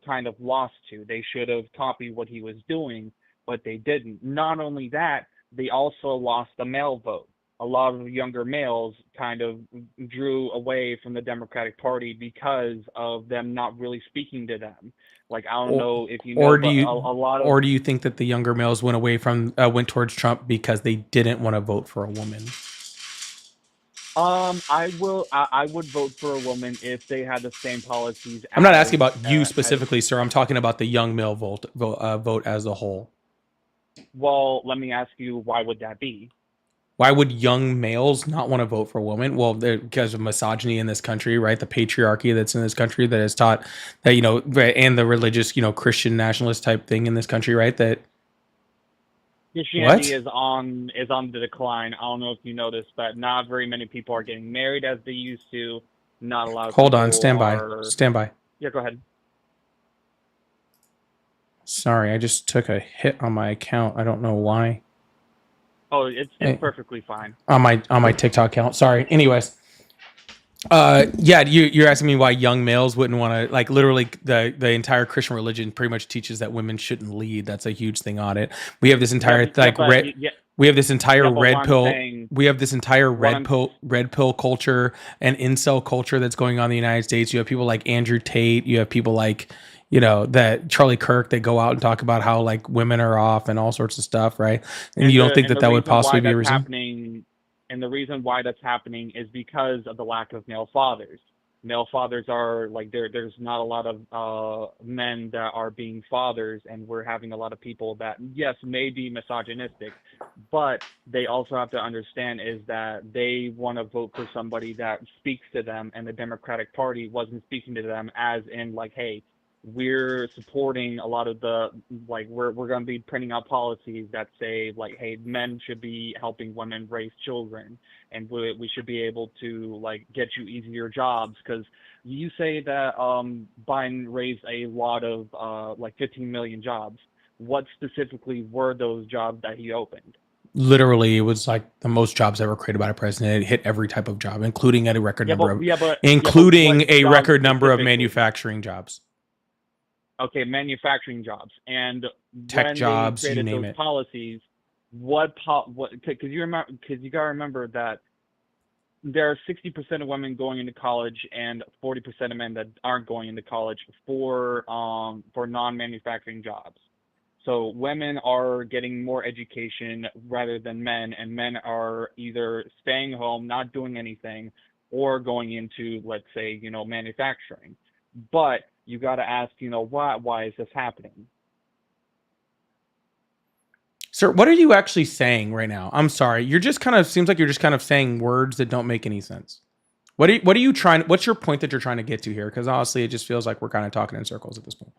kind of lost to. They should have copied what he was doing, but they didn't. Not only that, they also lost the male vote. A lot of younger males kind of drew away from the Democratic Party because of them not really speaking to them. Like, I don't know if you know, Or but do you, a lot of or do you think that the younger males went towards Trump because they didn't want to vote for a woman? I would vote for a woman if they had the same policies I'm not as asking about you as specifically, sir. I'm talking about the young male vote as a whole. well, let me ask you, why would that be? Why would young males not want to vote for a woman? Well, because of misogyny in this country, right? The patriarchy that's in this country that has taught that, and the religious, Christian nationalist type thing in this country, right? That Christianity is on the decline. I don't know if you noticed, but not very many people are getting married as they used to. Not a lot of Hold people on, stand by. Yeah, go ahead. Sorry, I just took a hit on my account. I don't know why. Oh, it's perfectly fine. On my TikTok account. Sorry. Anyways. Yeah, you're asking me why young males wouldn't want to, like, literally the entire Christian religion pretty much teaches that women shouldn't lead. That's a huge thing on it. We have this entire we have this entire red pill. We have this entire red pill culture and incel culture that's going on in the United States. You have people like Andrew Tate. You have people like, that Charlie Kirk, they go out and talk about how, like, women are off and all sorts of stuff, right? And you don't think that would possibly be a reason? And the reason why that's happening is because of the lack of male fathers. Male fathers are like, there's not a lot of men that are being fathers, and we're having a lot of people that, yes, may be misogynistic, but they also have to understand is that they want to vote for somebody that speaks to them, and the Democratic Party wasn't speaking to them as in, like, hey, we're supporting a lot of the, like, we're going to be printing out policies that say, like, hey, men should be helping women raise children, and we should be able to, like, get you easier jobs, because you say that Biden raised a lot of like 15 million jobs. What specifically were those jobs that he opened? Literally, it was like the most jobs ever created by a president. It hit every type of job, including a record number of manufacturing jobs. Okay, manufacturing jobs, and tech jobs, you name it. Policies, what? Because you gotta remember that there are 60% of women going into college and 40% of men that aren't going into college for non-manufacturing jobs. So women are getting more education rather than men, and men are either staying home, not doing anything, or going into, let's say, manufacturing. But you got to ask, why is this happening? Sir, what are you actually saying right now? I'm sorry. Seems like you're just kind of saying words that don't make any sense. What's your point that you're trying to get to here? Because honestly, it just feels like we're kind of talking in circles at this point.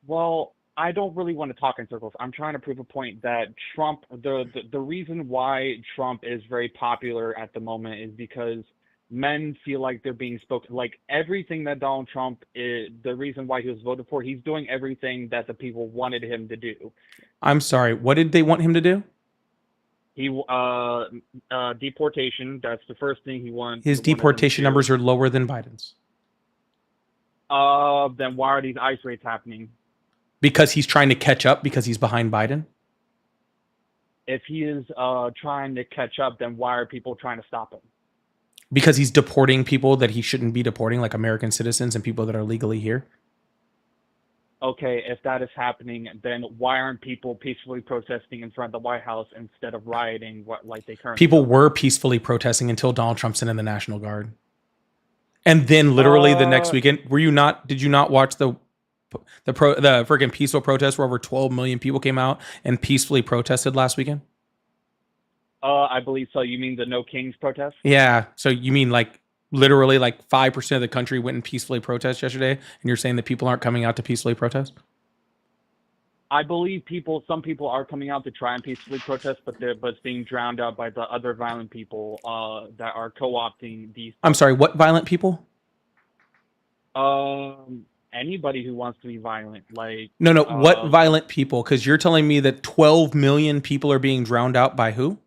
Well, I don't really want to talk in circles. I'm trying to prove a point that Trump, the reason why Trump is very popular at the moment is because men feel like they're being spoken, like everything that Donald Trump is, the reason why he was voted for, he's doing everything that the people wanted him to do. I'm sorry, what did they want him to do? Deportation, that's the first thing he wanted. His deportation numbers are lower than Biden's. Then why are these ICE raids happening? Because he's trying to catch up because he's behind Biden? If he is trying to catch up, then why are people trying to stop him? Because he's deporting people that he shouldn't be deporting, like American citizens and people that are legally here. Okay, if that is happening, then why aren't people peacefully protesting in front of the White House instead of rioting like they currently People were peacefully protesting until Donald Trump sent in the National Guard. And then literally the next weekend, did you not watch the freaking peaceful protest where over 12 million people came out and peacefully protested last weekend? I believe so. You mean the No Kings protest? Yeah. So you mean like literally like 5% of the country went and peacefully protest yesterday, and you're saying that people aren't coming out to peacefully protest? I believe some people are coming out to try and peacefully protest, but it's being drowned out by the other violent people that are co-opting these. I'm sorry, what violent people? Anybody who wants to be violent, like what violent people? Because you're telling me that 12 million people are being drowned out by who?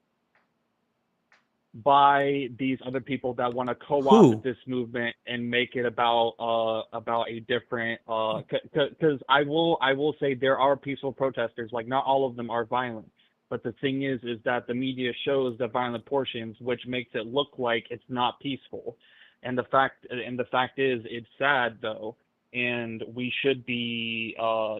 by these other people that want to Who? co-opt this movement and make it about a different because I will say there are peaceful protesters, like not all of them are violent, but the thing is that the media shows the violent portions, which makes it look like it's not peaceful, and the fact is it's sad though, and we should be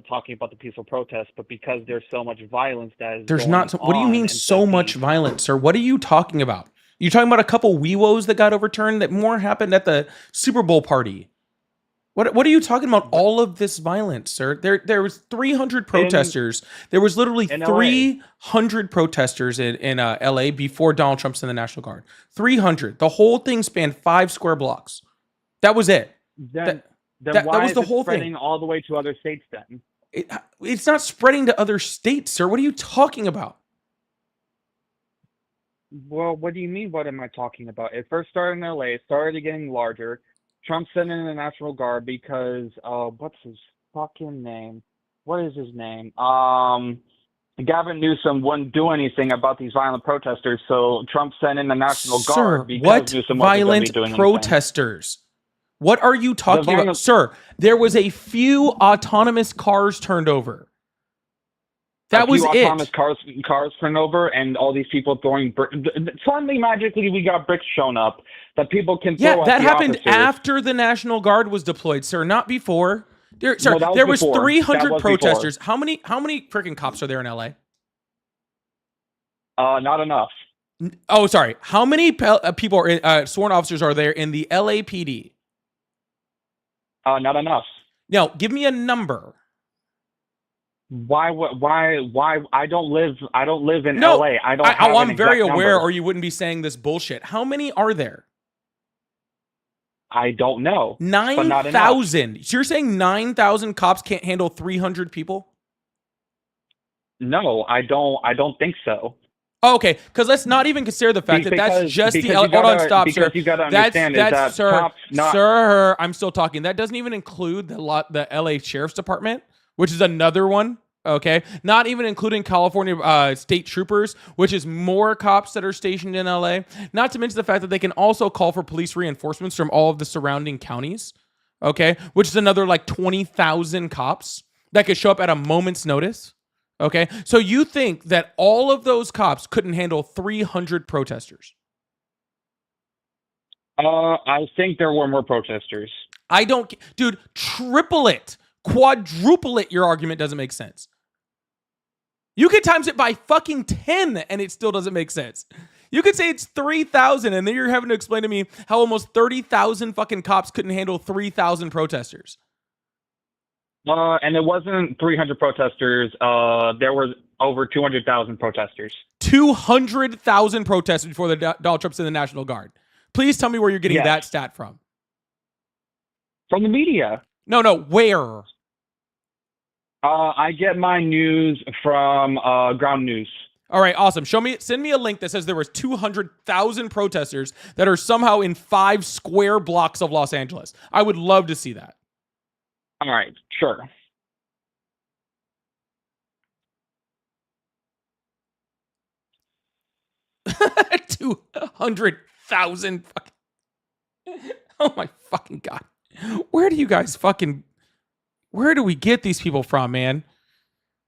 talking about the peaceful protests, but because there's so much violence that is There's going not. What do you on mean instead so of much being violence, sir? What are you talking about? You talking about a couple WeWos that got overturned? That more happened at the Super Bowl party. What are you talking about? All of this violence, sir. There was 300 protesters. There was literally in LA. 300 protesters in LA before Donald Trump sent the National Guard. 300. The whole thing spanned 5 square blocks. That was it. Then that why was is the it whole spreading thing. all the way to other states then? It's not spreading to other states, sir. What are you talking about? Well, what do you mean? What am I talking about? It first started in LA, started getting larger. Trump sent in the National Guard because what's his fucking name? What is his name? Gavin Newsom wouldn't do anything about these violent protesters, so Trump sent in the National Guard because what Newsom wasn't going to be violent doing protesters? What are you talking about, sir? There was a few autonomous cars turned over. That was it. Autonomous cars turned over, and all these people throwing bricks. Suddenly, magically, we got bricks shown up that people can throw. Yeah, that happened after the National Guard was deployed, sir, not before. There was 300 protesters. How many freaking cops are there in LA? Not enough. Oh, sorry. How many people are sworn officers are there in the LAPD? Not enough. No, give me a number. Why? I don't live in LA. I'm very aware, or you wouldn't be saying this bullshit. How many are there? I don't know. 9,000. So you're saying 9,000 cops can't handle 300 people? No, I don't think so. Oh, okay, because let's not even consider the fact that that's just the. Hold on, stop, sir. Because you got to understand that's sir, cops not. Sir, I'm still talking. That doesn't even include the LA Sheriff's Department, which is another one. Okay, not even including California state troopers, which is more cops that are stationed in LA. Not to mention the fact that they can also call for police reinforcements from all of the surrounding counties. Okay, which is another like 20,000 cops that could show up at a moment's notice. Okay, so you think that all of those cops couldn't handle 300 protesters? I think there were more protesters. I don't, dude. Triple it, quadruple it. Your argument doesn't make sense. You could times it by fucking 10 and it still doesn't make sense. You could say it's 3,000 and then you're having to explain to me how almost 30,000 fucking cops couldn't handle 3,000 protesters. And it wasn't 300 protesters. There were over 200,000 protesters. 200,000 protesters before the Donald Trump's in the National Guard. Please tell me where you're getting that stat from. From the media. No, where? I get my news from Ground News. All right, awesome. Send me a link that says there was 200,000 protesters that are somehow in 5 square blocks of Los Angeles. I would love to see that. All right, sure. $200,000 fucking. Oh my fucking God. Where do we get these people from, man?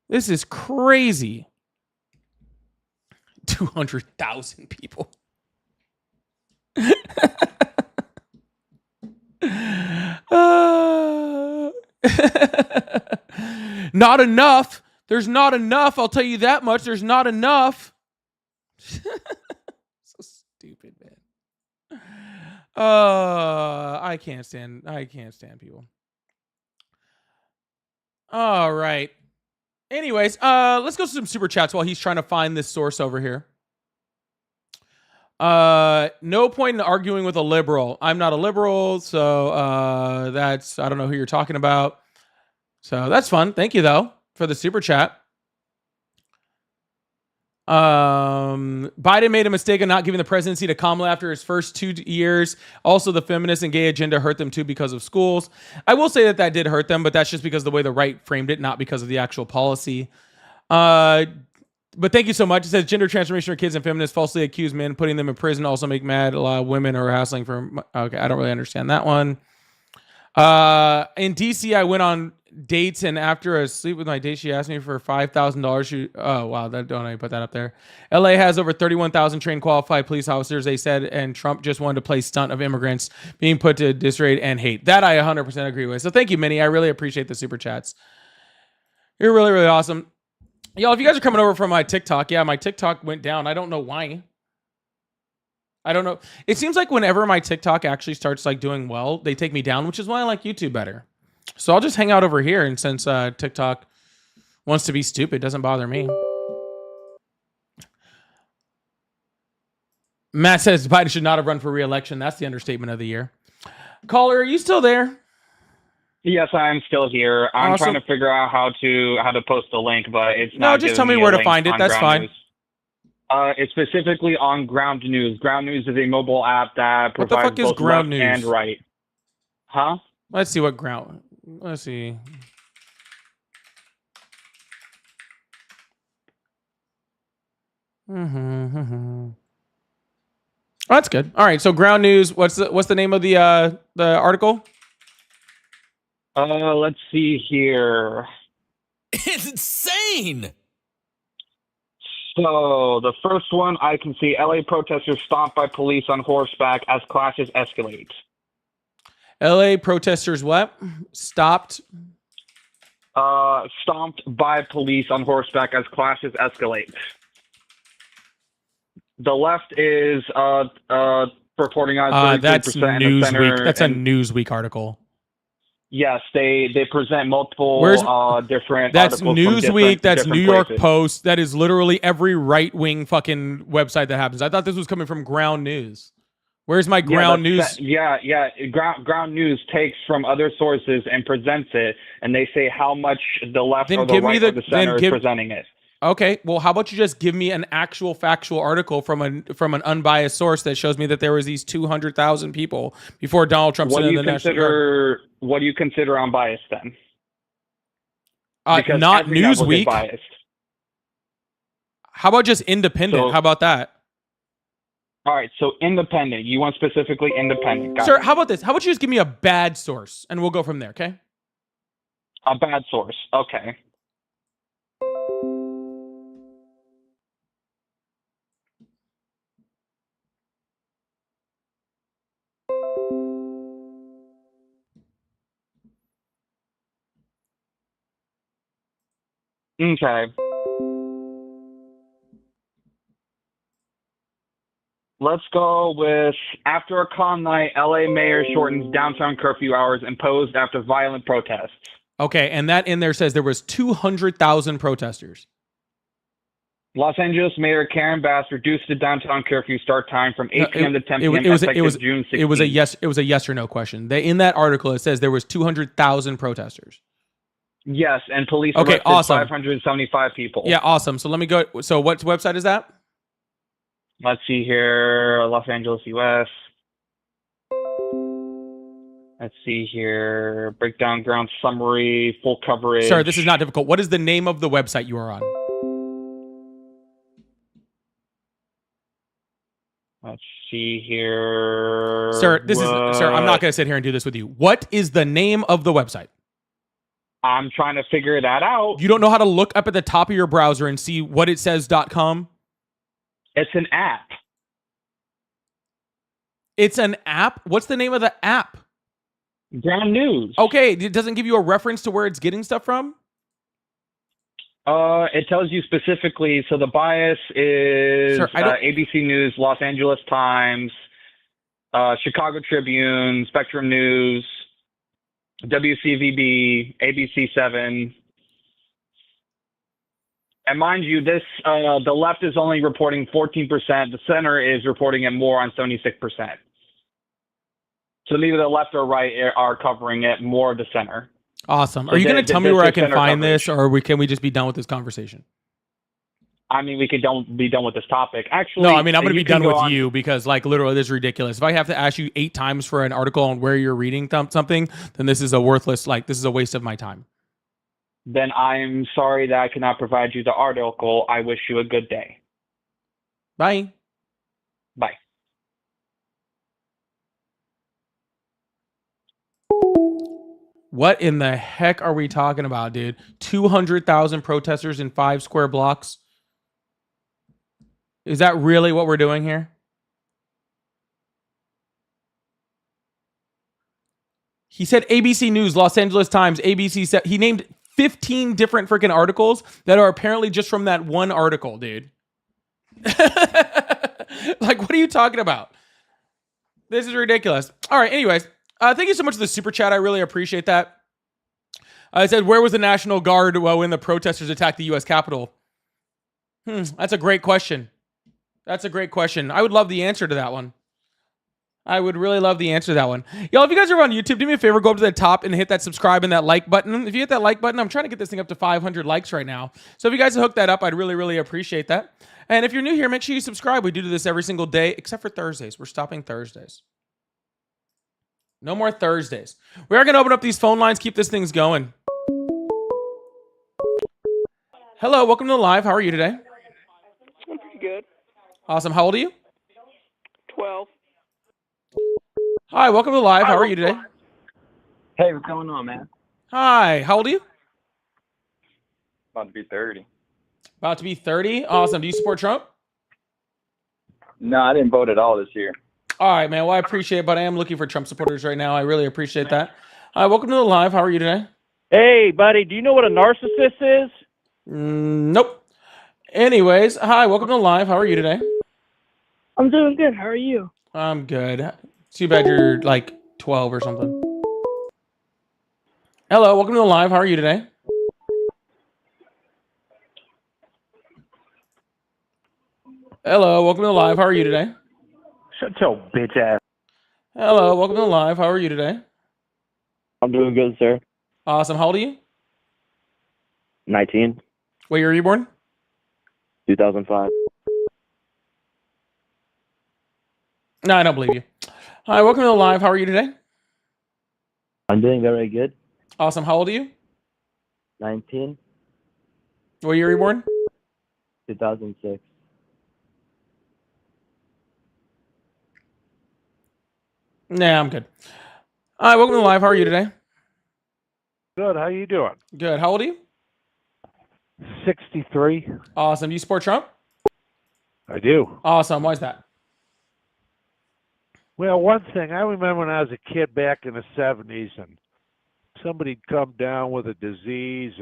This is crazy. 200,000 people. Not enough. There's not enough. I'll tell you that much. There's not enough. So stupid, man. I can't stand people. All right. Anyways, let's go to some super chats while he's trying to find this source over here. No point in arguing with a liberal. I'm not a liberal, so I don't know who you're talking about. So that's fun. Thank you though for the super chat. Biden made a mistake of not giving the presidency to Kamala after his first 2 years. Also, the feminist and gay agenda hurt them too because of schools. I will say that did hurt them, but that's just because of the way the right framed it, not because of the actual policy. But thank you so much. It says gender transformation of kids and feminists falsely accuse men, putting them in prison, also make mad a lot of women or hassling for. Okay, I don't really understand that one. In DC, I went on dates, and after a sleep with my date, she asked me for $5,000. Oh wow, that don't I put that up there? LA has over 31,000 trained qualified police officers, they said, and Trump just wanted to play stunt of immigrants being put to disarray and hate. That I 100% agree with. So thank you, Minnie. I really appreciate the super chats. You're really, really awesome. Y'all, if you guys are coming over from my TikTok, yeah, my TikTok went down. I don't know why. I don't know. It seems like whenever my TikTok actually starts like doing well, they take me down, which is why I like YouTube better. So I'll just hang out over here, and since TikTok wants to be stupid, it doesn't bother me. Matt says Biden should not have run for re-election. That's the understatement of the year. Caller, are you still there? Yes, I'm still here. I'm Awesome. trying to figure out how to post the link, but it's No, not. just giving tell me a where to link find it. on That's Ground fine. News. It's specifically on Ground News. Ground News is a mobile app that What the provides fuck is both Ground left News? and right. Huh? Let's see what ground. Let's see. Oh, that's good. All right. So Ground News. What's the name of the article? Let's see here. Insane! So the first one I can see: LA protesters stomped by police on horseback as clashes escalate. LA protesters what? Stopped. Stomped by police on horseback as clashes escalate. The left is reporting on 33% That's in the Newsweek. center. That's a and Newsweek article. yes, they present multiple different That's articles Newsweek. That's different New York places. Post. That is literally every right wing fucking website that happens. I thought this was coming from Ground News. Where's my Ground News? Ground News takes from other sources and presents it, and they say how much the left Then or the give me right the- or the center then is presenting it. Okay, well, how about you just give me an actual factual article from an unbiased source that shows me that there was these 200,000 people before Donald Trump What sent do in you the National Guard. What do you consider unbiased then? Not every network is Newsweek. biased. How about just independent? So- How about that? All right, so independent. You want specifically independent. Got Sir, it. how about this? How about you just give me a bad source and we'll go from there, okay? A bad source. Okay. Okay. Let's go with after a calm night, LA mayor shortens downtown curfew hours imposed after violent protests. Okay, and that in there says there was 200,000 protesters. Los Angeles Mayor Karen Bass reduced the downtown curfew start time from 8 p.m. to 10 p.m. effective June 16th. It was a yes or no question. In that article it says there was 200,000 protesters. Yes, and police Okay, arrested awesome. 575 people. Yeah, awesome. So let me go. So what website is that? Let's see here, Los Angeles, U.S. Let's see here, breakdown, ground summary, full coverage. Sir, this is not difficult. What is the name of the website you are on? Let's see here. Sir, I'm not going to sit here and do this with you. What is the name of the website? I'm trying to figure that out. You don't know how to look up at the top of your browser and see what it says.com? It's an app. It's an app? What's the name of the app? Ground News. Okay, it doesn't give you a reference to where it's getting stuff from? It tells you specifically. So the bias is Sir, ABC News, Los Angeles Times, Chicago Tribune, Spectrum News, WCVB, ABC7. And mind you, this the left is only reporting 14%. The center is reporting it more on 76%. So neither the left or right are covering it, more of the center. Awesome. So Are you going to tell me where I can center find coverage. this, or can we just be done with this conversation? I mean, we could be done with this topic. Actually, No, I mean, I'm going to be done with on. you because, like, literally, this is ridiculous. If I have to ask you 8 times for an article on where you're reading something, then this is a worthless, this is a waste of my time. then I'm sorry that I cannot provide you the article. I wish you a good day. Bye. Bye. What in the heck are we talking about, dude? 200,000 protesters in 5 square blocks? Is that really what we're doing here? He said ABC News, Los Angeles Times, ABC said he named 15 different freaking articles that are apparently just from that one article, dude. Like, what are you talking about? This is ridiculous. All right, anyways, thank you so much for the super chat. I really appreciate that. I said, where was the National Guard when the protesters attacked the U.S. Capitol? That's a great question. That's a great question. I would love the answer to that one. I would really love the answer to that one. Y'all, if you guys are on YouTube, do me a favor, go up to the top and hit that subscribe and that like button. If you hit that like button, I'm trying to get this thing up to 500 likes right now. So if you guys hook that up, I'd really, really appreciate that. And if you're new here, make sure you subscribe. We do this every single day, except for Thursdays. We're stopping Thursdays. No more Thursdays. We are going to open up these phone lines, keep this thing going. Hello, welcome to the live. How are you today? I'm pretty good. Awesome. How old are you? 12. Hi, welcome to the live. How are you today? Hey, what's going on, man? Hi, how old are you? About to be 30. About to be 30. Awesome. Do you support Trump? No, I didn't vote at all this year. All right, man. Well, I appreciate it, but I am looking for Trump supporters right now. I really appreciate that. Welcome to the live. How are you today? Hey, buddy, do you know what a narcissist is? Nope. Anyways, hi, welcome to the live. How are you today? I'm doing good. How are you? I'm good. Too bad you're like 12 or something. Hello, welcome to the live. How are you today? Hello, welcome to the live. How are you today? Shut your bitch ass. Hello, welcome to the live. How are you today? I'm doing good, sir. Awesome. How old are you? 19, What year are you born? 2005. No, I don't believe you. Hi, welcome to the live. How are you today? I'm doing very good. Awesome. How old are you? 19, What year are you born? 2006. Nah, I'm good. Hi, welcome to the live. How are you today? Good, how you doing? Good. How old are you? 63. Awesome. Do you support Trump? I do. Awesome. Why is that? Well, one thing, I remember when I was a kid back in the 70s and somebody'd come down with a disease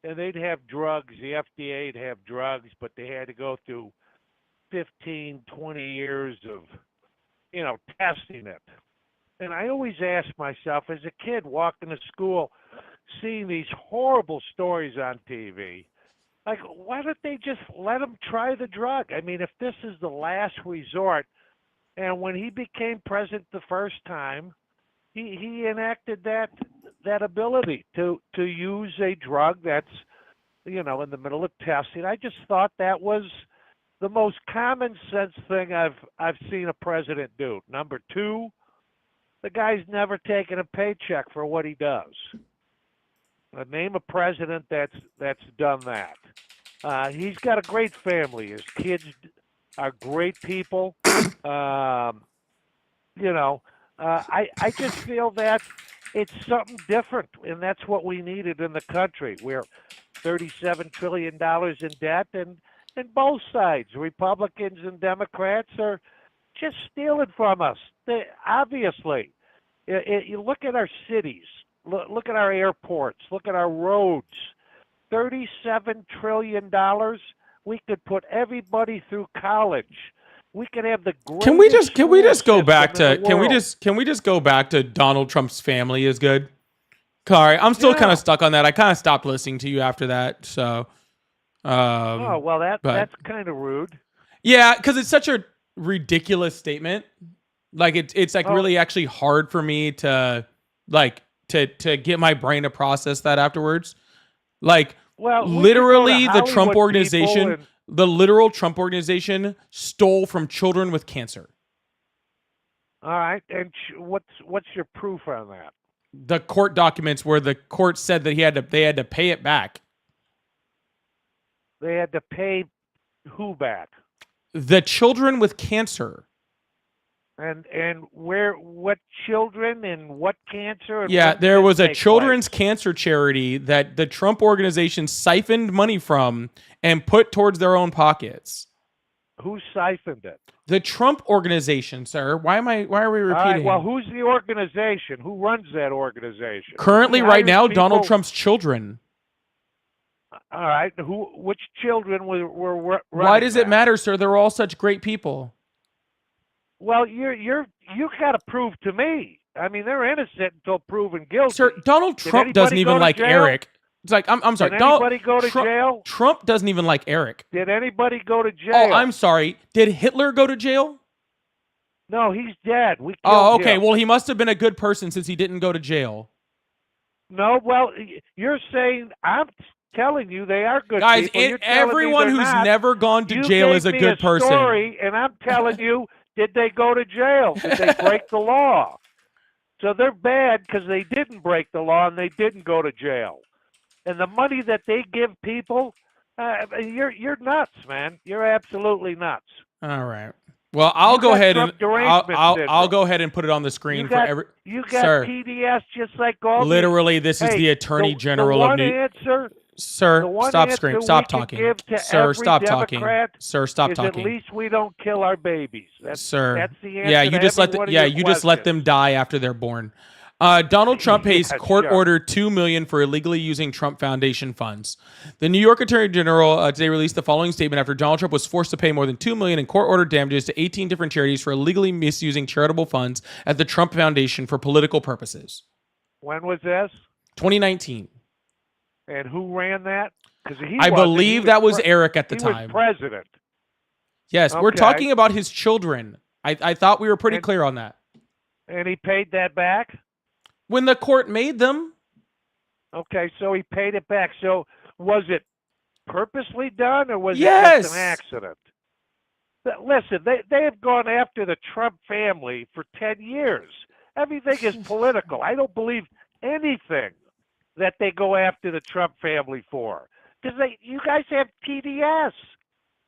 and they'd have drugs. The FDA'd have drugs, but they had to go through 15, 20 years of, testing it. And I always asked myself, as a kid walking to school, seeing these horrible stories on TV, like, why don't they just let them try the drug? I mean, if this is the last resort, and when he became president the first time, he enacted that ability to use a drug that's, in the middle of testing. I just thought that was the most common sense thing I've seen a president do. Number two, the guy's never taken a paycheck for what he does. Name a president that's done that. He's got a great family. His kids are great people. I just feel that it's something different, and that's what we needed in the country. We're $37 trillion in debt, and both sides, Republicans and Democrats, are just stealing from us. Obviously, you look at our cities, look at our airports, look at our roads. $37 trillion. We could put everybody through college. We could have the greatest. Can we just go back to can we just go back to Donald Trump's family is good? Sorry, I'm still kind of stuck on that. I kind of stopped listening to you after that. So. That's kind of rude. Yeah, because it's such a ridiculous statement. Like it's like really actually hard for me to get my brain to process that afterwards. Like literally the Trump organization, the literal Trump organization stole from children with cancer. All right, and what's your proof on that? the court documents where the court said that they had to pay it back. They had to pay who back? The children with cancer. And what children and what cancer? And Yeah, when there did was this a take children's place? cancer charity that the Trump organization siphoned money from and put towards their own pockets. Who siphoned it? The Trump organization, sir. Why are we repeating? All right, well, who's the organization? Who runs that organization? Currently, Who right hires now, people? Donald Trump's children. All right, which children were running Why does it that? matter, sir? They're all such great people. Well, you got to prove to me. I mean, they're innocent until proven guilty. Sir, Donald Did Trump doesn't anybody even go to like jail? Eric. It's like, I'm sorry. Did anybody go to Trump, jail? Trump doesn't even like Eric. Did anybody go to jail? Oh, I'm sorry. Did Hitler go to jail? No, he's dead. We killed Oh, okay. him. Well, he must have been a good person since he didn't go to jail. No, well, you're saying I'm telling you they are good Guys, people. You're telling me everyone they're who's not. never gone to You jail gave is a me good person. Story, and I'm telling you, did they go to jail? Did they break the law? So they're bad because they didn't break the law and they didn't go to jail. And the money that they give people, you're nuts, man. You're absolutely nuts. All right. Well, I'll You go got ahead Trump and derangement I'll syndrome. go ahead and put it on the screen for every. You got Sir, TDS just like all. literally, this is Hey, the Attorney the General one of New. Answer, Sir, the one stop answer screaming. we Stop can talking. give to Sir, every stop talking. Democrat Sir, stop is talking. At least we don't kill our babies. That's Sir, the answer. yeah, you to just every let one of yeah, your you just let questions. them die after they're born. Donald Trump pays Yeah, court sure. order $2 million for illegally using Trump Foundation funds. The New York Attorney General today released the following statement after Donald Trump was forced to pay more than $2 million in court order damages to 18 different charities for illegally misusing charitable funds at the Trump Foundation for political purposes. When was this? 2019. And who ran that? Because I believe that was Eric at the he time. was president. Yes, we're Okay. talking about his children. I thought we were pretty clear on that. And he paid that back? When the court made them. Okay, so he paid it back. So was it purposely done or was it Yes. just an accident? Listen, they have gone after the Trump family for 10 years. Everything is political. I don't believe anything that they go after the Trump family for. Because you guys have TDS.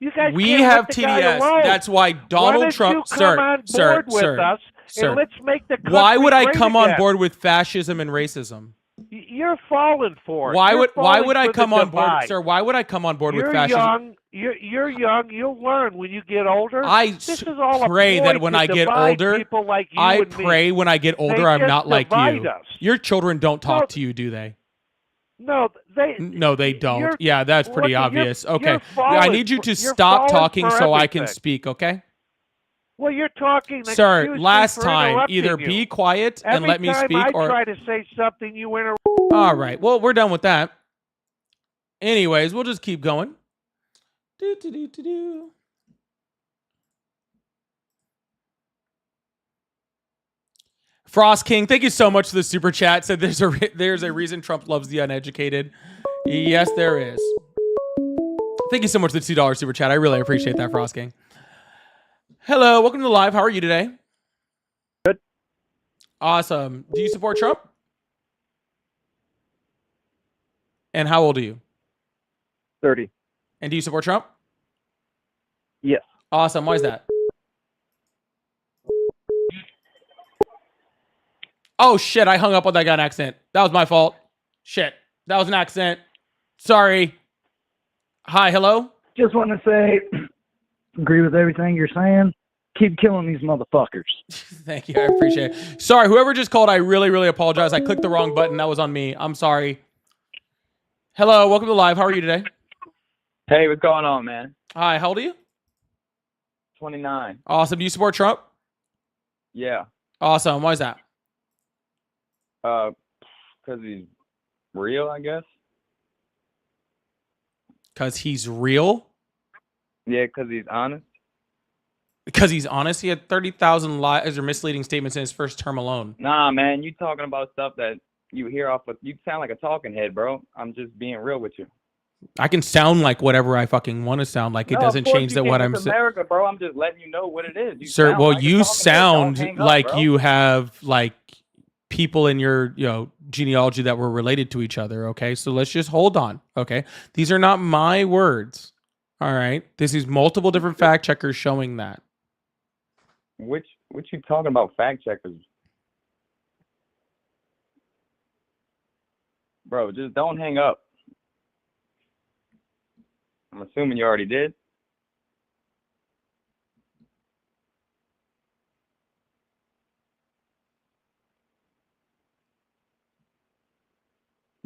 You guys We can't have let the guy TDS. alone. That's why Why Donald don't Trump, you come sir, on sir, board with sir, us sir. and let's make the country Why would I great come on again. board with fascism and racism? You're falling for it. Why You're would falling I for the come on board, divide. sir? Why would I come on board You're with fascism? young. You're young. You'll learn when you get older. This is all pray a that ploy when to I get divide older, people like you I and pray me. when I get older They I'm just not like divide you. us. Your children don't talk No. to you, do they? No, No, they don't. you're- Yeah, that's pretty look, you're- obvious. Okay. you're falling I need you for- to you're stop falling talking for so I can everything. speak, okay? Well, you're talking. Sir, excuse me last for time, interrupting either you. be quiet and Every let me time speak I or try to say something, you interrupt. all right. Well, we're done with that. Anyways, we'll just keep going. Do. Frost King, thank you so much for the super chat. Said there's a reason Trump loves the uneducated. Yes, there is. Thank you so much for the $2 super chat. I really appreciate that, Frost King. Hello, welcome to the live. How are you today? Good. Awesome. Do you support Trump? And how old are you? 30. And do you support Trump? Yes. Awesome. Why is that? Oh, shit. I hung up on that guy in accent. That was my fault. Shit. That was an accent. Sorry. Hi. Hello? Just want to say, agree with everything you're saying. Keep killing these motherfuckers. Thank you. I appreciate it. Sorry. Whoever just called, I really, really apologize. I clicked the wrong button. That was on me. I'm sorry. Hello. Welcome to live. How are you today? Hey, what's going on, man? Hi. How old are you? 29. Awesome. Do you support Trump? Yeah. Awesome. Why is that? Because he's real, I guess. Because he's real? Yeah, because he's honest. Because he's honest? He had 30,000 lies or misleading statements in his first term alone. Nah, man, you talking about stuff that you hear off of. You sound like a talking head, bro. I'm just being real with you. I can sound like whatever I fucking want to sound like. It No, doesn't of course change you that can. what It's I'm saying. America, bro. I'm just letting you know what it is. You Sir, sound well, like a you talking head. Don't sound hang up, like bro. you have like people in your genealogy that were related to each other. Okay, so let's just hold on. Okay, these are not my words. All right, this is multiple different fact checkers showing that. What you talking about, fact checkers? Bro, just don't hang up. I'm assuming you already did.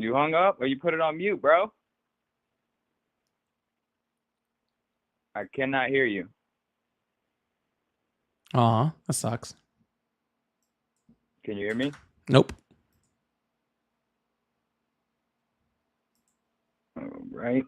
You hung up or you put it on mute, bro? I cannot hear you. That sucks. Can you hear me? Nope. All right.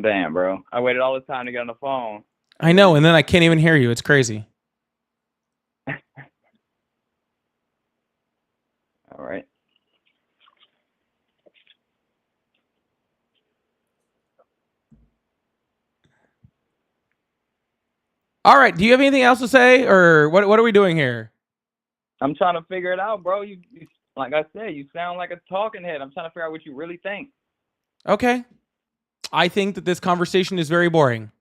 Damn, bro. I waited all this time to get on the phone. I know, and then I can't even hear you. It's crazy. All right. All right. Do you have anything else to say, or what are we doing here? I'm trying to figure it out, bro. You like I said, you sound like a talking head. I'm trying to figure out what you really think. Okay. I think that this conversation is very boring.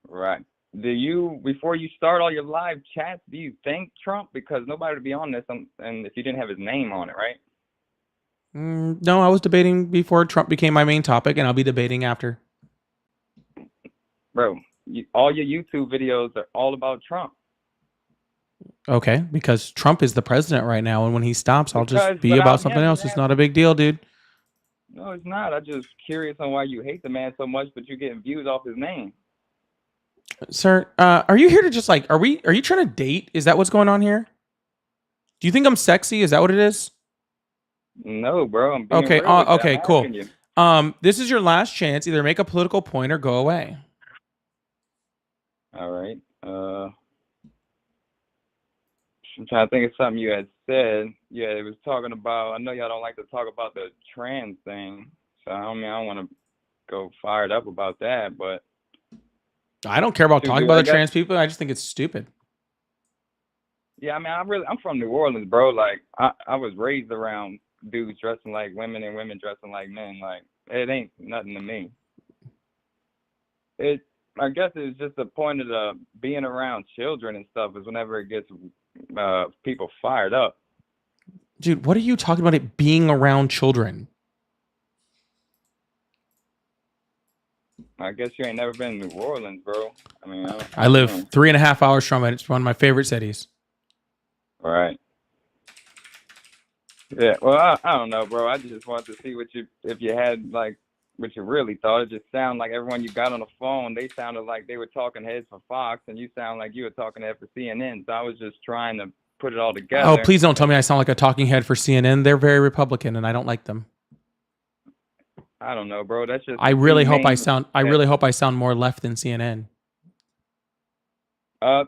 Right. Do you, before you start all your live chats, do you thank Trump? Because nobody would be on this, and if you didn't have his name on it, right? No, I was debating before Trump became my main topic, and I'll be debating after. Bro, all your YouTube videos are all about Trump. Okay, because Trump is the president right now, and when he stops, I'll just Because be without about something him, else. It's not a big deal, dude. No, it's not. I'm just curious on why you hate the man so much, but you're getting views off his name. Sir, are you here to just are you trying to date? Is that what's going on here? Do you think I'm sexy? Is that what it is? No, bro. I'm being Okay, real with you. okay, I'm cool. asking you. This is your last chance. Either make a political point or go away. All right. I'm trying to think of something you had said. Yeah, it was talking about, I know y'all don't like to talk about the trans thing. So, I mean, I don't want to go fired up about that, but. I don't care about Dude, talking dude, about I the guess- trans people. I just think it's stupid. Yeah, I mean, I'm from New Orleans, bro. Like, I was raised around dudes dressing like women and women dressing like men. Like, it ain't nothing to me. I guess it's just the point of the being around children and stuff is whenever it gets people fired up. Dude, what are you talking about it being around children? I guess you ain't never been to New Orleans, bro. I mean, I live 3.5 hours from it. It's one of my favorite cities. Right. Yeah. Well, I don't know, bro. I just wanted to see if you had like what you really thought. It just sounded like everyone you got on the phone, they sounded like they were talking heads for Fox, and you sound like you were talking head for CNN. So I was just trying to put it all together. Oh, please don't tell me I sound like a talking head for CNN. They're very Republican, and I don't like them. I don't know, bro. That's just. I really hope I sound more left than CNN. I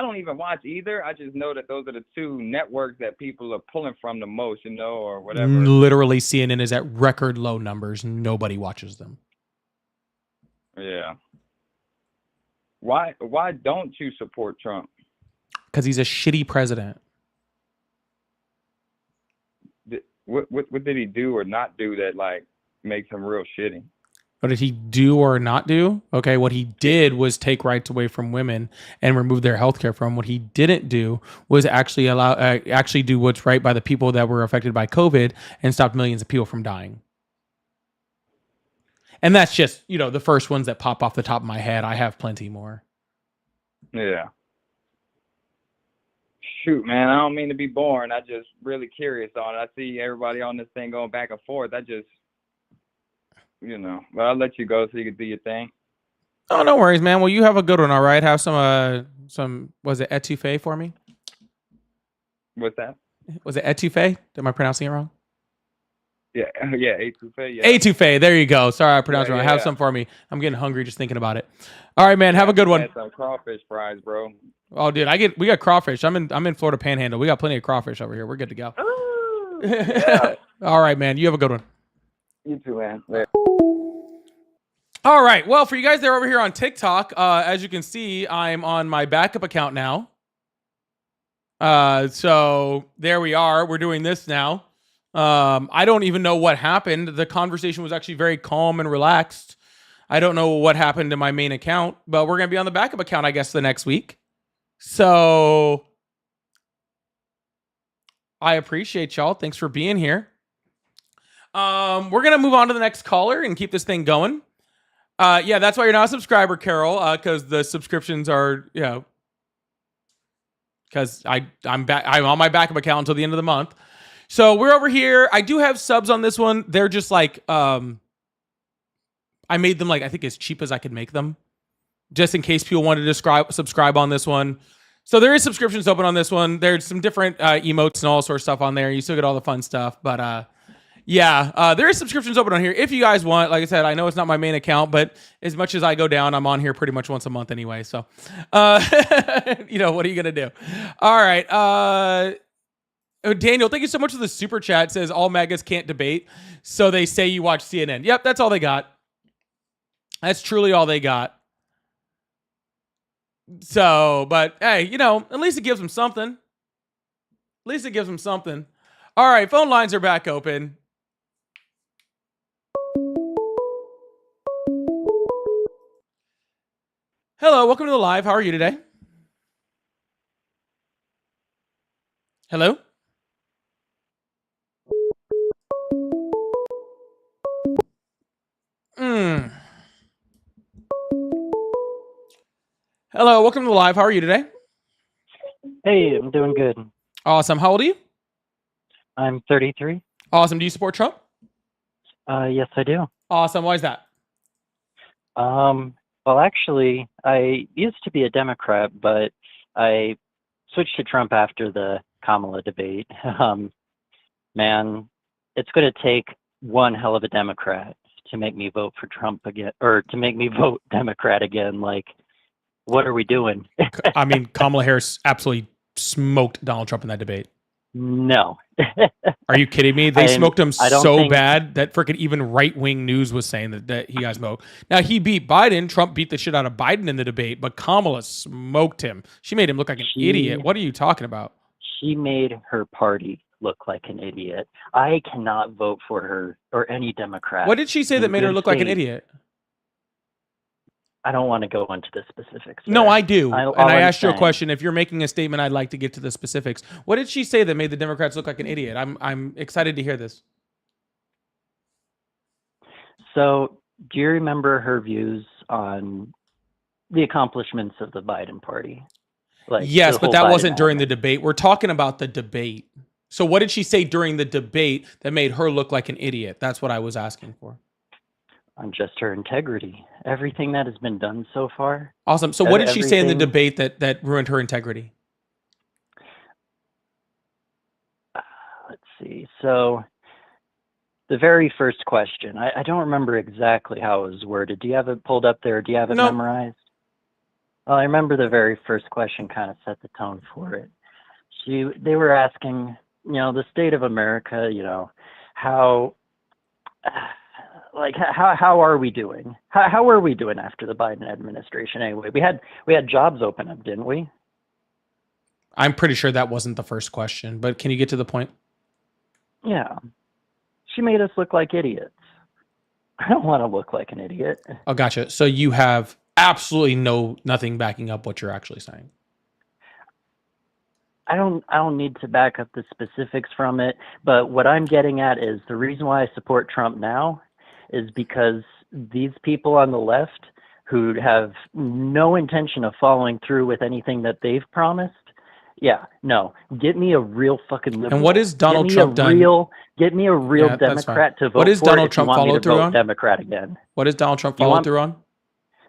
don't even watch either. I just know that those are the two networks that people are pulling from the most, or whatever. Literally, CNN is at record low numbers. Nobody watches them. Yeah. Why don't you support Trump? Because he's a shitty president. What did he do or not do that like makes him real shitty? What did he do or not do? Okay, what he did was take rights away from women and remove their health care from. What he didn't do was actually do what's right by the people that were affected by COVID and stop millions of people from dying. And that's just, the first ones that pop off the top of my head. I have plenty more. Yeah. Shoot, man, I don't mean to be boring. I just really curious on it. I see everybody on this thing going back and forth. I just, but I'll let you go so you can do your thing. Oh, no worries, man. Well, you have a good one, all right? Have some was it etouffee for me? What's that? Was it etouffee? Am I pronouncing it wrong? Yeah, etouffee. Yeah. Etouffee. There you go. Sorry, I pronounced it wrong. Have some for me. I'm getting hungry just thinking about it. All right, man. Have a good one. Had some crawfish fries, bro. Oh, dude, we got crawfish. I'm in Florida Panhandle. We got plenty of crawfish over here. We're good to go. Ooh, yeah. All right, man. You have a good one. You too, man. Later. All right. Well, for you guys that are over here on TikTok, as you can see, I'm on my backup account now. So there we are. We're doing this now. I don't even know what happened. The conversation was actually very calm and relaxed. I don't know what happened to my main account, but we're going to be on the backup account, I guess, the next week. So I appreciate y'all. Thanks for being here. We're going to move on to the next caller and keep this thing going. Yeah, that's why you're not a subscriber, Carol, because the subscriptions are, because I'm on my backup account until the end of the month. So we're over here. I do have subs on this one. They're just like, I made them like, I think as cheap as I could make them, just in case people wanted to subscribe on this one. So there is subscriptions open on this one. There's some different emotes and all sorts of stuff on there. You still get all the fun stuff, but yeah, there is subscriptions open on here if you guys want. Like I said, I know it's not my main account, but as much as I go down, I'm on here pretty much once a month anyway. So, what are you gonna do? All right, Daniel, thank you so much for the super chat. It says all MAGAs can't debate, so they say you watch CNN. Yep, that's all they got. That's truly all they got. So, but hey, at least it gives them something. At least it gives them something. All right, phone lines are back open. Hello, welcome to the live. How are you today? Hello? Hello, welcome to the live. How are you today? Hey, I'm doing good. Awesome. How old are you? I'm 33. Awesome. Do you support Trump? Yes, I do. Awesome. Why is that? Well, actually, I used to be a Democrat, but I switched to Trump after the Kamala debate. Man, it's going to take one hell of a Democrat to make me vote for Trump again, or to make me vote Democrat again. Like, what are we doing? I mean, Kamala Harris absolutely smoked Donald Trump in that debate. No. Are you kidding me? They smoked him so think... bad that freaking even right-wing news was saying that he got smoked. Now, he beat Biden. Trump beat the shit out of Biden in the debate, but Kamala smoked him. She made him look like an idiot. What are you talking about? She made her party look like an idiot. I cannot vote for her or any Democrat. What did she say that made her look like an idiot? I don't want to go into the specifics. No, I do. I asked you a question. If you're making a statement, I'd like to get to the specifics. What did she say that made the Democrats look like an idiot? I'm excited to hear this. So, do you remember her views on the accomplishments of the Biden party? Like, yes, but that wasn't during the debate. We're talking about the debate. So what did she say during the debate that made her look like an idiot? That's what I was asking for. On just her integrity. Everything that has been done so far. Awesome. So what did she say in the debate that ruined her integrity? Let's see. So the very first question, I don't remember exactly how it was worded. Do you have it pulled up there? Do you have it memorized? Well, I remember the very first question kind of set the tone for it. They were asking, the state of America, how are we doing? How are we doing after the Biden administration anyway? We had jobs open up, didn't we? I'm pretty sure that wasn't the first question, but can you get to the point? Yeah. She made us look like idiots. I don't want to look like an idiot. Oh, gotcha. So you have absolutely nothing backing up what you're actually saying. I don't need to back up the specifics from it, but what I'm getting at is the reason why I support Trump now is because these people on the left who have no intention of following through with anything that they've promised. Yeah, no. Get me a real fucking liberal. And what is Donald Trump done? Get me a real Democrat to vote for. What is Donald Trump follow through on? Democrat again. What is Donald Trump follow through on?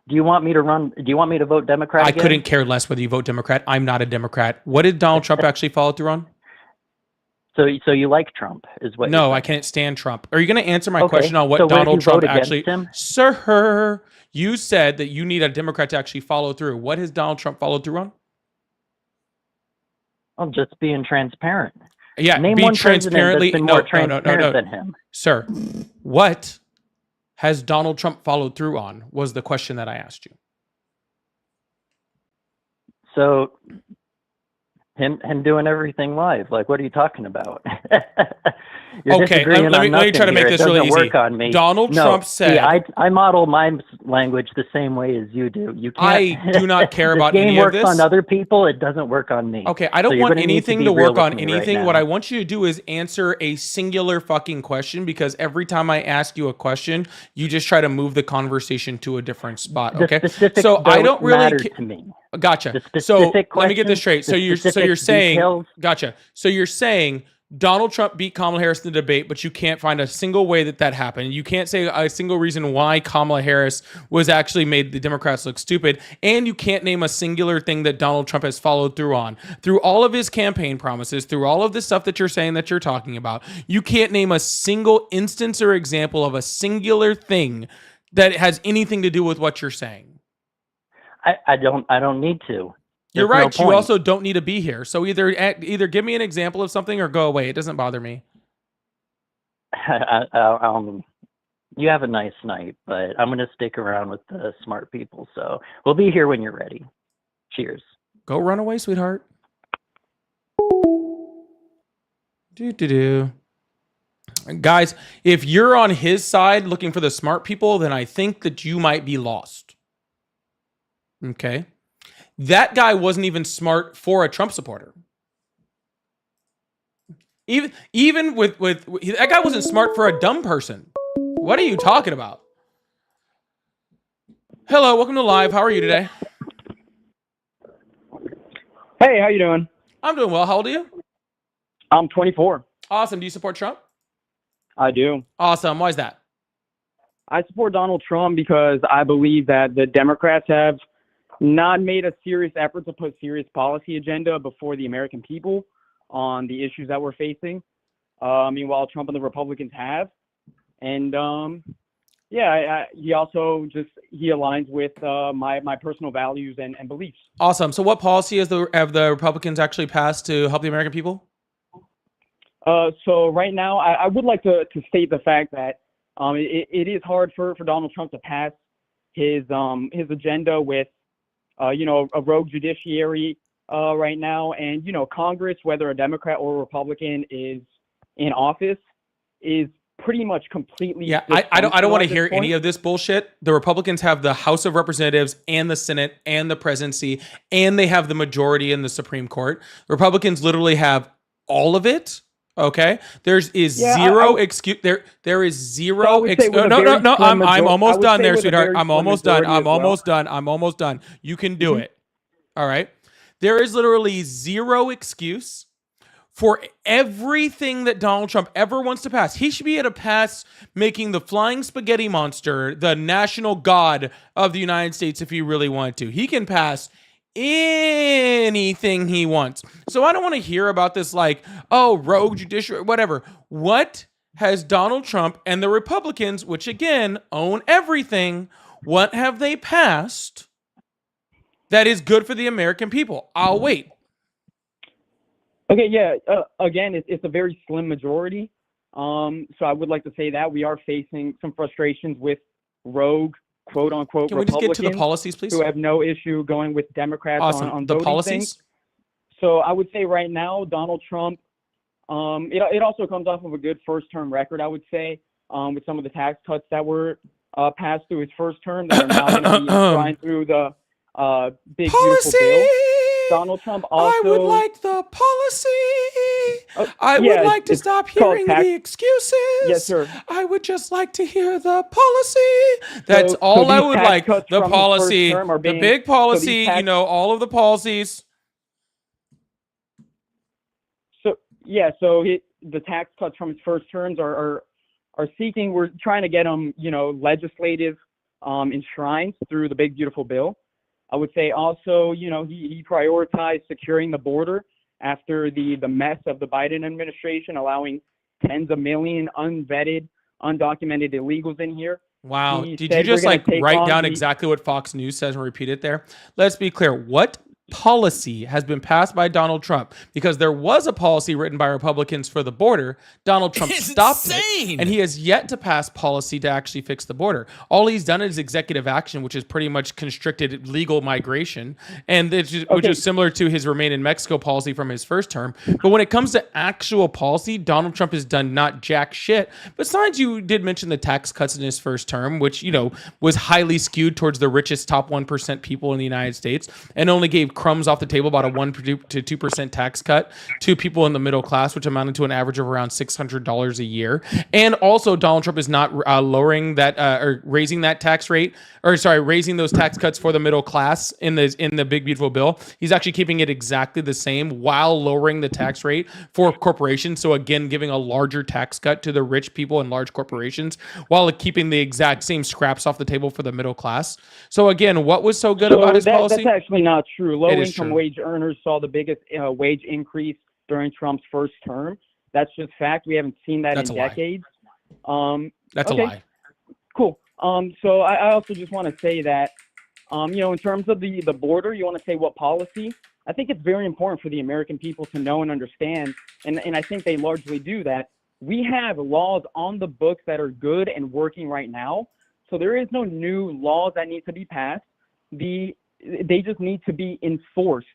Do you want me to run? Do you want me to vote Democrat again? I couldn't care less whether you vote Democrat. I'm not a Democrat. What did Donald Trump actually follow through on? So you like Trump is what? No, I can't stand Trump. Are you going to answer my question on what Donald Trump actually? Sir, you said that you need a Democrat to actually follow through. What has Donald Trump followed through on? I'm just being transparent. Yeah, Name be one president transparently. that's been No, more no, transparent than him. Sir. What has Donald Trump followed through on? Was the question that I asked you. So him doing everything live. Like, what are you talking about? You're Okay, disagreeing let on me try to nothing make here. this It really doesn't easy. work on me. Donald No, Trump see, said, I model my language the same way as you do. You can't. I do not care this about game any of works this. on other people. It doesn't work on me. Okay, I So don't you're want gonna need anything be to real work with on me right anything. now. What I want you to do is answer a singular fucking question, because every time I ask you a question, you just try to move the conversation to a different spot. The Okay, specifics so I don't really matter to me. Gotcha. The So specific let me get this questions, straight. the So you're specific saying, details. gotcha. So you're saying Donald Trump beat Kamala Harris in the debate, but you can't find a single way that happened. You can't say a single reason why Kamala Harris was actually made the Democrats look stupid, and you can't name a singular thing that Donald Trump has followed through on. Through all of his campaign promises, through all of the stuff that you're saying that you're talking about, you can't name a single instance or example of a singular thing that has anything to do with what you're saying. I don't need to. You're There's no right. You point. also don't need to be here. So either give me an example of something or go away. It doesn't bother me. You have a nice night, but I'm going to stick around with the smart people. So we'll be here when you're ready. Cheers. Go run away, sweetheart. Guys, if you're on his side looking for the smart people, then I think that you might be lost. Okay. That guy wasn't even smart for a Trump supporter. Even with that guy wasn't smart for a dumb person. What are you talking about? Hello, welcome to Live. How are you today? Hey, how you doing? I'm doing well. How old are you? I'm 24. Awesome. Do you support Trump? I do. Awesome. Why is that? I support Donald Trump because I believe that the Democrats have not made a serious effort to put serious policy agenda before the American people on the issues that we're facing. Meanwhile, Trump and the Republicans have. And he also he aligns with my personal values and beliefs. Awesome. So what policy have the Republicans actually passed to help the American people? So right now, I would like to state the fact that it is hard for Donald Trump to pass his agenda with a rogue judiciary right now, and Congress, whether a Democrat or a Republican is in office, is pretty much completely. I don't want to hear any of this bullshit. The Republicans have the House of Representatives and the Senate and the presidency, and they have the majority in the Supreme Court. Republicans literally have all of it. Okay, there is zero excuse. There is zero excuse. No. I'm almost done there, sweetheart. I'm almost done. You can do it. All right. There is literally zero excuse for everything that Donald Trump ever wants to pass. He should be able to pass making the flying spaghetti monster the national god of the United States if he really wanted to. He can pass anything he wants. So I don't want to hear about this rogue judiciary, whatever. What has Donald Trump and the Republicans, which again own everything, what have they passed that is good for the American people? I'll wait. Okay, yeah. Again, it's a very slim majority. So I would like to say that we are facing some frustrations with rogue, quote unquote, Can we just get to the policies, please? Who have no issue going with Democrats on the voting policies. Things. So I would say right now, Donald Trump. It also comes off of a good first-term record, I would say, with some of the tax cuts that were passed through his first term that are now going to be trying through the big policy. Beautiful bill. Donald Trump also. I would like the policy. I would like to stop hearing the excuses. Yes, sir. I would just like to hear the policy. That's all I would like. The policy, the big policy, all of the policies. So the tax cuts from his first terms are seeking. We're trying to get them, legislative enshrined through the big beautiful bill. I would say also, he prioritized securing the border after the mess of the Biden administration, allowing tens of million unvetted, undocumented illegals in here. Wow. Did you just write down exactly what Fox News says and repeat it there? Let's be clear. What policy has been passed by Donald Trump, because there was a policy written by Republicans for the border. Donald Trump It's stopped insane. it, and he has yet to pass policy to actually fix the border. All he's done is executive action, which is pretty much constricted legal migration, and which is similar to his Remain in Mexico policy from his first term. But when it comes to actual policy, Donald Trump has done not jack shit. Besides, you did mention the tax cuts in his first term, which, you know, was highly skewed towards the richest top 1% people in the United States, and only gave crumbs off the table about a 1 to 2% tax cut to people in the middle class, which amounted to an average of around $600 a year. And also, Donald Trump is not lowering that or raising that tax rate, or sorry, raising those tax cuts for the middle class in the big beautiful bill. He's actually keeping it exactly the same while lowering the tax rate for corporations. So again, giving a larger tax cut to the rich people and large corporations, while keeping the exact same scraps off the table for the middle class. So again, what was so good about his policy? That's actually not true. Low-income true. wage earners saw the biggest wage increase during Trump's first term. That's just fact. We haven't seen that in decades. That's okay. a lie. Cool. So I also just want to say that, you know, in terms of the border, you want to say what policy? I think it's very important for the American people to know and understand, and I think they largely do that. We have laws on the books that are good and working right now. So there is no new laws that need to be passed. They just need to be enforced.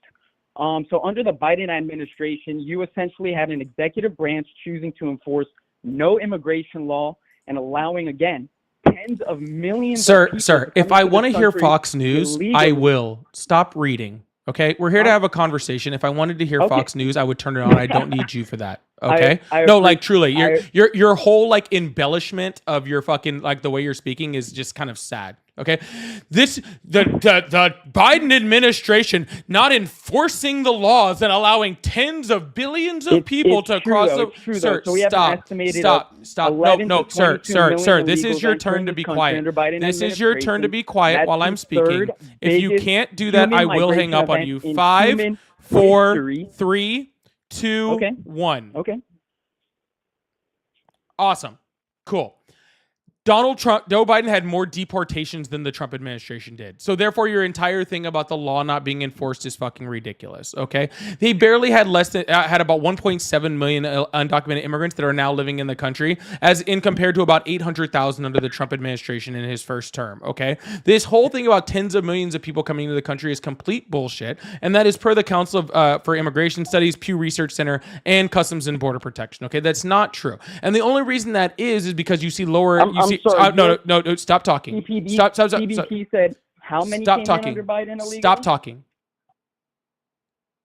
So under the Biden administration, you essentially have an executive branch choosing to enforce no immigration law and allowing, again, tens of millions of people Sir, if I want to hear Fox News, I will. Stop reading. Okay, we're here to have a conversation. If I wanted to hear Fox News, I would turn it on. I don't need you for that. Okay, no, like truly, your whole like embellishment of your fucking like the way you're speaking is just kind of sad. Okay, the Biden administration not enforcing the laws and allowing tens of billions of people to cross the. Sir, so we have an estimated stop. No, sir. This is illegals your entering turn to this be country quiet. under Biden This is your turn to be administration. quiet That's while the I'm speaking. third If you biggest can't do that, human I will hang up on migration you. event in 5, human 4, history. 3, 2, 1. Okay. Awesome. Cool. Joe Biden had more deportations than the Trump administration did. So therefore, your entire thing about the law not being enforced is fucking ridiculous. Okay. They barely had had about 1.7 million undocumented immigrants that are now living in the country, as in compared to about 800,000 under the Trump administration in his first term. Okay. This whole thing about tens of millions of people coming into the country is complete bullshit. And that is per the Council for Immigration Studies, Pew Research Center, and Customs and Border Protection. Okay. That's not true. And the only reason that is because you see lower, Sorry, no, stop talking. Stop. CBP said how many Stop came talking. in under Biden illegally? Stop talking.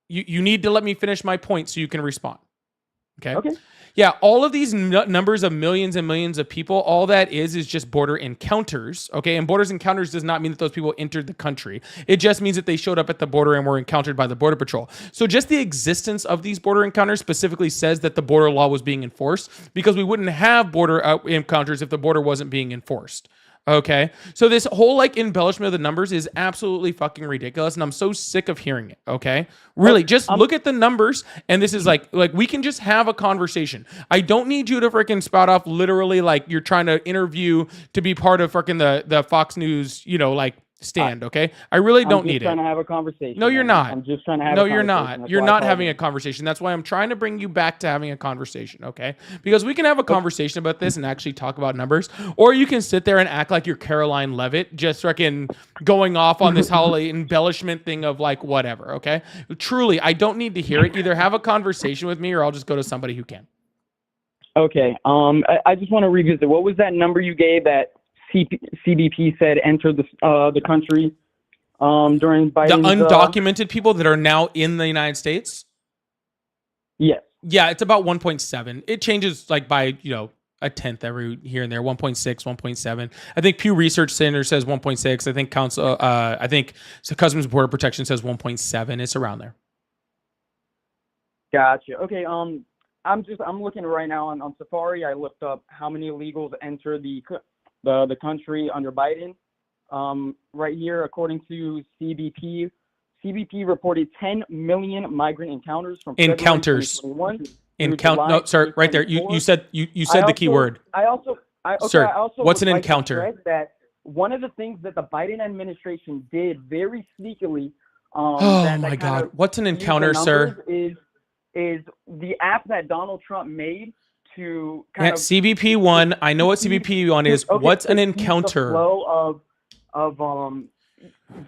You need to let me finish my point so you can respond. Okay. Yeah, all of these numbers of millions and millions of people, all that is just border encounters, okay? And borders encounters does not mean that those people entered the country. It just means that they showed up at the border and were encountered by the Border Patrol. So just the existence of these border encounters specifically says that the border law was being enforced, because we wouldn't have border encounters if the border wasn't being enforced. Okay, so this whole like embellishment of the numbers is absolutely fucking ridiculous, and I'm so sick of hearing it. Okay, really, just look at the numbers, and this is like we can just have a conversation. I don't need you to freaking spout off literally like you're trying to interview to be part of freaking the Fox News, you know, like stand. Okay, I really don't need it. I'm just trying to have a conversation. No, you're not. I'm just trying to have. No, a you're conversation. not. You're not having a conversation. That's why I'm trying to bring you back to having a conversation, okay? Because we can have a conversation about this and actually talk about numbers, or you can sit there and act like you're Caroline Levitt, just freaking going off on this whole embellishment thing of like whatever, okay? Truly, I don't need to hear it. Either have a conversation with me, or I'll just go to somebody who can. Okay. I just want to revisit. What was that number you gave that CBP said entered the country during Biden's... The undocumented people that are now in the United States? Yes. Yeah, it's about 1.7. It changes like by, you know, a tenth every here and there, 1.6, 1.7. I think Pew Research Center says 1.6. I think Customs and Border Protection says 1.7. It's around there. Gotcha. Okay. I'm looking right now on Safari. I looked up how many illegals entered the country under Biden. Right here, according to CBP reported 10 million migrant encounters from encounters. No, sir, right there. You said the key word. Sir, what's an encounter? That one of the things that the Biden administration did very sneakily Oh that my kind God. of What's an use the encounter, numbers sir? is the app that Donald Trump made to Yeah, kind of CBP1. I know what ease CBP1 is. okay What's an to ease the encounter? flow of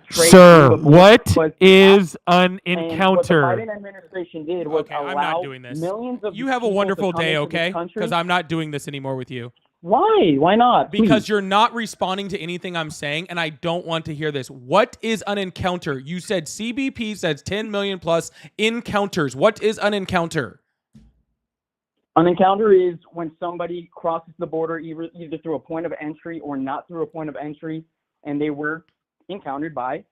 trade through Sir, the border what was the app. is an And what the encounter? Biden administration did was Okay, I'm not allow doing this. millions of You have a people to wonderful come day, into this okay? Because country. I'm not doing this anymore with you. Why? Why not? Because Please. you're not responding to anything I'm saying, and I don't want to hear this. What is an encounter? You said CBP says 10 million plus encounters. What is an encounter? An encounter is when somebody crosses the border either through a point of entry or not through a point of entry, and they were encountered by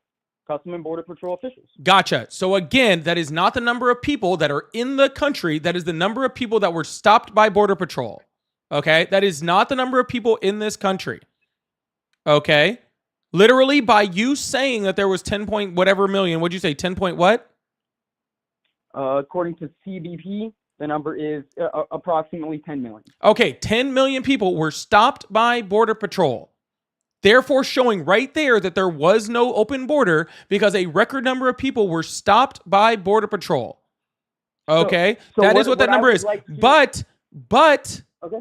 Custom and Border Patrol officials. Gotcha. So again, that is not the number of people that are in the country. That is the number of people that were stopped by Border Patrol. Okay? That is not the number of people in this country. Okay? Literally, by you saying that there was 10 point whatever million, what'd you say? 10 point what? According to CBP, the number is approximately 10 million. Okay, 10 million people were stopped by Border Patrol. Therefore, showing right there that there was no open border because a record number of people were stopped by Border Patrol. Okay, So that is what that I number would is. like to- But Okay.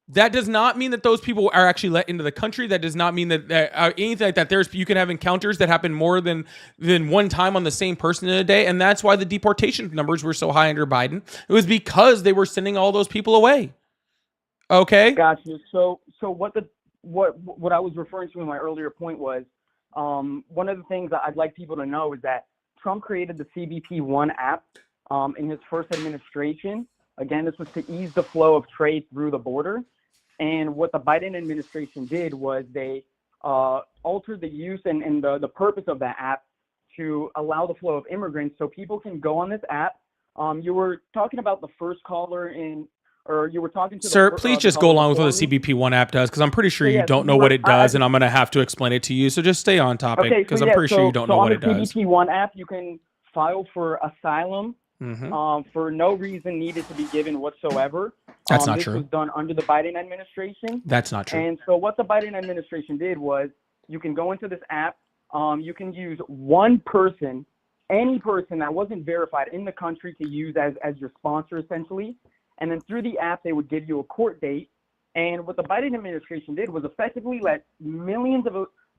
that does not mean that those people are actually let into the country. That does not mean that anything like that. You can have encounters that happen more than one time on the same person in a day, and that's why the deportation numbers were so high under Biden. It was because they were sending all those people away. Okay. Gotcha. So what I was referring to in my earlier point was one of the things that I'd like people to know is that Trump created the CBP1 app in his first administration. Again, this was to ease the flow of trade through the border. And what the Biden administration did was they altered the use and the purpose of that app to allow the flow of immigrants so people can go on this app. You were talking about the first caller or you were talking to Sir, the, please the just go caller along with what before the me. CBP1 app does, because I'm pretty sure So, you yeah, don't so know you what were- it does, and I'm going to have to explain it to you. So just stay on topic, Okay, because so I'm yeah, pretty sure you don't know so what on it the does. CBP1 app, you can file for asylum Mhm. for no reason needed to be given whatsoever. That's not this true. was done under the Biden administration. That's not true. And so what the Biden administration did was you can go into this app. You can use one person, any person that wasn't verified in the country to use as your sponsor, essentially. And then through the app, they would give you a court date. And what the Biden administration did was effectively let millions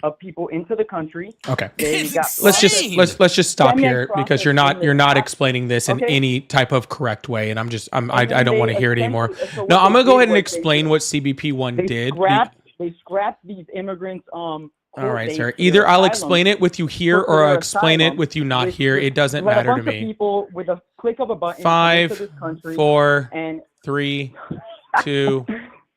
of people into the country. Okay. They got Let's just stop here, because you're not app. explaining this in Okay. any type of correct way, and I then don't want they to hear it anymore. essentially- so No, what I'm they gonna go did ahead and was explain what CBP1 they did. scrapped these immigrants All right, dates sir. for their Either I'll asylum- explain it with you here, for or their I'll explain it asylum, with you not which here. would It doesn't let matter a to bunch of me. people with a click of a button come 5, into this country 4, and 3, 2,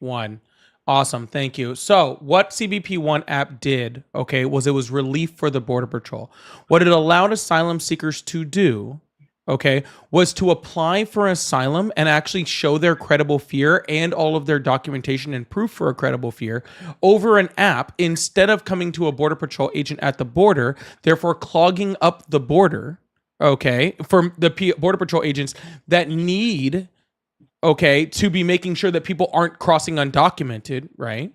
1. Awesome. Thank you. So what CBP1 app did, okay, was it was relief for the Border Patrol. What it allowed asylum seekers to do, okay, was to apply for asylum and actually show their credible fear and all of their documentation and proof for a credible fear over an app instead of coming to a Border Patrol agent at the border, therefore clogging up the border, okay, for the Border Patrol agents that need, okay, to be making sure that people aren't crossing undocumented, right?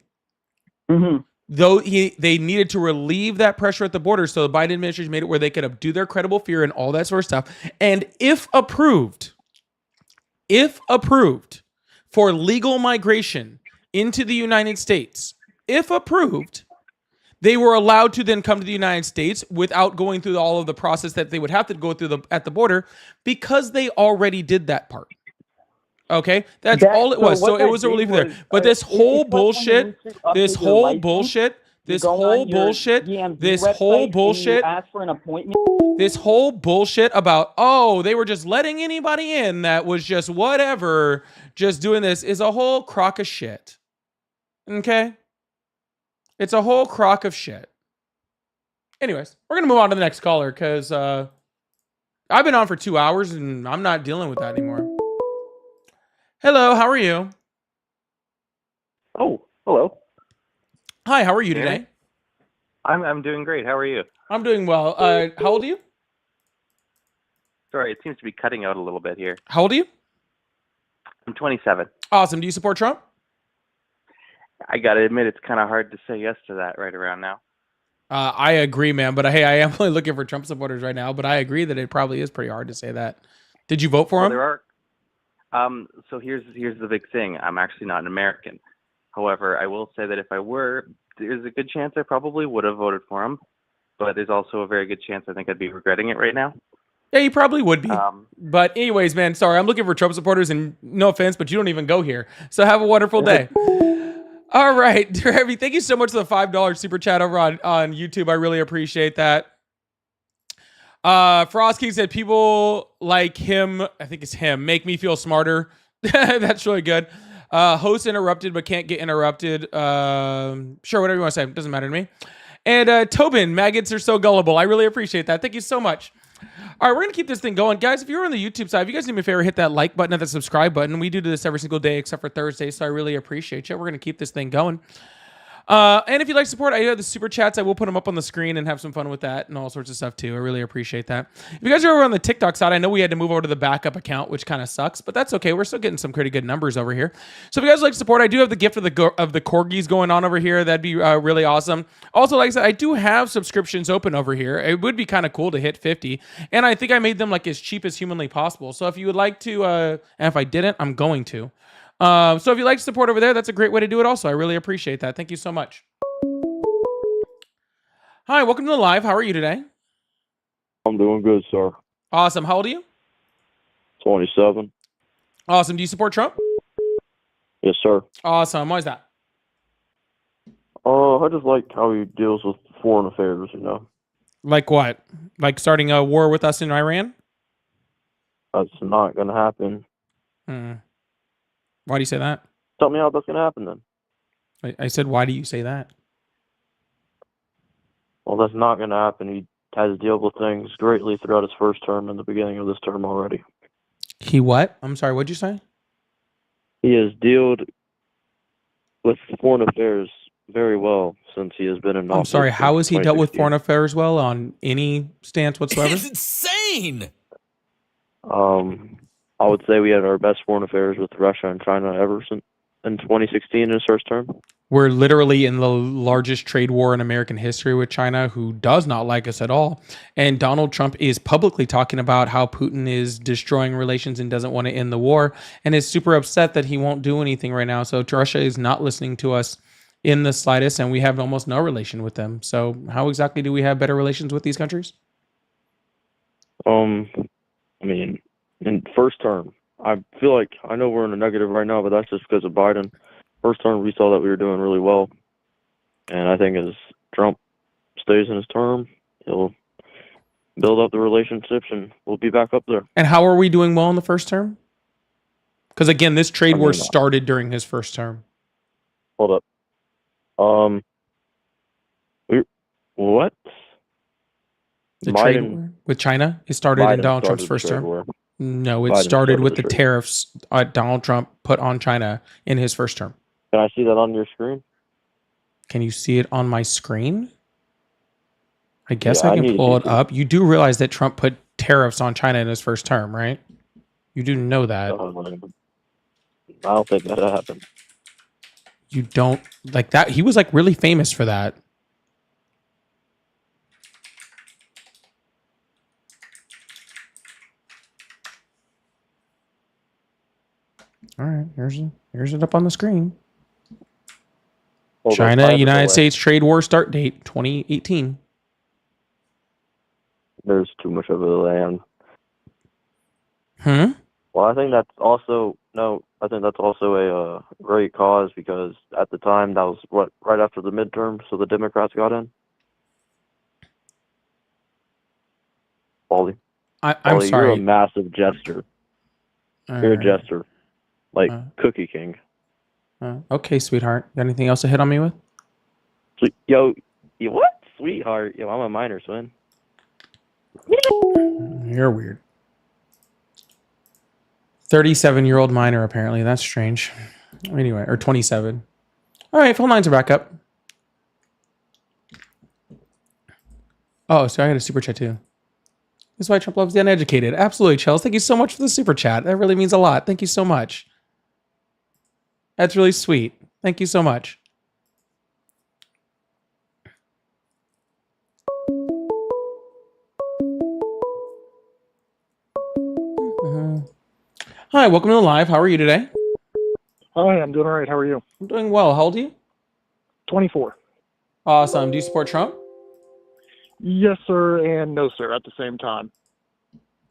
Mm-hmm. Though they needed to relieve that pressure at the border, so the Biden administration made it where they could do their credible fear and all that sort of stuff. And if approved for legal migration into the United States, if approved, they were allowed to then come to the United States without going through all of the process that they would have to go through at the border, because they already did that part. Okay, that's all it was. So it was a relief there. But this whole bullshit, this whole bullshit, this whole bullshit ask for an appointment. this whole bullshit about, oh, they were just letting anybody in that was just whatever, just doing this, is a whole crock of shit. Okay? It's a whole crock of shit. Anyways, we're going to move on to the next caller, because I've been on for 2 hours and I'm not dealing with that anymore. Hello, how are you? Oh, hello. Hi, how are you Can you hear today? me? I'm doing great. How are you? I'm doing well. How old are you? Sorry, it seems to be cutting out a little bit here. How old are you? I'm 27. Awesome. Do you support Trump? I gotta admit, it's kind of hard to say yes to that right around now. I agree, man. But hey, I am only looking for Trump supporters right now. But I agree that it probably is pretty hard to say that. Did you vote for Well, him? there are. So here's the big thing. I'm actually not an American. However, I will say that if I were, there's a good chance I probably would have voted for him. But there's also a very good chance I think I'd be regretting it right now. Yeah, you probably would be. But anyways, man, sorry. I'm looking for Trump supporters, and no offense, but you don't even go here. So have a wonderful day. All right, Trevi, thank you so much for the $5 super chat over on YouTube. I really appreciate that. Frosky said people like him, I think it's him, make me feel smarter. That's really good. Host interrupted but can't get interrupted. Sure, whatever you want to say. It doesn't matter to me. And Tobin, maggots are so gullible. I really appreciate that. Thank you so much. All right, we're going to keep this thing going. Guys, if you're on the YouTube side, if you guys do me a favor, hit that like button and the subscribe button. We do this every single day except for Thursday, so I really appreciate you. We're going to keep this thing going. And if you'd like support, I do have the super chats. I will put them up on the screen and have some fun with that and all sorts of stuff too. I really appreciate that. If you guys are over on the TikTok side, I know we had to move over to the backup account, which kind of sucks, but that's okay. We're still getting some pretty good numbers over here. So if you guys would like support, I do have the gift of the corgis going on over here. That'd be really awesome. Also, like I said, I do have subscriptions open over here. It would be kind of cool to hit 50, and I think I made them like as cheap as humanly possible. So if you would like to, and if I didn't, I'm going to. So if you like support over there, that's a great way to do it also. I really appreciate that. Thank you so much. Hi, welcome to the live. How are you today? I'm doing good, sir. Awesome. How old are you? 27. Awesome. Do you support Trump? Yes, sir. Awesome. Why is that? I just like how he deals with foreign affairs, you know. Like what? Like starting a war with us in Iran? That's not going to happen. Why do you say that? Tell me how that's going to happen then. I said, why do you say that? Well, that's not going to happen. He has dealt with things greatly throughout his first term and the beginning of this term already. He what? I'm sorry, what'd you say? He has dealt with foreign affairs very well since he has been in office. I'm sorry, how has he dealt with 2016. foreign affairs well on any stance whatsoever? It's insane. I would say we had our best foreign affairs with Russia and China ever since in 2016 in his first term. We're literally in the largest trade war in American history with China, who does not like us at all. And Donald Trump is publicly talking about how Putin is destroying relations and doesn't want to end the war, and is super upset that he won't do anything right now. So Russia is not listening to us in the slightest, and we have almost no relation with them. So how exactly do we have better relations with these countries? I mean, in first term, I feel like I know we're in a negative right now, but that's just because of Biden. First term, we saw that we were doing really well. And I think as Trump stays in his term, he'll build up the relationships and we'll be back up there. And how are we doing well in the first term? Because again, this trade war started during his first term. Hold up. What? The trade war with China? It started in Donald Trump's first term. War. No, it started with the tariffs Donald Trump put on China in his first term. Can I see that on your screen? Can you see it on my screen? I guess I can pull it up. You do realize that Trump put tariffs on China in his first term, right? You do know that. I don't think that happened. You don't like that? He was like really famous for that. All right, here's it up on the screen. China, United States trade war start date 2018. There's too much of a land. Well, I think that's also a great cause because at the time that was right after the midterm, so the Democrats got in. Paulie, I'm sorry. You're a massive jester. You're a jester. Like Cookie King. Okay, sweetheart. Got anything else to hit on me with? Yo, what? Sweetheart. Yo, I'm a minor, son. You're weird. 37-year-old minor, apparently. That's strange. Anyway, or 27. All right, phone lines are back up. Oh, so I got a super chat too. That's why Trump loves the uneducated. Absolutely, Chels. Thank you so much for the super chat. That really means a lot. Thank you so much. That's really sweet. Thank you so much. Hi, welcome to the live. How are you today? Hi, I'm doing all right. How are you? I'm doing well. How old are you? 24. Awesome. Do you support Trump? Yes, sir, and no, sir, at the same time.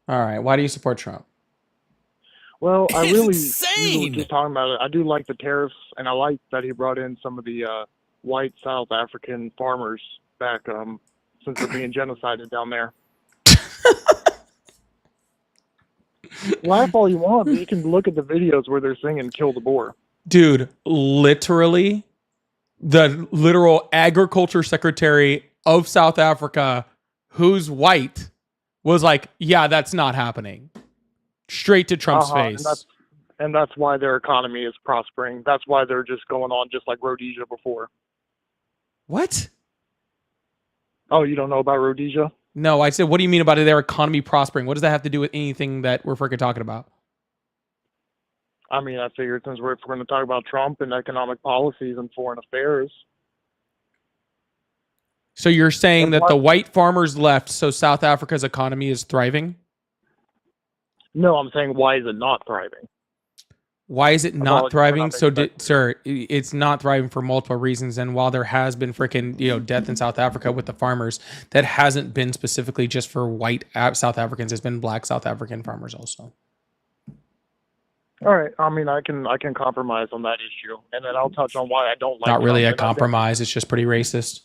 All right. Why do you support Trump? Well, I really, we were Insane! just talking about it. I do like the tariffs, and I like that he brought in some of the white South African farmers back since they're being genocided down there. Laugh all you want, but you can look at the videos where they're singing "Kill the Boer." Dude, literally, the literal agriculture secretary of South Africa, who's white, was like, yeah, that's not happening. Straight to Trump's face. And that's why their economy is prospering. That's why they're just going on just like Rhodesia before. What? Oh, you don't know about Rhodesia? No, I said, what do you mean about their economy prospering? What does that have to do with anything that we're freaking talking about? I mean, I figured since we're going to talk about Trump and economic policies and foreign affairs. So you're saying that the white farmers left, so South Africa's economy is thriving? No, I'm saying why is it not thriving? Why is it not thriving? Sir, it's not thriving for multiple reasons. And while there has been freaking, death in South Africa with the farmers, that hasn't been specifically just for white South Africans. It's been black South African farmers also. All right. I mean, I can compromise on that issue, and then I'll touch on why I don't like. Not really Trump, a compromise. It's just pretty racist.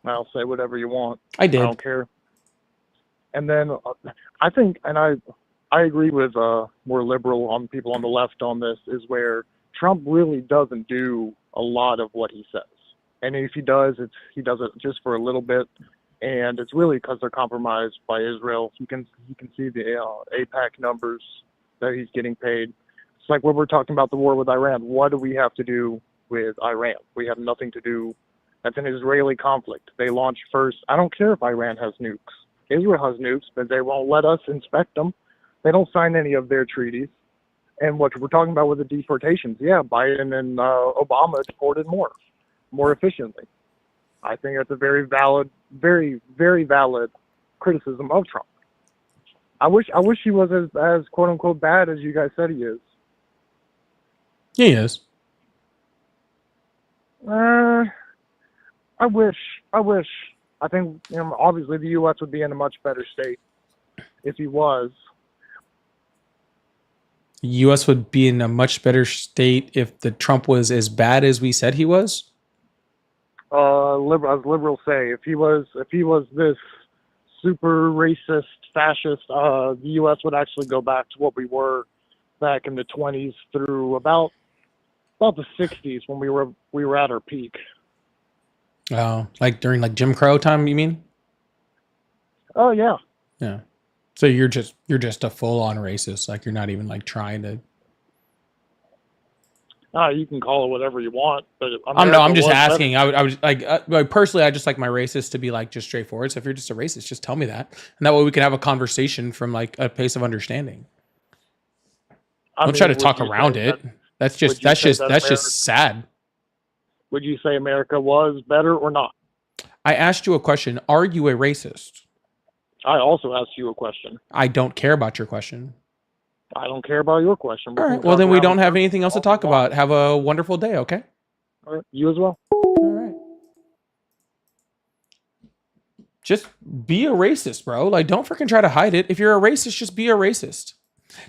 I'll say whatever you want. I did. I don't care. And then I think, and I agree with more liberal on people on the left on this, is where Trump really doesn't do a lot of what he says, and if he does, he does it just for a little bit, and it's really because they're compromised by Israel. You can see the AIPAC numbers that he's getting paid. It's like when we're talking about the war with Iran. What do we have to do with Iran? We have nothing to do. That's an Israeli conflict. They launched first. I don't care if Iran has nukes. Israel has nukes, but they won't let us inspect them. They don't sign any of their treaties. And what we're talking about with the deportations, yeah, Biden and Obama deported more efficiently. I think that's a very valid, very, very valid criticism of Trump. I wish he was as quote unquote bad as you guys said he is. He is. I wish. I think obviously the U.S. would be in a much better state if he was. The U.S. would be in a much better state if the Trump was as bad as we said he was. As liberals say, if he was this super racist, fascist, the U.S. would actually go back to what we were back in the 20s through about the 60s when we were at our peak. Oh, like during Jim Crow time, you mean? Oh yeah. Yeah. So you're just a full on racist. Like you're not even trying to. You can call it whatever you want, but I'm just asking. Better. I was personally, I just like my racist to be just straightforward. So if you're just a racist, just tell me that, and that way we can have a conversation from a pace of understanding. Don't try to talk around it. That's just sad. Would you say America was better or not? I asked you a question. Are you a racist? I also asked you a question. I don't care about your question. I don't care about your question. All right. Well, then we don't have anything else to talk about. Have a wonderful day, okay? All right. You as well. All right. Just be a racist, bro. Don't freaking try to hide it. If you're a racist, just be a racist.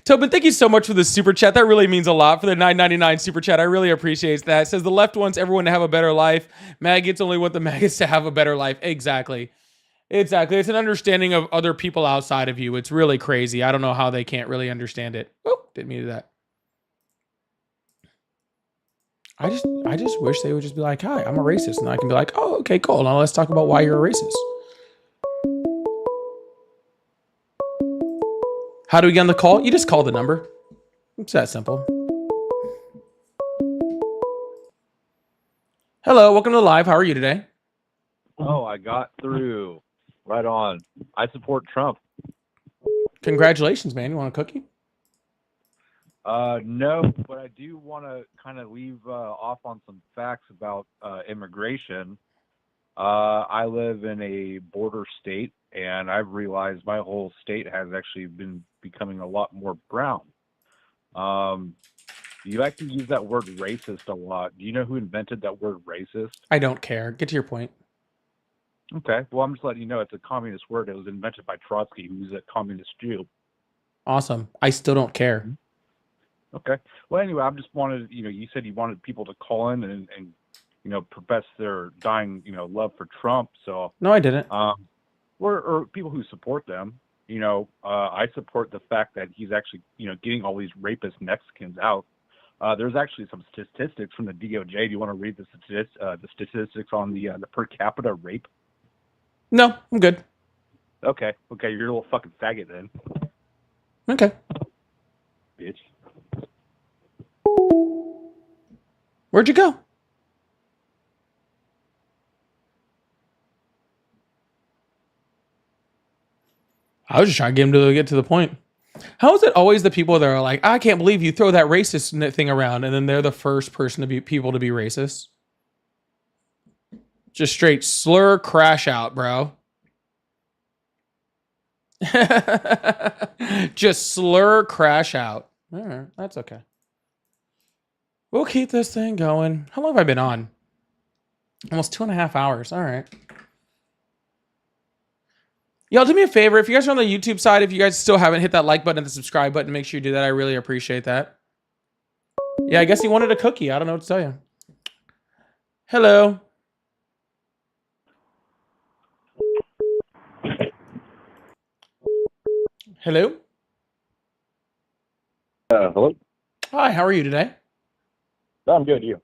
Tobin, thank you so much for the super chat. That really means a lot for the $9.99 super chat. I really appreciate that. It says the left wants everyone to have a better life. Maggots only want the maggots to have a better life. Exactly. It's an understanding of other people outside of you. It's really crazy. I don't know how they can't really understand it. Oh, didn't mean that. I just wish they would just be like, hi, I'm a racist. And I can be like, oh, okay, cool. Now let's talk about why you're a racist. How do we get on the call? You just call the number. It's that simple. Hello, welcome to the live. How are you today? Oh, I got through. Right on. I support Trump. Congratulations, man. You want a cookie? No, but I do want to kind of leave off on some facts about immigration. I live in a border state, and I've realized my whole state has actually been becoming a lot more brown. You actually use that word racist a lot. Do you know who invented that word racist? I don't care. Get to your point. Okay. Well, I'm just letting you know it's a communist word. It was invented by Trotsky, who was a communist Jew. Awesome. I still don't care. Okay. Well, anyway, I just wanted, you said you wanted people to call in and profess their dying, love for Trump. So No, I didn't. Or people who support them. I support the fact that he's actually, getting all these rapist Mexicans out. There's actually some statistics from the DOJ. Do you want to read the statistics on the per capita rape? No, I'm good. Okay, you're a little fucking faggot then. Okay. Bitch. Where'd you go? I was just trying to get to the point. How is it always the people that are like, I can't believe you throw that racist thing around, and then they're the first person to be racist? Just straight slur crash out, bro. Just slur crash out. All right, that's okay. We'll keep this thing going. How long have I been on? Almost 2.5 hours. All right. Y'all do me a favor. If you guys are on the YouTube side, if you guys still haven't hit that like button and the subscribe button, make sure you do that. I really appreciate that. Yeah, I guess he wanted a cookie. I don't know what to tell you. Hello. Hello. Hello. Hi, how are you today? I'm good. You?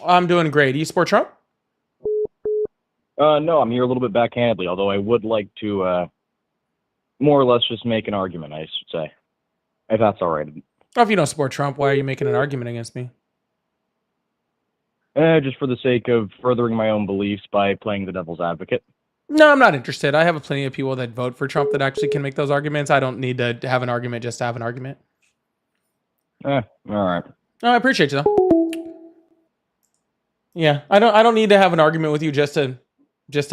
I'm doing great. Do you support Trump? No, I'm here a little bit backhandedly, although I would like to more or less just make an argument, I should say. If that's all right. Well, if you don't support Trump, why are you making an argument against me? Just for the sake of furthering my own beliefs by playing the devil's advocate. No, I'm not interested. I have plenty of people that vote for Trump that actually can make those arguments. I don't need to have an argument just to have an argument. All right. No, I appreciate you though. Yeah, I don't need to have an argument with you just to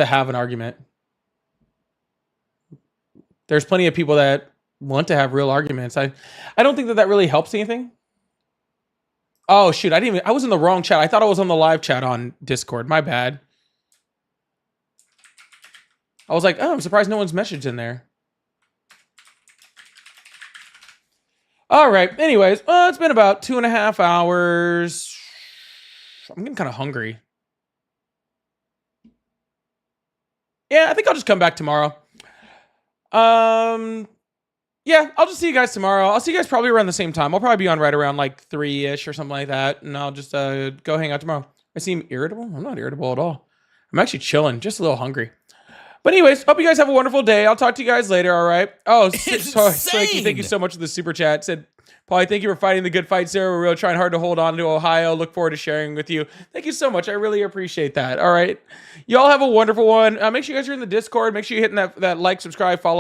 have an argument. There's plenty of people that want to have real arguments. I don't think that really helps anything. Oh shoot, I was in the wrong chat. I thought I was on the live chat on Discord. My bad. I was like, oh, I'm surprised no one's messaged in there. All right. Anyways, it's been about 2.5 hours. I'm getting kind of hungry. Yeah, I think I'll just come back tomorrow. Yeah, I'll just see you guys tomorrow. I'll see you guys probably around the same time. I'll probably be on right around like 3-ish or something like that. And I'll just go hang out tomorrow. I seem irritable? I'm not irritable at all. I'm actually chilling, just a little hungry. But anyways, hope you guys have a wonderful day. I'll talk to you guys later, all right? Oh, sorry, Swanky, thank you so much for the super chat. Said, Paulie, thank you for fighting the good fight, Sarah. We're really trying hard to hold on to Ohio. Look forward to sharing with you. Thank you so much. I really appreciate that. All right. Y'all have a wonderful one. Make sure you guys are in the Discord. Make sure you're hitting that like, subscribe, follow.